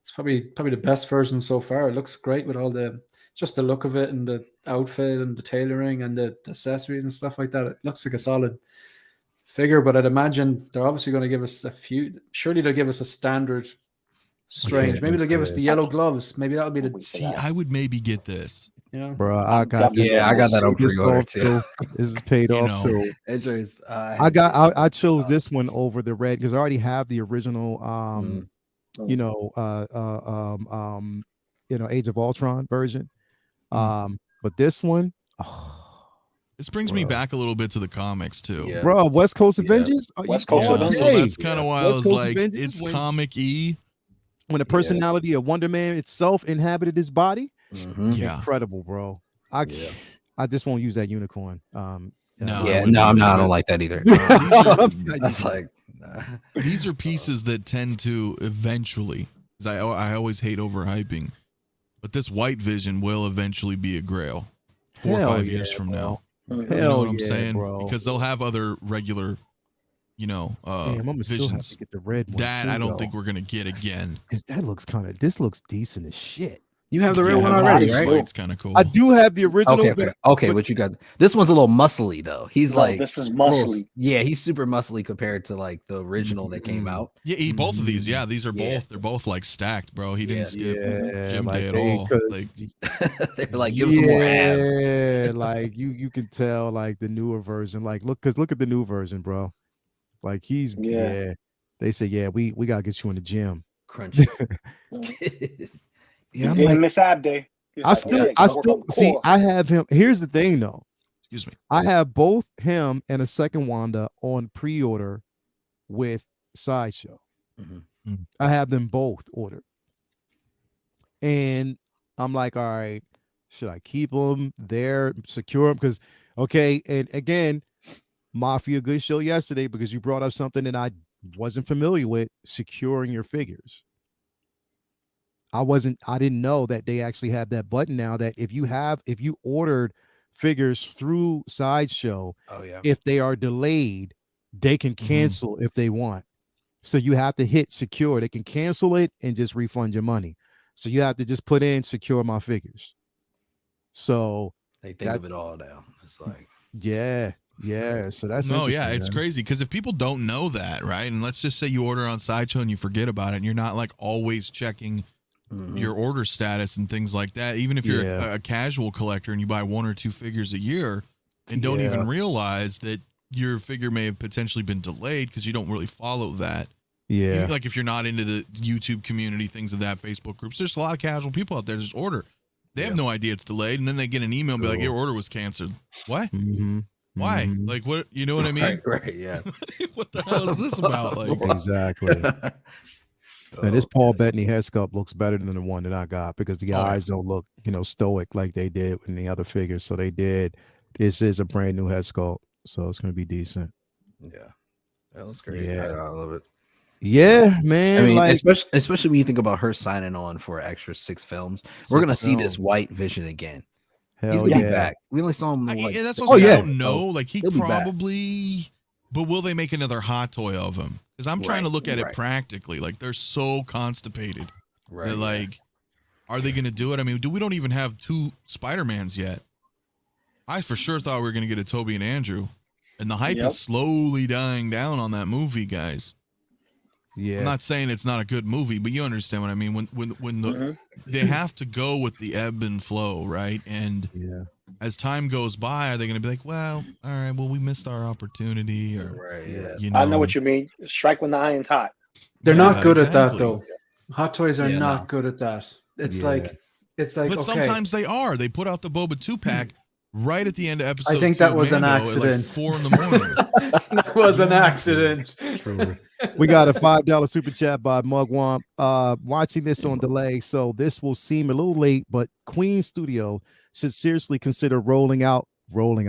it's probably the best version so far. It looks great with all the look of it and the outfit and the tailoring and the accessories and stuff like that. It looks like a solid figure, but I'd imagine they're obviously going to give us a few. Surely they'll give us a standard Strange. Maybe they'll give us the yellow gloves. Maybe that'll be the. See, I would maybe get this. Yeah, bro, I got this. Yeah, I got that on pre-order too. This is paid off too. I chose this one over the red because I already have the original Age of Ultron version. But this one, this brings me back a little bit to the comics too. Yeah. Bro, West Coast Avengers? West Coast Avengers. So that's kind of why I was like, it's comic-y. When the personality of Wonder Man itself inhabited his body. Yeah, incredible, bro. I just won't use that unicorn. I don't like that either. That's like these are pieces that tend to eventually. I always hate overhyping, but this White Vision will eventually be a Grail 4 or 5 years from now. You know what I'm saying? Bro. Because they'll have other regular, damn, I'm gonna still have to get the red one. That I don't think we're gonna get again. Because that looks this looks decent as shit. You have the red one already, right? It's kind of cool. I do have the original. Okay, what you got? This one's a little muscly though. He's like, this is muscly. He's super muscly compared to like the original that came out. Yeah, both of these. Yeah, these are both. They're both like stacked, bro. He didn't skip Jim Day at all. They're like, give some more ab. Yeah, like you can tell like the newer version. Like look at the new version, bro. Like he's They say we gotta get you in the gym. Crunches. Yeah, I'm like, Miss Abday. I still see. I have him. Here's the thing, though. Excuse me. I have both him and a second Wanda on pre-order with Sideshow. I have them both ordered, and I'm like, all right, should I keep them there, secure them? Because and again, Mafia good show yesterday because you brought up something that I wasn't familiar with: securing your figures. I didn't know that they actually have that button now that if you ordered figures through Sideshow, if they are delayed, they can cancel if they want. So you have to hit secure. They can cancel it and just refund your money. So you have to just put in secure my figures. So they think of it all now. It's like, so that's it's crazy because if people don't know that, right? And let's just say you order on Sideshow and you forget about it and you're not like always checking your order status and things like that. Even if you're a casual collector and you buy 1 or 2 figures a year and don't even realize that your figure may have potentially been delayed because you don't really follow that. Yeah. Even like if you're not into the YouTube community, things of that, Facebook groups, there's a lot of casual people out there just order. They have no idea it's delayed. And then they get an email and be like, your order was canceled. What? Why? Like what? You know what I mean? Right. Yeah. What the hell is this about? Like exactly. And this Paul Bettany head sculpt looks better than the one that I got because the eyes don't look, stoic like they did in the other figures. So they did. This is a brand new head sculpt, so it's going to be decent. Yeah, that's great. Yeah, I love it. Yeah, man. I mean, like especially when you think about her signing on for an extra 6 films, we're gonna see this white Vision again. He's hell gonna yeah. be back. We only saw him. Yeah, that's what Oh, I'm saying. yeah. I don't know. Like he he'll be back. probably, but will they make another hot toy of him? Because I'm trying to look at it practically. Like they're so constipated. Right. That, like, are they going to do it? I mean, we don't even have 2 Spider-Mans yet. I for sure thought we were going to get a Toby and Andrew, and the hype is slowly dying down on that movie, guys. Yeah. I'm not saying it's not a good movie, but you understand what I mean. When the they have to go with the ebb and flow, right? And as time goes by, are they going to be like, well, all right, well, we missed our opportunity, or you know? I know what you mean. Strike when the iron's hot. They're not good at that, though. Hot toys are not good at that. It's like, but sometimes they are. They put out the Boba 2-pack right at the end of episode. I think that was an accident. At like 4 a.m. That was an accident. We got a $5 super chat by Mugwump. Watching this on delay, so this will seem a little late, but Queen Studio should seriously consider rolling. I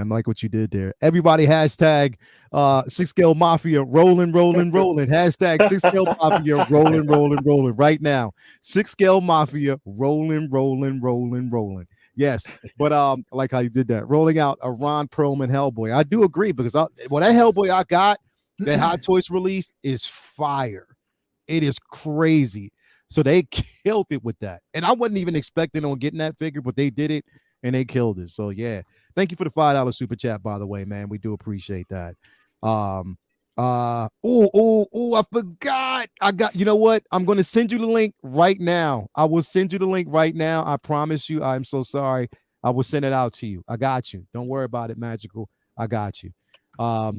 like what you did there. Everybody hashtag 6-Scale Mafia rolling. Hashtag 6-Scale Mafia rolling right now. 6-Scale Mafia rolling. Yes, but I like how you did that. Rolling out a Ron Perlman Hellboy. I do agree because that Hellboy I got, that Hot Toys release is fire. It is crazy. So they killed it with that. And I wasn't even expecting on getting that figure, but they did it and they killed it. So yeah. Thank you for the $5 super chat, by the way, man. We do appreciate that. I forgot. You know what? I'm going to send you the link right now. I will send you the link right now. I promise you. I'm so sorry. I will send it out to you. I got you. Don't worry about it, Magical. I got you. I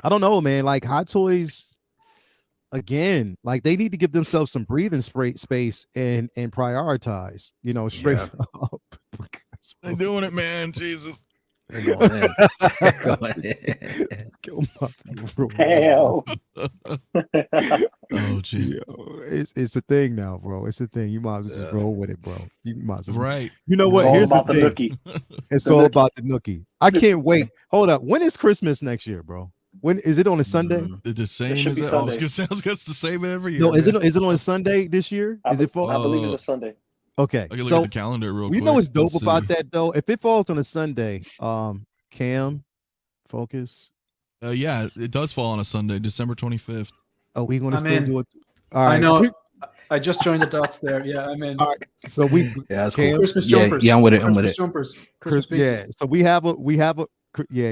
don't know, man. Like Hot Toys, again, like they need to give themselves some breathing space and prioritize, straight up. They're doing it, man. Jesus. They're going in. Hell. Oh, gee. It's a thing now, bro. It's a thing. You might as well just roll with it, bro. You might as well. Right. You know what? Here's the thing. It's all about the nookie. I can't wait. Hold up. When is Christmas next year, bro? When is it on a Sunday? The same as that. I was gonna say it's the same every year. No, is it on a Sunday this year? Is it fall? I believe it's a Sunday. Okay. I can look at the calendar real quick. You know what's dope about that though? If it falls on a Sunday, Cam, focus. Yeah, it does fall on a Sunday, December 25th. Oh, we gonna still do it. All right. I know. I just joined the dots there. Yeah, I'm in. All right. So that's cool. Christmas jumpers. Yeah, I'm with it. Christmas jumpers. So we have a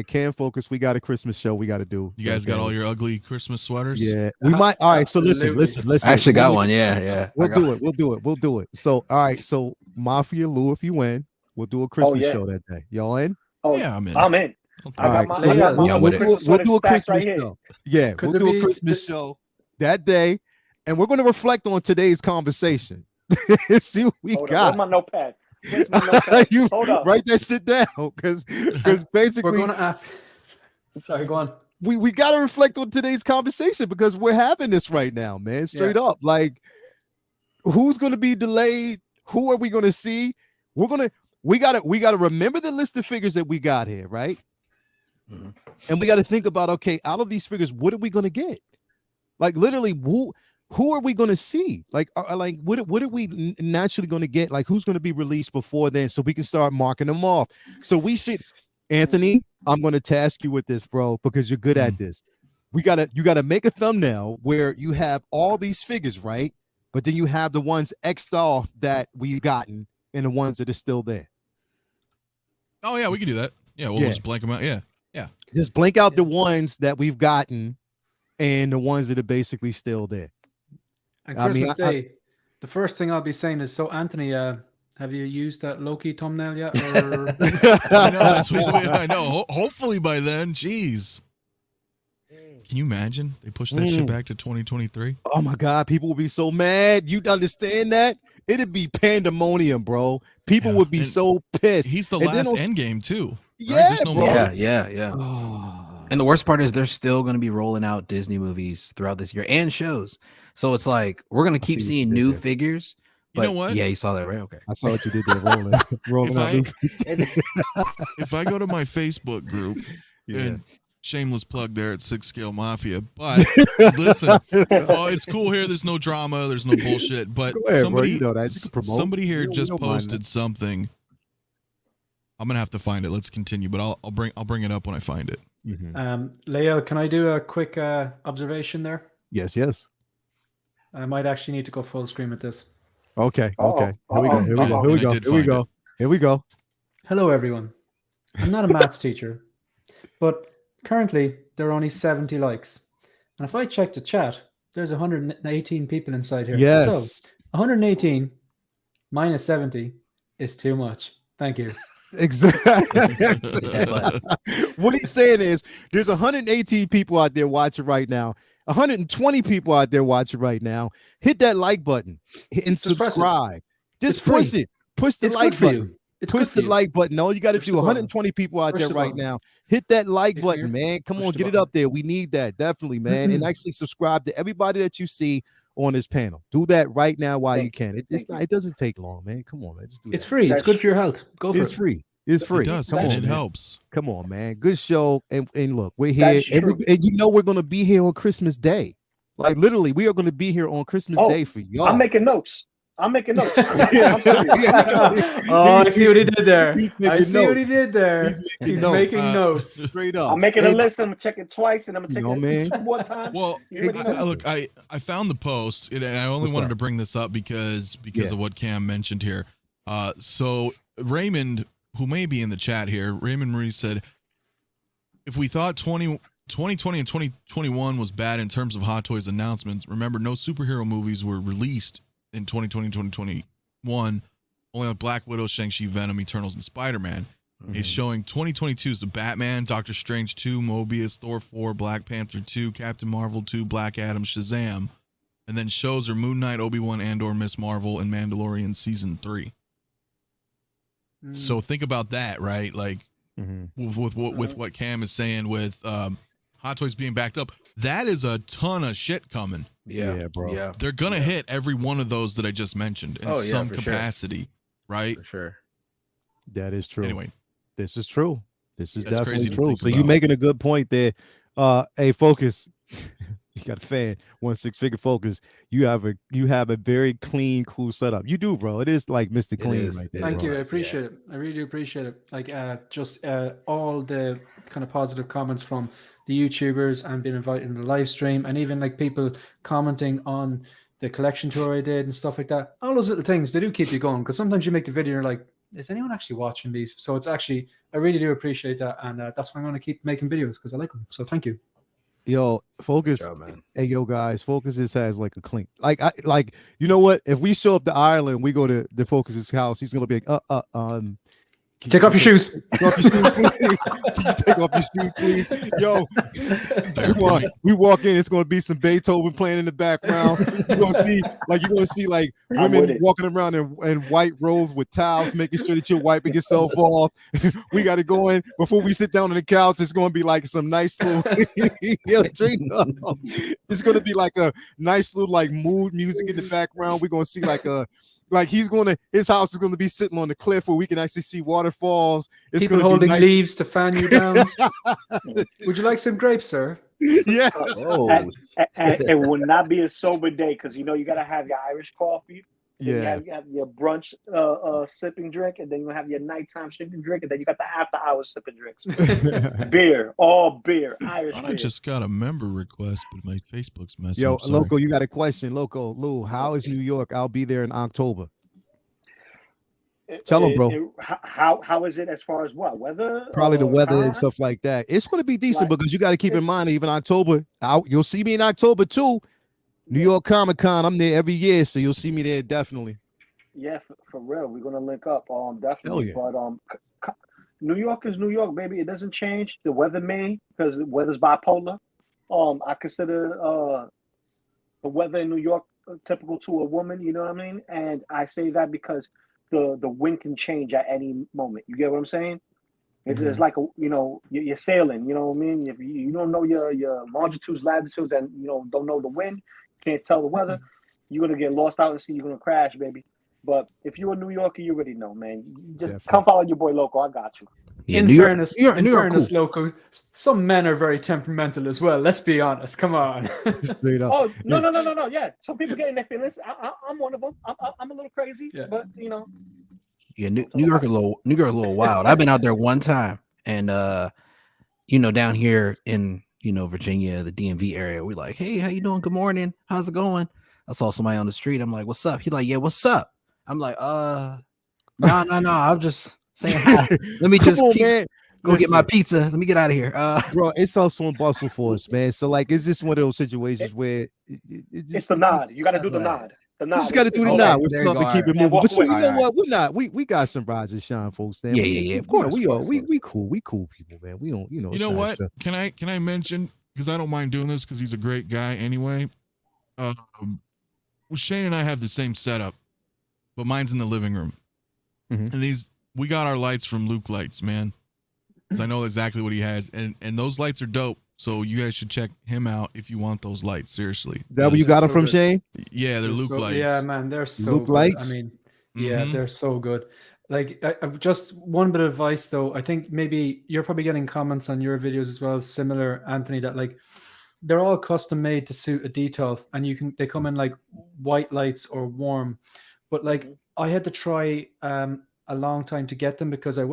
Cam focus. We got a Christmas show we got to do. You guys got all your ugly Christmas sweaters? Yeah, we might. All right, so listen. I actually got one. Yeah. We'll do it. So all right, so Mafia Lou, if you win, we'll do a Christmas show that day. Y'all in? Oh yeah, I'm in. I'm in. All right, so we'll do a Christmas show. Yeah, we'll do a Christmas show that day, and we're going to reflect on today's conversation. See what we got. Where's my notepad? You Hold up. write that shit down because basically we're going to ask. Sorry, go on. We got to reflect on today's conversation because we're having this right now, man. Straight up, like who's going to be delayed? Who are we going to see? We got to remember the list of figures that we got here, right? Mm-hmm. And we got to think about, okay, out of these figures, what are we going to get? Like literally, who are we going to see? Like what are we naturally going to get? Like who's going to be released before then, so we can start marking them off. So we should, Anthony, I'm going to task you with this, bro, because you're good at this. You gotta make a thumbnail where you have all these figures, right? But then you have the ones X'd off that we've gotten and the ones that are still there. Oh yeah, we can do that. Yeah, we'll just blank them out. Yeah. Just blank out the ones that we've gotten and the ones that are basically still there. And Christmas Day, the first thing I'll be saying is, so Anthony, have you used that Loki thumbnail yet? Or... I know. Hopefully by then, jeez. Can you imagine? They pushed that shit back to 2023. Oh my God, people will be so mad. You understand that? It'd be pandemonium, bro. People would be so pissed. He's the last Endgame too. Yeah, right? bro. Yeah. And the worst part is they're still going to be rolling out Disney movies throughout this year and shows. So it's like we're going to keep seeing new figures. But you know what? Yeah, you saw that, right? Okay. I saw what you did there, rolling out. If I go to my Facebook group and shameless plug there at 6 Scale Mafia. But listen, well, it's cool here. There's no drama. There's no bullshit. But Go ahead, bro. somebody, You know that. You can promote. somebody here We just don't mind posted something. I'm gonna have to find it. Let's continue, but I'll bring it up when I find it. Lael, can I do a quick observation there? Yes, yes. I might actually need to go full screen with this. Okay, Uh-oh. okay. Here we go. Here we Uh-oh. go. Here we I go. did Here we find go. Here we go. Hello, everyone. I'm not a maths teacher, but currently there are only 70 likes. And if I check the chat, there's 118 people inside here. Yes. So 118 minus 70 is too much. Thank you. Exactly. What he's saying is there's 118 people out there watching right now. 120 people out there watching right now. Hit that like button and Just press it. subscribe. Just It's free. push it. Push the It's like good for button. you. It's Push good for the you. like button. All you got to Push do, the button. 120 people out Push there the right button. now. Hit that like If button, you're- man. Come push on, the get it button. up there. We need that. Definitely, man. And actually subscribe to everybody that you see on this panel. Do that right now while you can. It doesn't take long, man. Come on, man. Just do It's that. free. It's good for your health. Go for It's it. free. It's free. It does, Come and on, it man. helps. Come on, man. Good show. And look, we're here. That's true. And you know we're gonna be here on Christmas Day. Like literally, we are gonna be here on Christmas Day for y'all. I'm making notes. I'm serious. Oh, I see what he did there. He's I making see what notes. he did there. He's He's notes. making notes. Straight up. I'm making a Hey, list. I'm gonna check it twice, and I'm gonna You check know, it man. 2 more times. Well, You already know. look, I found the post, and I only What's wanted that? to bring this up because Yeah. of what Cam mentioned here. So Raymond, who may be in the chat here, Raymond Marie said, if we thought 2020 and 2021 was bad in terms of Hot Toys announcements, remember no superhero movies were released in 2020 and 2021. Only like Black Widow, Shang-Chi, Venom, Eternals, and Spider-Man. He's showing 2022 is the Batman, Doctor Strange 2, Mobius, Thor 4, Black Panther 2, Captain Marvel 2, Black Adam, Shazam. And then shows are Moon Knight, Obi-Wan, Andor, Miss Marvel, and Mandalorian Season 3. So think about that, right? Like with what Cam is saying with Hot Toys being backed up, that is a ton of shit coming. Yeah, bro. Yeah, They're gonna hit every one of those that I just mentioned in some for sure. capacity, right? for sure. That is true. Anyway, This is true. This is That's definitely crazy to true. think So you're about. making a good point there. Hey, Focus. You got a fan, 1-6-figure Focus. You have a very clean, cool setup. You do, bro. It is like Mr. Clean is. right there. Thank bro. you. I appreciate it. I really do appreciate it. Like just all the kind of positive comments from the YouTubers and being invited in the live stream, and even like people commenting on the collection tour I did and stuff like that. All those little things, they do keep you going, because sometimes you make the video and you're like, is anyone actually watching these? So it's actually, I really do appreciate that, and that's why I'm going to keep making videos, because I like them. So thank you. Yo, Focus. Good job, man. Hey, yo, guys, Focus has like a clean. Like you know what? If we show up to Ireland, we go to the Focus's house. He's gonna be like, can Take you off your shoes. Take off your shoes, please. Can you take off your shoes, please? Yo, we walk in. It's gonna be some Beethoven playing in the background. You're gonna see like I'm with women it. walking around in white robes with towels, making sure that you're wiping yourself off. We got to go in before we sit down on the couch. It's gonna be like some nice little. Yo, straight up. It's gonna be like a nice little like mood music in the background. We're gonna see his house is gonna be sitting on the cliff where we can actually see waterfalls. It's People gonna be holding nice. leaves to fan you down. Would you like some grapes, sir? Yeah. Oh, And it will not be a sober day, because you gotta have your Irish coffee. Then Yeah. you have your brunch sipping drink, and then you have your nighttime sipping drink, and then you got the after hours sipping drinks. Beer, all beer, Irish I beer. just got a member request, but my Facebook's messing Yo, up. Sorry. Loco, you got a question. Loco, Lou, how is New York? I'll be there in October. Tell 'em, bro. How is it as far as what weather? Probably the weather and time? stuff like that. It's going to be decent Like, because you got to keep in it's- mind, even October, you'll see me in October too. New York Comic Con, I'm there every year, so you'll see me there definitely. Yeah, for real, we're gonna link up. Definitely. Hell But New York is New York, baby. It doesn't change. The weather may, because the weather's bipolar. I consider the weather in New York typical to a woman. You know what I mean? And I say that because the wind can change at any moment. You get what I'm saying? It's like you're sailing. You know what I mean? If you don't know your longitudes, latitudes, and don't know the wind, can't tell the weather, you're gonna get lost out at sea. You're gonna crash, baby. But if you're a New Yorker, you already know, man. You just Definitely. come follow your boy Loco. I got you. Yeah, in New York, fairness, New York, New York, cool. Loco, some men are very temperamental as well. Let's be honest. Come on. Straight up. Oh no. Yeah, some people get in their feelings. I'm one of them. I'm a little crazy, Yeah. but you know. Yeah, New York a little wild. I've been out there one time, and down here in Virginia, the DMV area, we're like, hey, how you doing? Good morning. How's it going? I saw somebody on the street. I'm like, what's up? He's like, yeah, what's up? I'm like, no. I'm just saying hi. Let me just go get my pizza. Let me get out of here. Bro, it's also in bustle for us, man. So like, it's just one of those situations where it's the nod. You got to do the nod. The nod. You just got to do the okay, nod. We're there you supposed to keep go. it moving. Walk But you away. know what? We're not. We got some rise and shine, folks. Man. Yeah, of course. We cool. We cool people, man. We don't. You know what? Can I mention, because I don't mind doing this because he's a great guy anyway. Shane and I have the same setup, but mine's in the living room. Mm-hmm. And we got our lights from Luke Lights, man. Because I know exactly what he has, and those lights are dope. So you guys should check him out if you want those lights. Seriously, that where you got them from, Shane? Yeah, they're Luke Lights. Yeah, man, they're so Luke good. Lights? I mean, yeah, they're so good. Like, I've just one bit of advice though. I think maybe you're probably getting comments on your videos as well, similar, Anthony. That like they're all custom made to suit a detail, and they come in like white lights or warm. But like I had to try a long time to get them because I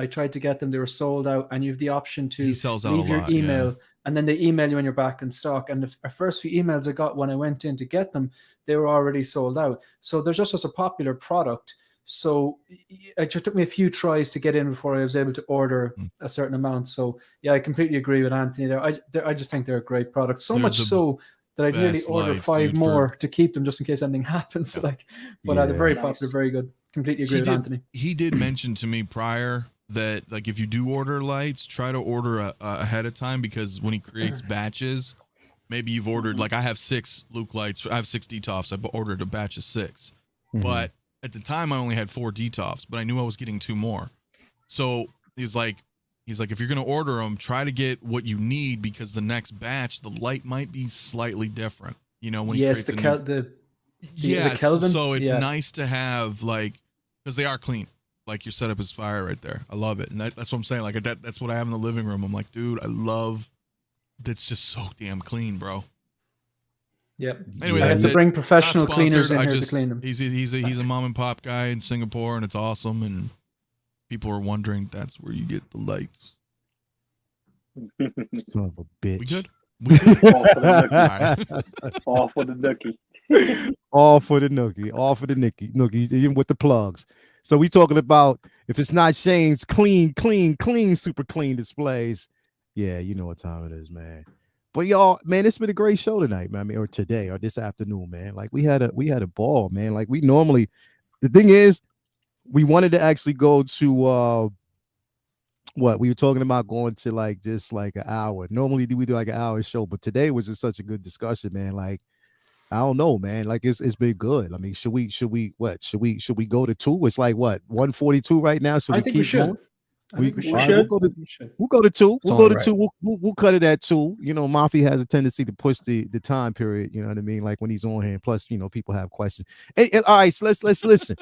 tried to get them, they were sold out, and you have the option to leave your email, and then they email you when you're back in stock. And the first few emails I got when I went in to get them, they were already sold out. So they're just as a popular product. So it just took me a few tries to get in before I was able to order a certain amount. So yeah, I completely agree with Anthony there. I just think they're a great product. So much so that I'd nearly order 5 more to keep them just in case anything happens. Yeah. They're very popular, very good. Completely agree with Anthony. He did mention to me prior that like if you do order lights, try to order ahead of time, because when he creates batches, maybe you've ordered, like I have 6 Luke Lights, I have 6 DTOFs, I've ordered a batch of 6, but at the time I only had 4 DTOFs, but I knew I was getting 2 more. So he's like, if you're gonna order them, try to get what you need, because the next batch, the light might be slightly different. When Kelvin. So it's nice to have, like, because they are clean. Like, your setup is fire right there. I love it, and that's what I'm saying. Like that's what I have in the living room. I'm like, dude, I love that's just so damn clean, bro. Yep. Anyway, I had to bring professional cleaners in here to clean them. He's a mom and pop guy in Singapore, and it's awesome. And people are wondering, that's where you get the lights. Son of a bitch. We good? All for the nookie. All for the nookie. All for the nookie. Even with the plugs. So we talking about, if it's not Shane's clean, super clean displays. Yeah, you know what time it is, man. But y'all, man, it's been a great show tonight, man. Or today, or this afternoon, man. Like we had a ball, man. Like we normally, the thing is, we wanted to actually go to what we were talking about, going to like just like an hour. Normally we do like an hour show, but today was just such a good discussion, man. Like, I don't know, man. Like it's been good. I mean, should we go to 2? It's like what, 1:42 right now. So I think we should. Going? We should. We'll go to 2. We'll go to 2. We'll cut it at 2. Mafia has a tendency to push the time period. You know what I mean? Like when he's on here. Plus, people have questions. And all right, so let's listen.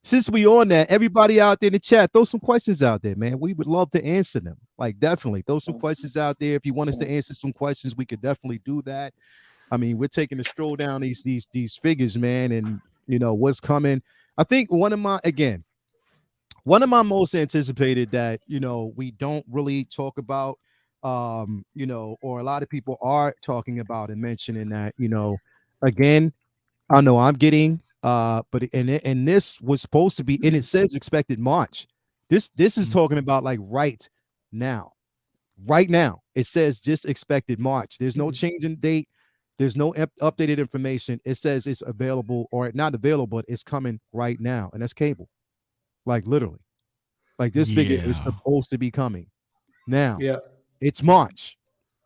Since we on that, everybody out there in the chat, throw some questions out there, man. We would love to answer them. Like definitely throw some questions out there. If you want us to answer some questions, we could definitely do that. I mean, we're taking a stroll down these figures, man, and what's coming. I think one of my most anticipated that we don't really talk about, or a lot of people are talking about and mentioning that, again, I know I'm getting, but and this was supposed to be, and it says expected March. This is talking about like right now. It says just expected March. There's no change in date. There's no updated information. It says it's available, or not available, but it's coming right now, and that's cable. Like literally. Like this figure is supposed to be coming now. Yeah, it's March,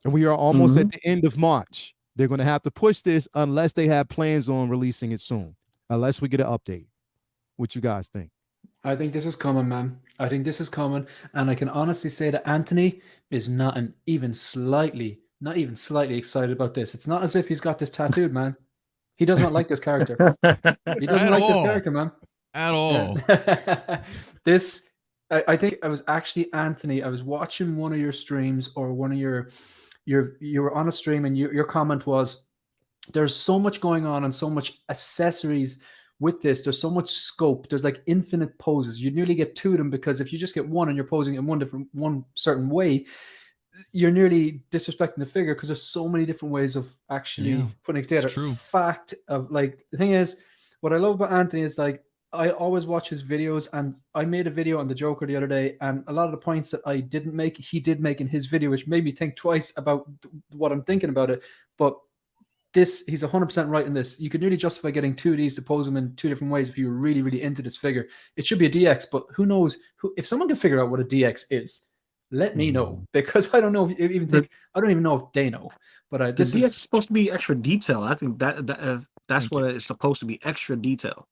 and we are almost at the end of March. They're going to have to push this unless they have plans on releasing it soon. Unless we get an update. What you guys think? I think this is coming, man. I think this is coming, and I can honestly say that Anthony is not even slightly excited about this. It's not as if he's got this tattooed, man. He does not like this character. He doesn't like this character, man. at all. This, I think I was actually Anthony. I was watching one of your streams or one of you were on a stream and your comment was, there's so much going on and so much accessories with this. There's so much scope. There's like infinite poses. You nearly get two of them, because if you just get one and you're posing in one certain way, you're nearly disrespecting the figure, because there's so many different ways of actually putting it together. True. Fact of, like, the thing is, what I love about Anthony is, like, I always watch his videos, and I made a video on the Joker the other day, and a lot of the points that I didn't make, he did make in his video, which made me think twice about what I'm thinking about it. But this, he's 100% right in this. You could nearly justify getting two of these to pose them in two different ways if you were really, really into this figure. It should be a DX, but who knows? If someone can figure out what a DX is, let me know, because I don't know if I don't even know if they know. But this is supposed to be extra detail. I think that's what it's supposed to be, extra detail.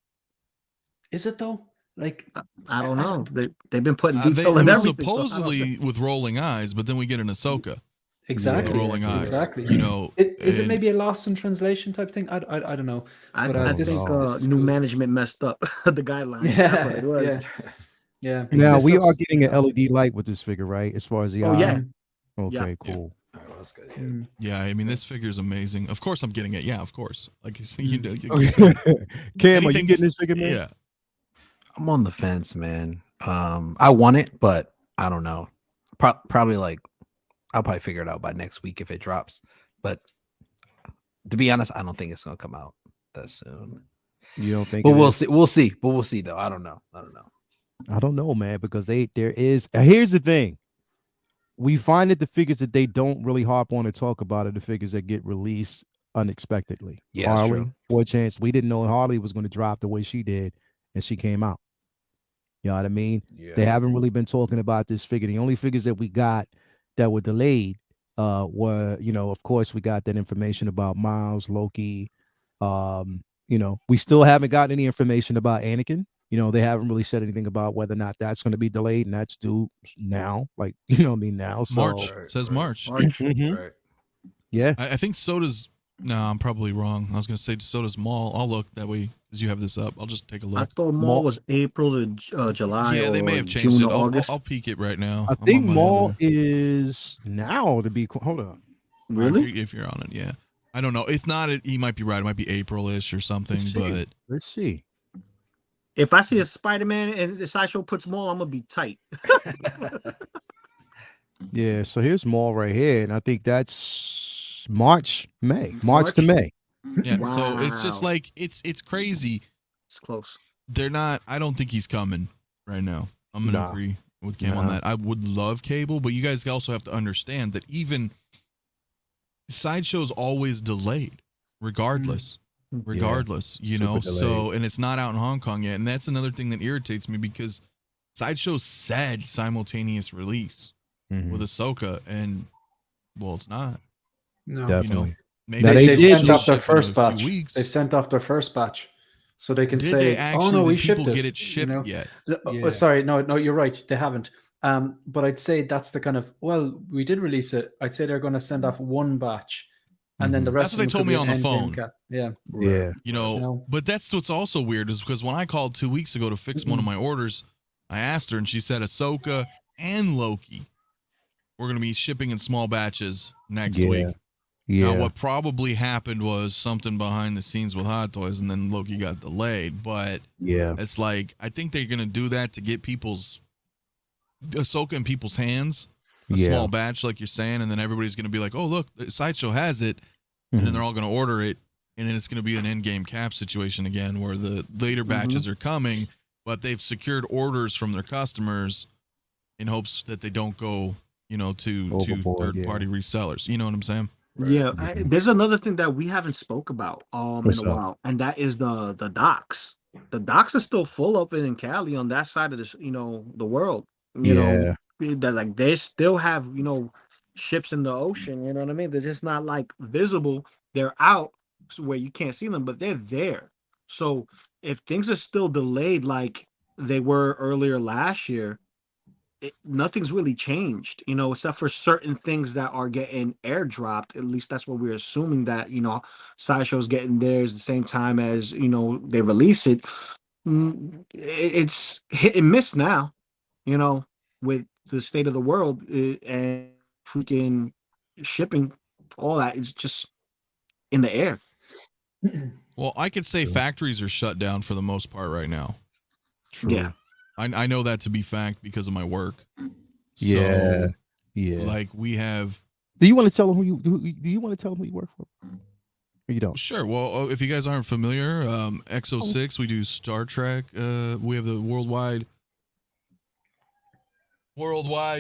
Is it though? Like, I don't know. They've been putting detail in everything. Supposedly with rolling eyes, but then we get an Ahsoka. Exactly. With rolling eyes. Exactly. You know, is it maybe a lost in translation type thing? I don't know. I think new management messed up the guidelines. Yeah, that's what it was. Yeah. Now we are getting an LED light with this figure, right? As far as the eye. Yeah. Okay, cool. That's good. Yeah, I mean, this figure is amazing. Of course, I'm getting it. Yeah, of course. Like you know, Cam, are you getting this figure, man? Yeah, I'm on the fence, man. I want it, but I don't know. Probably like I'll probably figure it out by next week if it drops. But to be honest, I don't think it's gonna come out that soon. You don't think? But we'll see. We'll see. But we'll see though. I don't know, man, because there is. Here's the thing. We find that the figures that they don't really harp on and talk about are the figures that get released unexpectedly. Yeah, Harley, for a chance, we didn't know Harley was going to drop the way she did, and she came out. You know what I mean? Yeah. They haven't really been talking about this figure. The only figures that we got that were delayed were, of course, we got that information about Miles, Loki. We still haven't gotten any information about Anakin. They haven't really said anything about whether or not that's going to be delayed, and that's due now. Like, now. So, March. Says March. Right. Yeah. I think Soda's. No, I'm probably wrong. I was going to say Soda's Maul. I'll look that way because you have this up. I'll just take a look. I thought Maul was April to July. Yeah, they may have changed June it. I'll peek it right now. I think Maul is now to be. Hold on. Really? If you're on it, yeah. I don't know. If not, he might be right. It might be April-ish or something. Let's see. If I see a Spider-Man and the Sideshow puts Maul, I'm gonna be tight. Yeah, so here's Maul right here, and I think that's March to May. Yeah, Wow. so it's just like it's crazy. It's close. They're not. I don't think he's coming right now. I'm gonna agree with Cam on that. I would love Cable, but you guys also have to understand that even Sideshow's always delayed, regardless. So, and it's not out in Hong Kong yet, and that's another thing that irritates me because Sideshow said simultaneous release with Ahsoka, and well, it's not. No, definitely. Maybe they've sent off their ship first in a batch. few weeks. They've sent off their first batch, so they can Did say, they actually, "Oh no, we shipped people it." Get it shipped yet? Oh, sorry, no, you're right. They haven't. But I'd say that's the kind of, well, we did release it. I'd say they're going to send off one batch. And then the rest That's what they told me on the phone. Yeah. But that's what's also weird is because when I called 2 weeks ago to fix one of my orders, I asked her and she said Ahsoka and Loki were going to be shipping in small batches next week. Yeah. Now, what probably happened was something behind the scenes with Hot Toys, and then Loki got delayed. But it's like I think they're going to do that to get Ahsoka in people's hands. A small batch, like you're saying, and then everybody's going to be like, "Oh, look, the Sideshow has it," and then they're all going to order it, and then it's going to be an in-game cap situation again, where the later batches are coming, but they've secured orders from their customers in hopes that they don't go, to third-party resellers. You know what I'm saying? Yeah. There's another thing that we haven't spoke about in a while, and that is the docks. The docks are still full of it in Cali on that side of the world. You know, that like they still have ships in the ocean. You know what I mean? They're just not like visible. They're out where you can't see them, but they're there. So if things are still delayed like they were earlier last year, nothing's really changed, except for certain things that are getting airdropped. At least that's what we're assuming, that Sideshow's getting theirs the same time as they release it. it's hit and miss now, with the state of the world and freaking shipping, all that is just in the air. Well, I could say factories are shut down for the most part right now. True. Yeah. I know that to be fact because of my work. Yeah. So, like we have. Do you want to tell them do you want to tell them who you work for? Or you don't? Sure. Well, if you guys aren't familiar, XO6, we do Star Trek. We have the worldwide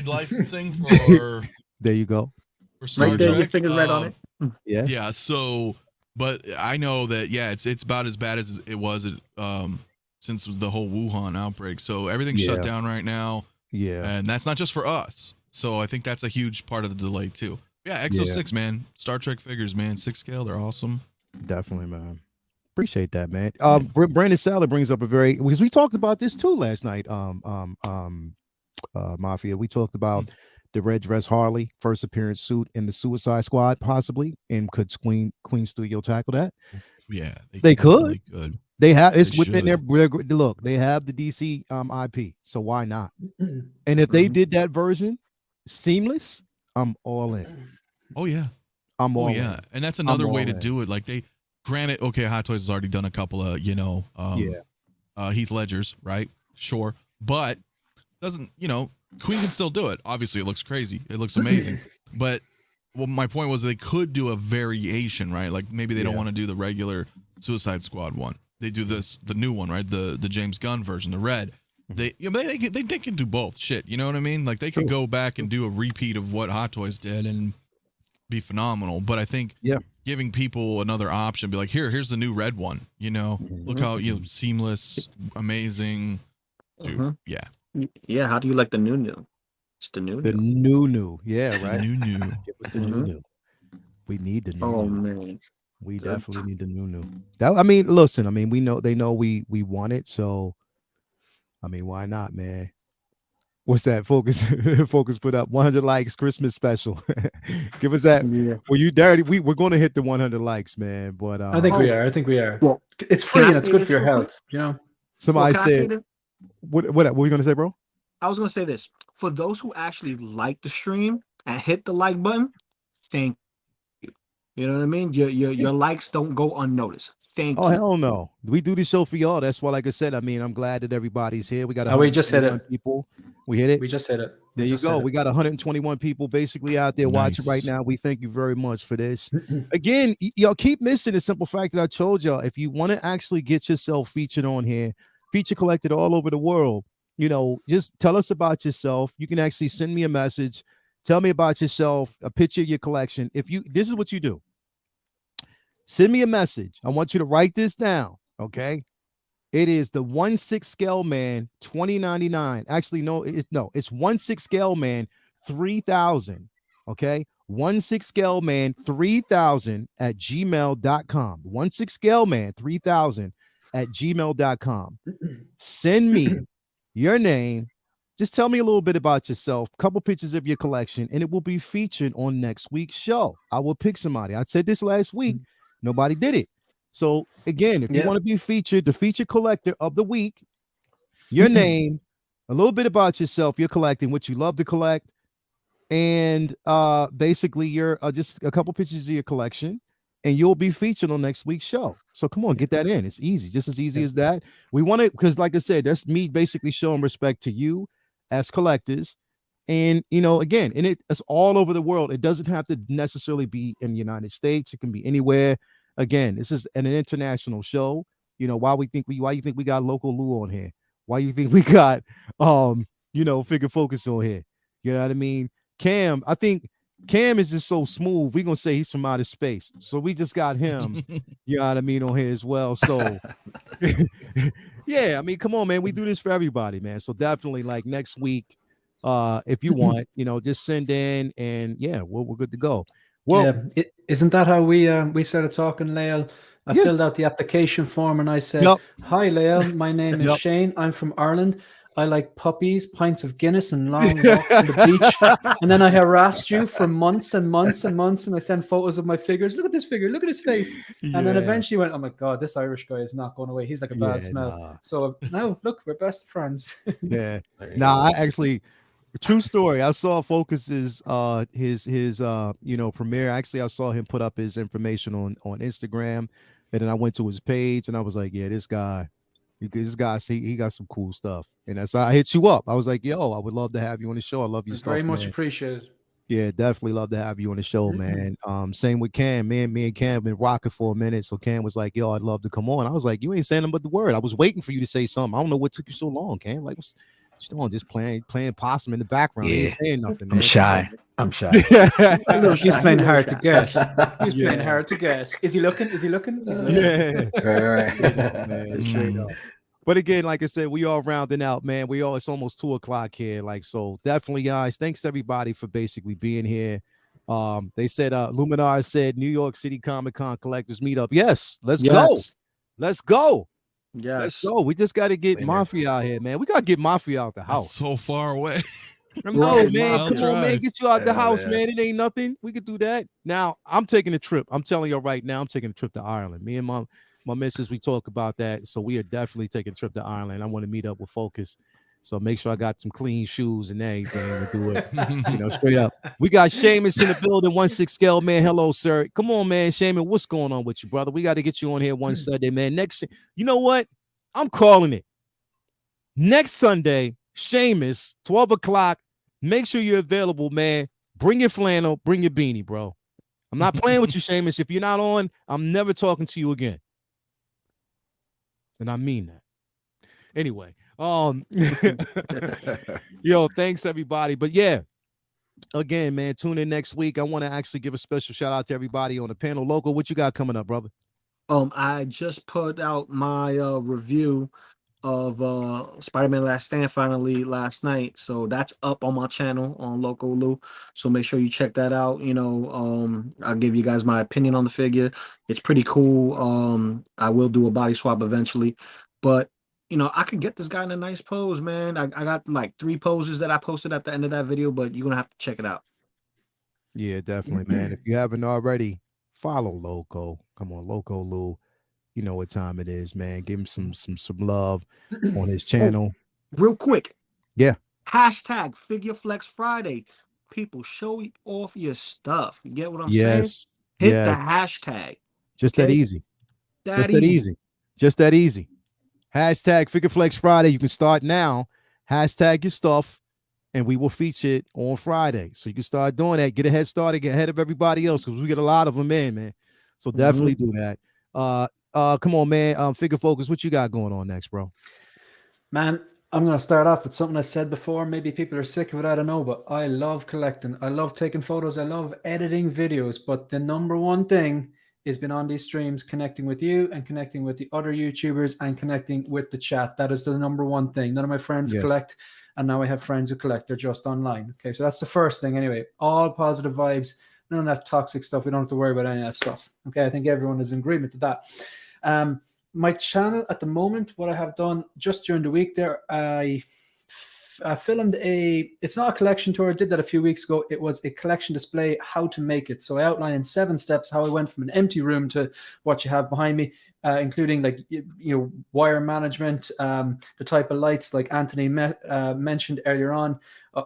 licensing for. There you go. For Star Right there, Trek. your finger's right on it. Yeah. Yeah. So, but I know that it's about as bad as it was since the whole Wuhan outbreak. So everything's shut down right now. Yeah. And that's not just for us. So I think that's a huge part of the delay too. Yeah, XO6, man. Star Trek figures, man. 6 scale, they're awesome. Definitely, man. Appreciate that, man. Brandon Saller brings up because we talked about this too last night. Mafia. We talked about the Red Dress Harley first appearance suit in the Suicide Squad, possibly. And could Queen Studio tackle that? Yeah, they could. They have it's They within should. their look. They have the DC IP, so why not? And if they did that version seamless, I'm all in. Oh yeah. I'm all in. And that's another way all to in. do it. Like granted, okay, Hot Toys has already done a couple of, Heath Ledgers, right? Sure. But doesn't, Queen can still do it. Obviously, it looks crazy. It looks amazing. But my point was they could do a variation, right? Like maybe they don't want to do the regular Suicide Squad one. They do the new one, right? The James Gunn version, the red. They can do both. Shit, you know what I mean? Like they could go back and do a repeat of what Hot Toys did and be phenomenal. But I think giving people another option, be like, here's the new red one. Look how seamless, amazing. Dude, Yeah. How do you like the new? It's the new. The new. Yeah, right. New. Give us the new. We need the new. Oh man. We definitely need the new. That I mean, listen. I mean, they know we want it. So, I mean, why not, man? What's that? Focus put up 100 likes Christmas special. Give us that. Yeah. Well, you dirty. We're going to hit the 100 likes, man. But I think we are. Well, it's free and it's good for your health. Somebody said. What were you going to say, bro? I was going to say this. For those who actually like the stream and hit the like button, thank you. You know what I mean? Your likes don't go unnoticed. Thank you. Oh, hell no. We do this show for y'all. That's why, like I said, I mean, I'm glad that everybody's here. We got we just hit it. People. We hit it. We just hit it. There you go. We got 121 people basically out there watching right now. We thank you very much for this. Again, y'all keep missing the simple fact that I told y'all. If you want to actually get yourself featured on here, feature collected all over the world, just tell us about yourself. You can actually send me a message. Tell me about yourself, a picture of your collection. This is what you do. Send me a message. I want you to write this down, okay? It is the 1/6 scale man 2099. Actually, it's 1/6 scale man 3000. Okay, 1/6 scale man 3000 at gmail.com. 1/6 scale man 3000 at gmail.com. Send me your name. Just tell me a little bit about yourself, a couple pictures of your collection, and it will be featured on next week's show. I will pick somebody. I said this last week. Nobody did it. So again, if you want to be featured, the feature collector of the week, your name, a little bit about yourself, you're collecting, what you love to collect, and basically you're just a couple pictures of your collection, and you'll be featured on next week's show. So come on, get that in. It's easy, just as easy as that. We want it because, like I said, that's me basically showing respect to you as collectors. And again, and it's all over the world. It doesn't have to necessarily be in the United States. It can be anywhere. Again, this is an international show. Why you think we got Local Lou on here? Why you think we got Figure Focus on here? You know what I mean? Cam, I think Cam is just so smooth. We're gonna say he's from outer space. So we just got him, you know what I mean, on here as well. So yeah, I mean, come on, man. We do this for everybody, man. So definitely like next week. If you want, just send in and we're good to go. Well, isn't that how we started talking, Lael? I filled out the application form and I said, "Hi, Lael. My name is Shane. I'm from Ireland. I like puppies, pints of Guinness, and long walks on the beach. And then I harassed you for months and months and months, and I sent photos of my figures. Look at this figure. Look at his face. And then eventually went, oh my God, this Irish guy is not going away. He's like a bad smell. Nah. So now, look, we're best friends. Yeah. I actually, true story. I saw Focus's his premiere. Actually, I saw him put up his information on Instagram, and then I went to his page, and I was like, yeah, this guy, he got some cool stuff. And that's why I hit you up. I was like, yo, I would love to have you on the show. I love your stuff. Very much man. appreciated. Yeah, definitely love to have you on the show, man. Same with Cam. Me and Cam have been rocking for a minute. So Cam was like, yo, I'd love to come on. I was like, you ain't saying nothing but the word. I was waiting for you to say something. I don't know what took you so long, Cam. Like, what's doing? Just playing possum in the background. Yeah. Ain't saying nothing, man. I'm shy. He's playing hard to get. He's playing hard to get. Is he looking? He's looking? Yeah. Right. Man, straight up. But again, like I said, we all rounding out, man. It's almost 2:00 here. Like, so definitely, guys, thanks everybody for basically being here. They said Luminar said New York City Comic-Con collectors meetup. Yes, let's go. Let's go. Yes. Let's go. We just got to get Mafia out here, man. We got to get Mafia out the house. It's so far away. No, man. Come on, man. Get you out the house, man. man. It ain't nothing. We could do that. Now, I'm taking a trip. I'm telling you right now, I'm taking a trip to Ireland. Me and my missus, we talk about that. So we are definitely taking a trip to Ireland. I want to meet up with Focus. So make sure I got some clean shoes and everything to do it. Straight up. We got Seamus in the building, 1/6 scale, man. Hello, sir. Come on, man. Seamus, what's going on with you, brother? We got to get you on here one Sunday, man. You know what? I'm calling it. Next Sunday, Seamus, 12:00. Make sure you're available, man. Bring your flannel, bring your beanie, bro. I'm not playing with you, Seamus. If you're not on, I'm never talking to you again. And I mean that. Anyway, yo, thanks everybody. But yeah, again, man, tune in next week. I want to actually give a special shout out to everybody on the panel. Local, what you got coming up, brother? I just put out my review of Spider-Man Last Stand finally last night, so that's up on my channel on Loco Lou, so make sure you check that out. I'll give you guys my opinion on the figure. It's pretty cool. I will do a body swap eventually, but I could get this guy in a nice pose, man. I got like 3 poses that I posted at the end of that video, but you're gonna have to check it out. Yeah, definitely, man. If you haven't already, follow Loco. Come on, Loco Lou. You know what time it is, man. Give him some love on his channel. Real quick. Yeah. Hashtag Figure Flex Friday. People, show off your stuff. You get what I'm saying? Hit the hashtag. Just that easy. Just that easy. Hashtag Figure Flex Friday. You can start now. Hashtag your stuff, and we will feature it on Friday. So you can start doing that. Get a head start, get ahead of everybody else, because we get a lot of them in, man. So definitely do that. Come on, man. Figure Focus, what you got going on next, bro? Man, I'm going to start off with something I said before. Maybe people are sick of it, I don't know, but I love collecting. I love taking photos. I love editing videos. But the number one thing is been on these streams, connecting with you and connecting with the other YouTubers and connecting with the chat. That is the number one thing. None of my friends collect, and now I have friends who collect. They're just online. Okay, so that's the first thing anyway. All positive vibes. None of that toxic stuff. We don't have to worry about any of that stuff. Okay, I think everyone is in agreement to that. My channel at the moment, what I have done just during the week there, I filmed it's not a collection tour. I did that a few weeks ago. It was a collection display, how to make it. So I outlined in 7 steps how I went from an empty room to what you have behind me, including like, wire management, the type of lights like Anthony mentioned earlier on.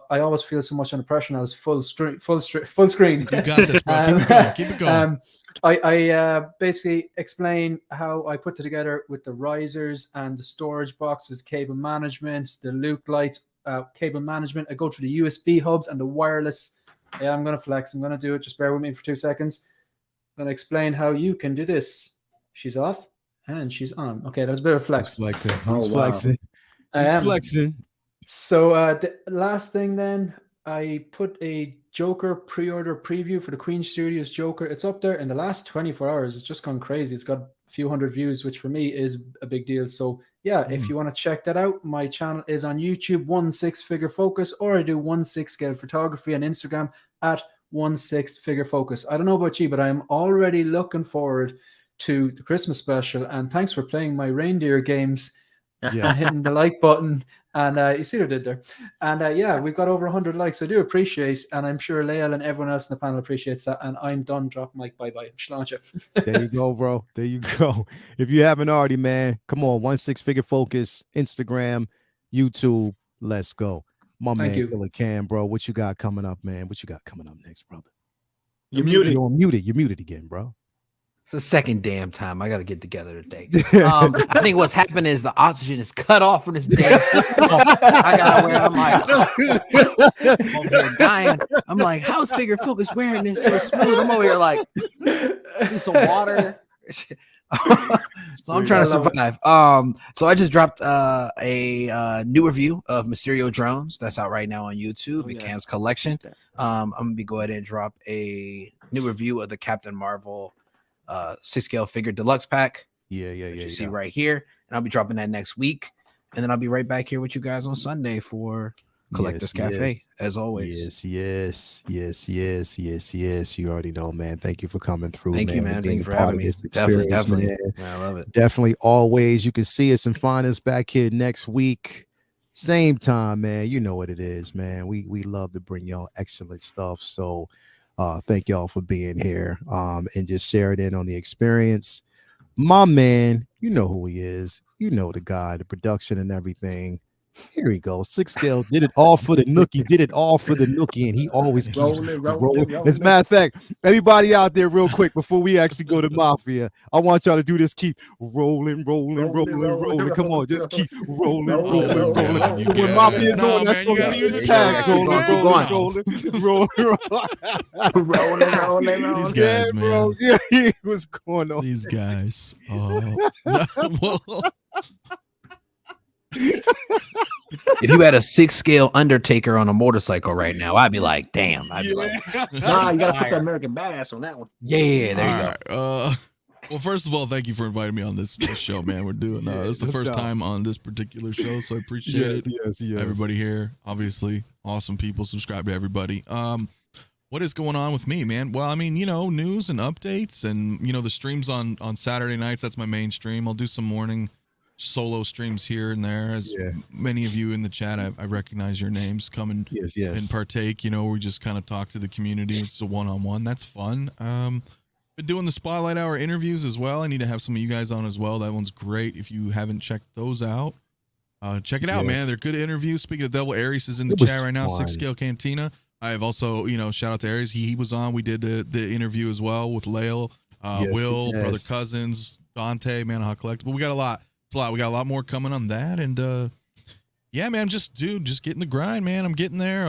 I always feel so much under pressure now. It's full screen. You got this, bro. Keep it going. I basically explain how I put it together with the risers and the storage boxes, cable management, the loop lights, cable management. I go through the USB hubs and the wireless. Yeah, I'm going to flex. I'm going to do it. Just bear with me for 2 seconds. I'm going to explain how you can do this. She's off and she's on. Okay, that's a bit of flex. He's flexing. He's flexing. So the last thing then, I put a Joker pre-order preview for the Queen Studios Joker. It's up there in the last 24 hours. It's just gone crazy. It's got a few hundred views, which for me is a big deal. So yeah, if you want to check that out, my channel is on YouTube, 1/6 Figure Focus, or I do 1/6 scale photography on Instagram at 1/6 Figure Focus. I don't know about you, but I'm already looking forward to the Christmas special. And thanks for playing my reindeer games and hitting the like button And you see what I did there. And yeah, we've got over 100 likes. I do appreciate, and I'm sure Lael and everyone else in the panel appreciates that. And I'm done. Drop mic. Bye-bye. Shlancha. There you go, bro. There you go. If you haven't already, man, come on. 1 6 Figure Focus, Instagram, YouTube. Let's go. My Thank man, you. Killer Cam, bro. What you got coming up, man? What you got coming up next, brother? You're muted. You're muted. You're muted again, bro. It's the second damn time I got to get together today. I think what's happened is the oxygen is cut off from this damn. I got where I'm like, over here dying. I'm like, how's Figure Focus wearing this so smooth? I'm over here like, need some water. So I'm trying to survive. So I just dropped a new review of Mysterio drones that's out right now on YouTube. Cam's collection. I'm gonna be go ahead and drop a new review of the Captain Marvel 6-scale figure deluxe pack. You see right here, and I'll be dropping that next week, and then I'll be right back here with you guys on Sunday for Collectors Cafe, as always. Yes. You already know, man. Thank you for coming through. Thank you, man. Thank you for having me. Definitely. Man, I love it. Definitely, always. You can see us and find us back here next week, same time, man. You know what it is, man. We love to bring y'all excellent stuff. So, thank y'all for being here, and just share it in on the experience. My man, you know who he is. You know the guy, the production and everything. Here he goes. 6-scale did it all for the Nookie. Did it all for the Nookie, and he always keeps rolling. As a matter of fact, everybody out there, real quick, before we actually go to Mafia, I want y'all to do this. Keep rolling. Come on, just keep rolling. When Mafia's on, that's going to be his tag. Rolling. These guys, man. Bro. Yeah, what's going on? These guys. Oh. If you had a 6-scale Undertaker on a motorcycle right now, I'd be like, damn. I'd be like, nah, you gotta put the American Badass on that one. Yeah, there you go. Well, first of all, thank you for inviting me on this show, man. We're doing this is the first time on this particular show, so I appreciate it. Yes. Everybody here, obviously, awesome people. Subscribe to everybody. What is going on with me, man? Well, I mean, news and updates, and the streams on Saturday nights. That's my main stream. I'll do some morning solo streams here and there, as many of you in the chat, I recognize your names. Come and partake. We just kind of talk to the community. It's a one-on-one. That's fun. Been doing the Spotlight Hour interviews as well. I need to have some of you guys on as well. That one's great. If you haven't checked those out, check it out, man. They're good interviews. Speaking of the devil, Aries is in the chat right now. 6-scale Cantina. I have also, shout out to Aries. He was on. We did the interview as well with Lael, Will, Brother Cousins, Dante, man, Hot Collect. But we got a lot. It's a lot. We got a lot more coming on that, and yeah, man, just getting the grind, man. I'm getting there.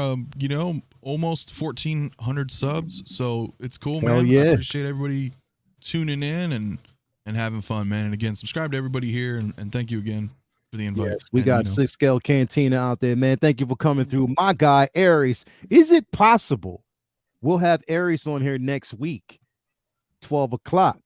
Almost 1,400 subs, so it's cool, man. I appreciate everybody tuning in and having fun, man. And again, subscribe to everybody here, and thank you again for the invite. Yes, we got 6-scale Cantina out there, man. Thank you for coming through. My guy, Aries. Is it possible we'll have Aries on here next week, 12 o'clock?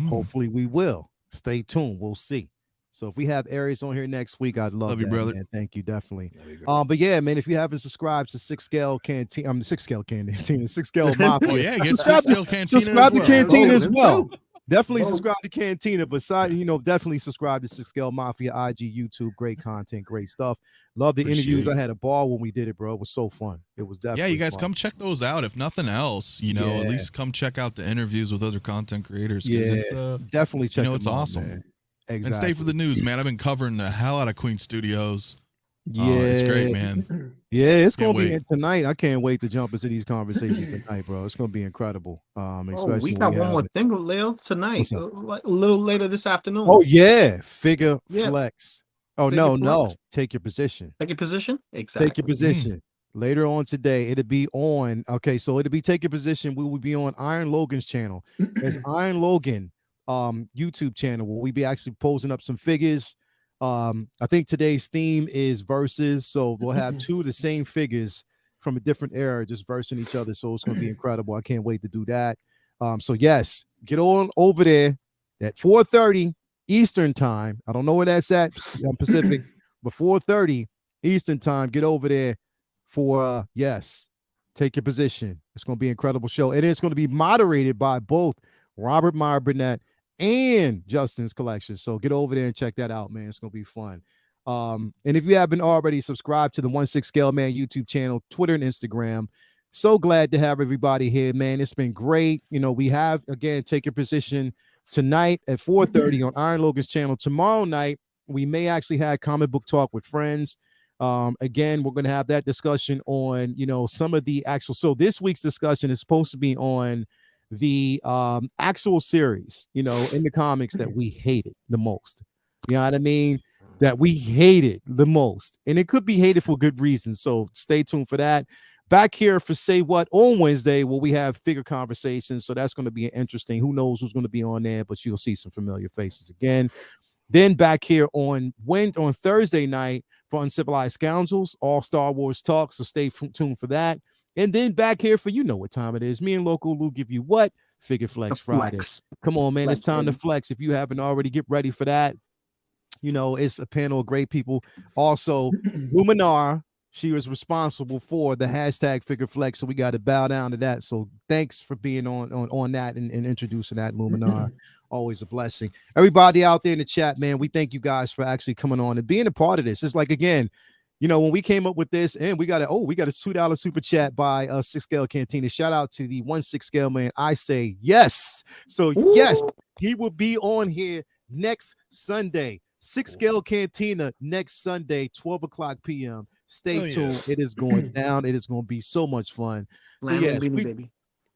Hopefully we will. Stay tuned. We'll see. So if we have Aries on here next week, I'd love you, that, brother. Man. Thank you, definitely. But yeah, man, if you haven't subscribed to 6-scale Cantina, 6-scale Cantina, 6-scale Mafia. Oh yeah, get 6-scale Cantina. Subscribe to Cantina as well. Definitely subscribe to Cantina. Besides, definitely subscribe to 6-scale Mafia, IG, YouTube. Great content, great stuff. Love the interviews. I had a ball when we did it, bro. It was so fun. It was definitely you guys fun. Come check those out. If nothing else, at least come check out the interviews with other content creators. Yeah, definitely check. It's awesome. Man. Exactly. And stay for the news, man. I've been covering the hell out of Queen Studios. Yeah, it's great, man. Yeah, it's gonna be tonight. I can't wait to jump into these conversations tonight, bro. It's gonna be incredible. We got one more thing, Lil, tonight, like a little later this afternoon. Oh yeah, Figure Flex. Oh no, take your position. Take your position. Exactly. Take your position. Later on today, it'll be on. Okay, so it'll be take your position. We will be on Iron Logan's channel. There's Iron Logan YouTube channel where we be actually posing up some figures. I think today's theme is verses, so we'll have two of the same figures from a different era just versing each other, so it's going to be incredible. I can't wait to do that. So yes, get on over there at 4:30 Eastern time. I don't know where that's at, Pacific, but 4:30 Eastern time, get over there for take your position. It's going to be an incredible show, and it's going to be moderated by both Robert Meyer Burnett and Justin's collection. So get over there and check that out, man. It's gonna be fun. And if you haven't already, subscribed to the 1/6 Scale Man YouTube channel, Twitter and Instagram. So glad to have everybody here, man. It's been great. You know, we have, again, take your position tonight at 4:30 on Iron Logan's channel. Tomorrow night, we may actually have comic book talk with friends. Again, we're going to have that discussion on, you know, some of the actual. So this week's discussion is supposed to be on the actual series, you know, in the comics that we hated the most. You know what I mean? That we hated the most. And it could be hated for good reasons. So stay tuned for that. Back here for Say What on Wednesday, where we have figure conversations. So that's going to be interesting. Who knows who's going to be on there, but you'll see some familiar faces again. Then back here on Thursday night for Uncivilized Scoundrels, all Star Wars talk. So stay tuned for that. And then back here for, you know what time it is. Me and Local Lou give you what? Figure Flex Friday. Come on, man. It's time to flex. If you haven't already, get ready for that. You know, it's a panel of great people. Also, Luminar, she was responsible for the hashtag Figure Flex, so we got to bow down to that. So thanks for being on that and introducing that, Luminar. Always a blessing. Everybody out there in the chat, man, we thank you guys for actually coming on and being a part of this. It's like, again, you know, when we came up with this, and we got a $2 super chat by 6 Scale Cantina. Shout out to the 1/6 Scale Man. I say yes. So yes, he will be on here next Sunday. 6 Scale Cantina next Sunday, 12 o'clock p.m. Stay tuned. It is going down. It is going to be so much fun. So yes,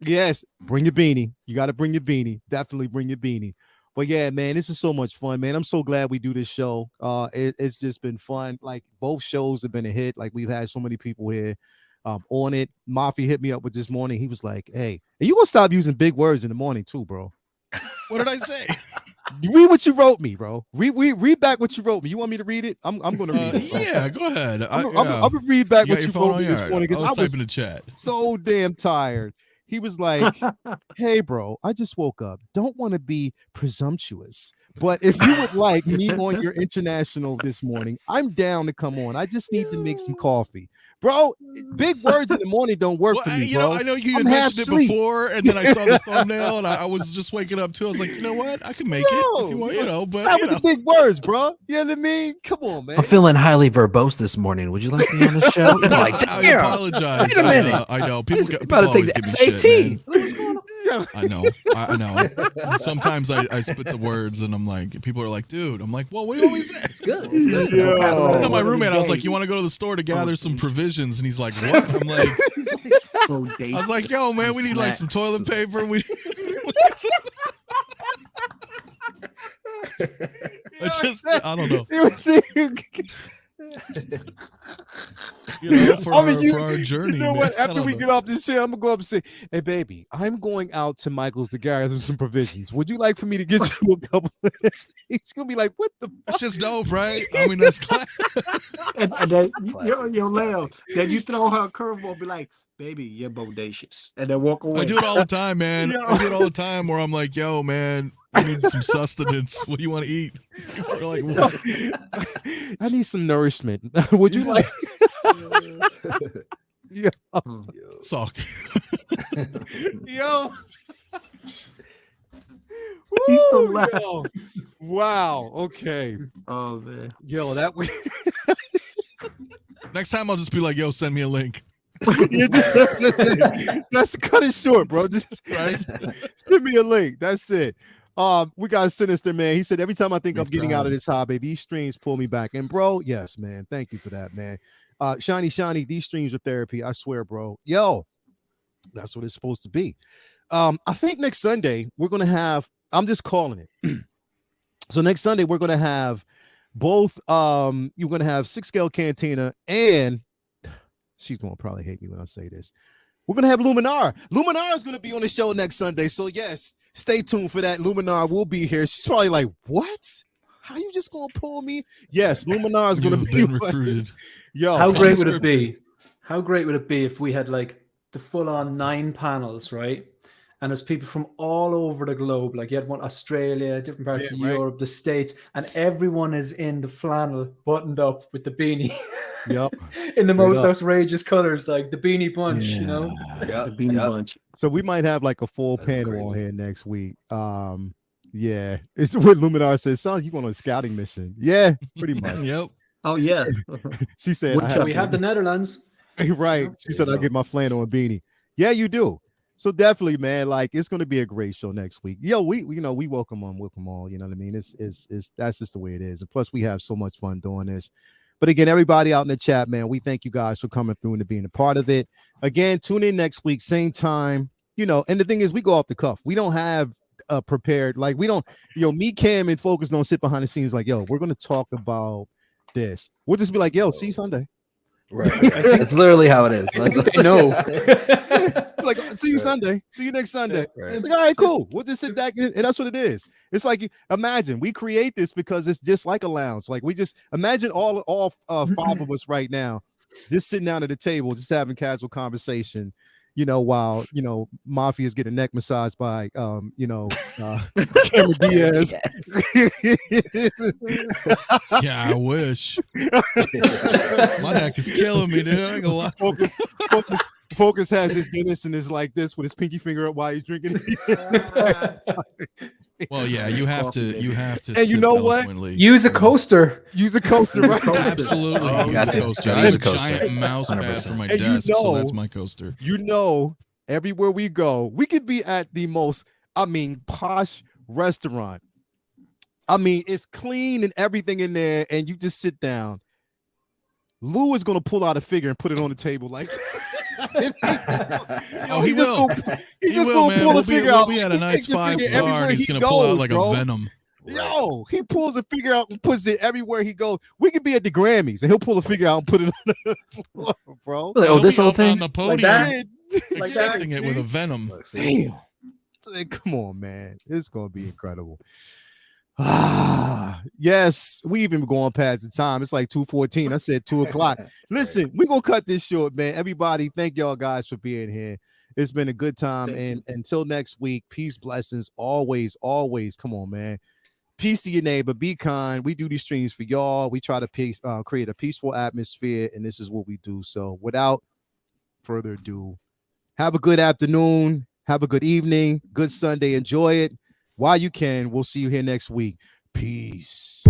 yes, bring your beanie. You got to bring your beanie. Definitely bring your beanie. But yeah, man, this is so much fun, man. I'm so glad we do this show. It's just been fun. Like, both shows have been a hit. Like, we've had so many people here on it. Mafia hit me up with this morning. He was like, "Hey, and you gonna stop using big words in the morning too, bro?" What did I say? Read what you wrote me, bro. Read back what you wrote me. You want me to read it? I'm gonna read it. Bro. Yeah, go ahead. I'm gonna read back what you wrote me this morning because I was typing in the chat. So damn tired. He was like, "Hey, bro, I just woke up. Don't want to be presumptuous, but if you would like me on your international this morning, I'm down to come on. I just need to make some coffee." Bro, big words in the morning don't work for me, bro. I know you had mentioned it before, and then I saw the thumbnail, and I was just waking up too. I was like, you know what? I can make it if you want, you know. But stop with the big words, bro. You know what I mean? Come on, man. I'm feeling highly verbose this morning. Would you like me on the show? Like, I apologize. Wait a minute. I know people about to take the SAT. Shit, I know. Sometimes I spit the words, and I'm like, people are like, "Dude," I'm like, "Well, what do you always say?" It's good. It's good. Yeah. I told my roommate, I was like, "You want to go to the store to gather some provisions?" And he's like, "What?" I'm like, I was like, "Yo, man, we need like some toilet paper. I don't know. For our journey. You know what? After we get off this shit, I'm gonna go up and say, "Hey, baby, I'm going out to Michael's to gather some provisions. Would you like for me to get you a couple?" He's gonna be like, "What the fuck?" That's just dope, right? I mean, that's class. And then yo, Leo, then you throw her a curveball, be like, "Baby, you're bodacious," and then walk away. I do it all the time, man. I do it all the time where I'm like, "Yo, man, I need some sustenance. What do you want to eat?" Like, what? I need some nourishment. Would you like? Yeah. Sock. Yo. He's still Yo. Wow. Okay. Oh man. Yo, that was. Next time I'll just be like, "Yo, send me a link." That's cut it short, bro. Just send me a link. That's it. We got Sinister, man. He said, "Every time I think I'm getting out of this hobby, these streams pull me back." And bro, yes, man. Thank you for that, man. Shiny, these streams are therapy. I swear, bro. Yo, that's what it's supposed to be. I think next Sunday we're gonna have. I'm just calling it. So next Sunday we're gonna have both. You're gonna have 6 Scale Cantina, and she's gonna probably hate me when I say this. We're gonna have Luminar. Luminar is gonna be on the show next Sunday. So yes, stay tuned for that. Luminar will be here. She's probably like, "What? How you just gonna pull me?" Yes, Luminar is gonna be recruited. Yo, how great would it be? How great would it be if we had like the full-on 9 panels, right? And there's people from all over the globe. Like, you had one Australia, different parts of Europe, the States, and everyone is in the flannel, buttoned up with the beanie. Yep. In the most outrageous colors, like the Beanie Bunch, you know? Yeah, the Beanie Bunch. So we might have like a full panel on here next week. Yeah. It's what Luminar says. "Son, you going on a scouting mission?" Yeah, pretty much. Yep. Oh yeah. She said, We have the Netherlands. right. She said, I get my flannel and beanie. Yeah, you do. So definitely, man, like it's going to be a great show next week. Yo, we welcome them all. You know what I mean? It's that's just the way it is. And plus, we have so much fun doing this. But again, everybody out in the chat, man, we thank you guys for coming through and being a part of it. Again, tune in next week, same time. And the thing is, we go off the cuff. We don't have prepared, like we don't, me, Cam, and Focus don't sit behind the scenes like, yo, we're going to talk about this. We'll just be like, yo, see you Sunday. Right. It's literally how it is. No. Like, see you Sunday. See you next Sunday. Right. It's like, all right, cool. We'll just sit back, and that's what it is. It's like, imagine we create this because it's just like a lounge. Like we just imagine all 5 of us right now, just sitting down at the table, just having casual conversation. While Mafia is getting neck massaged by Cameron Diaz. Yeah, I wish. My neck is killing me, dude. I ain't gonna lie. Focus has his Guinness and is like this with his pinky finger up while he's drinking it. Well, yeah, you have to. And you know what? Use a coaster. Right? Absolutely. Use a coaster. I have a giant mouse pad for my desk, so that's my coaster. Everywhere we go, we could be at the most, posh restaurant. It's clean and everything in there, and you just sit down. Lou is gonna pull out a figure and put it on the table like. He will. He's just gonna pull a figure out. We had a nice 5-star. He's gonna pull out like a Venom. Yo, he pulls a figure out and puts it everywhere he goes. We could be at the Grammys and he'll pull a figure out and put it on the floor, bro. Like, this whole thing on the podium, like accepting it with a Venom. Damn. Like, come on, man. It's gonna be incredible. Yes, we even going past the time. It's like 2:14. I said 2:00. Listen, we're gonna cut this short, man. Everybody, thank y'all guys for being here. It's been a good time. And until next week, peace, blessings, always. Come on, man. Peace to your neighbor. Be kind. We do these streams for y'all. We try to create a peaceful atmosphere, and this is what we do. So without further ado, have a good afternoon. Have a good evening. Good Sunday. Enjoy it while you can. We'll see you here next week. Peace.